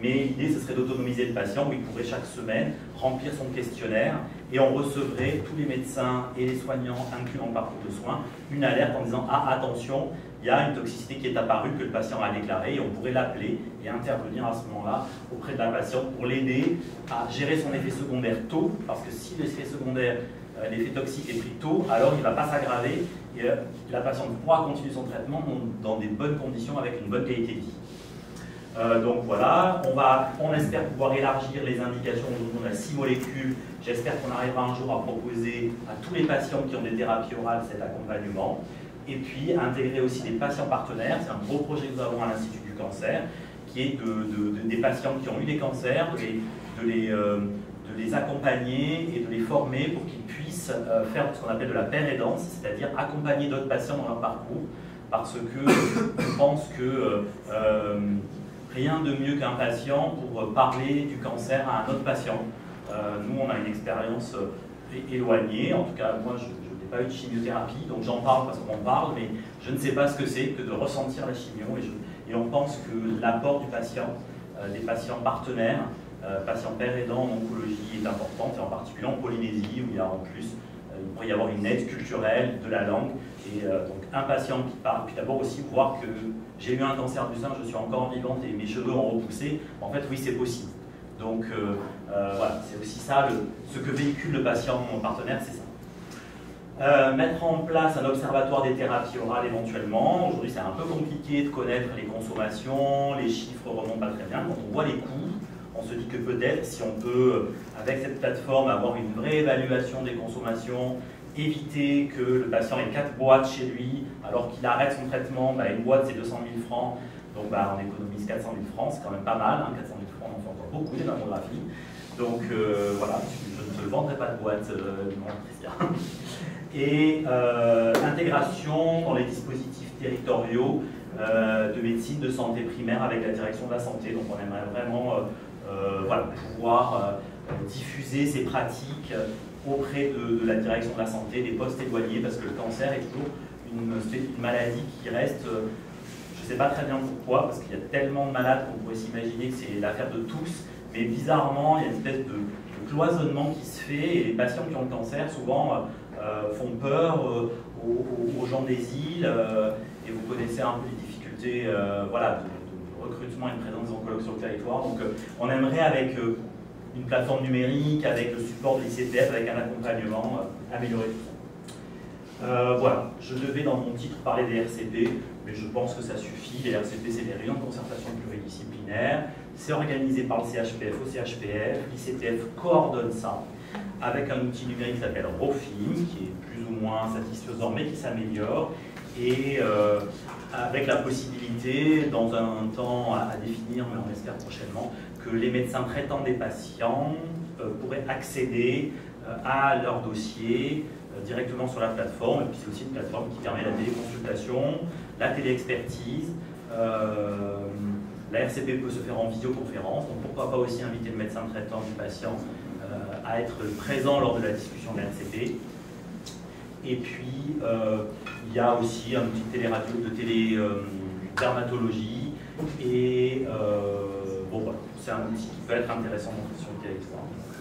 mais l'idée ce serait d'autonomiser le patient où il pourrait chaque semaine remplir son questionnaire et on recevrait, tous les médecins et les soignants inclus dans le parcours de soins, une alerte en disant « Ah, attention, il y a une toxicité qui est apparue que le patient a déclarée » et on pourrait l'appeler et intervenir à ce moment-là auprès de la patiente pour l'aider à gérer son effet secondaire tôt, parce que si l'effet secondaire, l'effet toxique est pris tôt, alors il ne va pas s'aggraver et la patiente pourra continuer son traitement dans des bonnes conditions avec une bonne qualité de vie. Donc voilà, on espère pouvoir élargir les indications. Aujourd'hui on a 6 molécules. J'espère qu'on arrivera un jour à proposer à tous les patients qui ont des thérapies orales cet accompagnement. Et puis intégrer aussi des patients partenaires. C'est un gros projet que nous avons à l'Institut du cancer, qui est des patients qui ont eu des cancers, de les accompagner et de les former pour qu'ils puissent faire ce qu'on appelle de la pair-aidance, c'est-à-dire accompagner d'autres patients dans leur parcours, parce que je pense que rien de mieux qu'un patient pour parler du cancer à un autre patient. Nous, on a une expérience éloignée, en tout cas, moi, je n'ai pas eu de chimiothérapie, donc j'en parle parce qu'on en parle, mais je ne sais pas ce que c'est que de ressentir la chimio, et on pense que l'apport du patient, des patients partenaires, patients père aidants en oncologie est importante, et en particulier en Polynésie, où il y a en plus, il pourrait y avoir une aide culturelle de la langue, et donc un patient qui parle, puis d'abord aussi voir que j'ai eu un cancer du sein, je suis encore vivante et mes cheveux ont repoussé, en fait oui c'est possible. Donc voilà, c'est aussi ça, ce que véhicule le patient partenaire, c'est ça. Mettre en place un observatoire des thérapies orales éventuellement. Aujourd'hui c'est un peu compliqué de connaître les consommations, les chiffres remontent pas très bien. Quand on voit les coûts, on se dit que peut-être si on peut, avec cette plateforme, avoir une vraie évaluation des consommations, éviter que le patient ait 4 boîtes chez lui, alors qu'il arrête son traitement, une boîte c'est 200 000 francs, donc on économise 400 000 francs, c'est quand même pas mal, 400 000 francs on en fait encore beaucoup des mammographies. Donc voilà, je ne te vendrai pas de boîte, non, Christian. Et intégration dans les dispositifs territoriaux de médecine de santé primaire avec la direction de la santé. Donc on aimerait vraiment pouvoir diffuser ces pratiques auprès de la direction de la santé, des postes éloignés, parce que le cancer est toujours une maladie qui reste, je ne sais pas très bien pourquoi, parce qu'il y a tellement de malades qu'on pourrait s'imaginer que c'est l'affaire de tous, mais bizarrement, il y a une espèce de cloisonnement qui se fait, et les patients qui ont le cancer, souvent, font peur aux gens des îles, et vous connaissez un peu les difficultés de recrutement et de présence des oncologues sur le territoire. Donc on aimerait avec une plateforme numérique, avec le support de l'ICTF, avec un accompagnement, améliorer tout ça. Voilà, je devais dans mon titre parler des RCP, mais je pense que ça suffit. Les RCP, c'est les réunions de concertation pluridisciplinaire, c'est organisé par le CHPF au CHPF, l'ICTF coordonne ça avec un outil numérique qui s'appelle Rofim, qui est plus ou moins satisfaisant, mais qui s'améliore, et avec la possibilité, dans un temps à définir, mais on espère prochainement, que les médecins traitant des patients pourraient accéder à leur dossier directement sur la plateforme, et puis c'est aussi une plateforme qui permet la téléconsultation, la téléexpertise. La RCP peut se faire en visioconférence, donc pourquoi pas aussi inviter le médecin traitant du patient à être présent lors de la discussion de la RCP. Et puis, il y a aussi un outil de téléradio, de télédermatologie, et bon, voilà, c'est un outil qui peut être intéressant sur le territoire. Donc,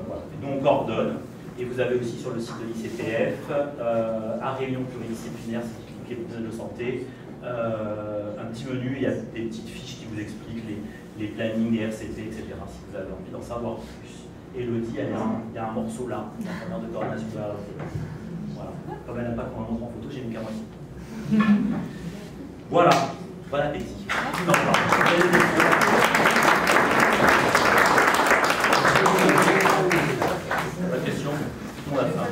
voilà. Et nous, on coordonne, et vous avez aussi sur le site de l'ICTF, à réunion pluridisciplinaire, c'est qui est de santé, un petit menu, il y a des petites fiches qui vous expliquent les plannings, les RCP, etc., si vous avez envie d'en savoir plus. Elodie, il y a un morceau là, en de coordination de la RCP. Voilà. Comme elle n'a pas qu'on la montre en photo, j'ai mis qu'à moitié. Voilà, bon appétit. Pas de questions? On a faim.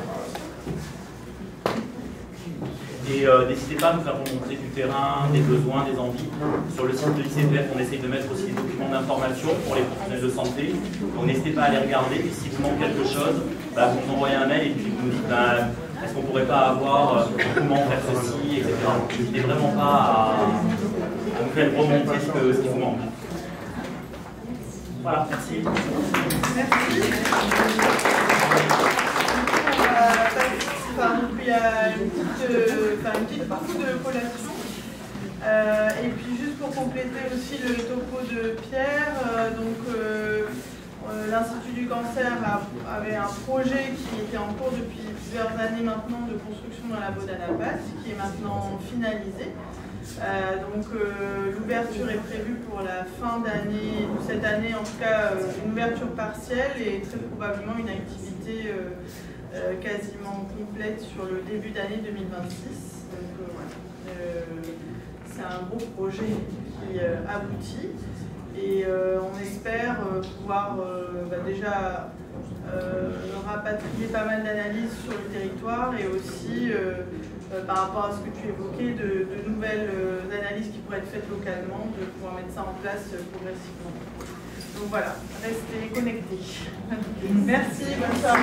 Et n'hésitez pas à nous faire remonter du terrain, des besoins, des envies. Sur le site de l'ICPF, on essaye de mettre aussi des documents d'information pour les professionnels de santé. Donc n'hésitez pas à les regarder. Et si vous manque quelque chose, vous nous envoyez un mail et puis vous nous dites est-ce qu'on ne pourrait pas avoir comment faire ceci, etc. N'hésitez vraiment pas à nous faire remonter ce qui vous manque. Voilà, merci. Merci. Donc il y a une petite partie de collation. Et puis juste pour compléter aussi le topo de Pierre, l'Institut du cancer avait un projet qui était en cours depuis plusieurs années maintenant de construction dans la Baudanapasse, qui est maintenant finalisé. Donc l'ouverture est prévue pour la fin d'année, cette année en tout cas, une ouverture partielle et très probablement une activité quasiment complète sur le début d'année 2026. Donc voilà, c'est un beau projet qui aboutit et on espère pouvoir déjà rapatrier pas mal d'analyses sur le territoire et aussi par rapport à ce que tu évoquais, de nouvelles analyses qui pourraient être faites localement, de pouvoir mettre ça en place progressivement. Donc voilà, restez connectés. Merci, bonne soirée.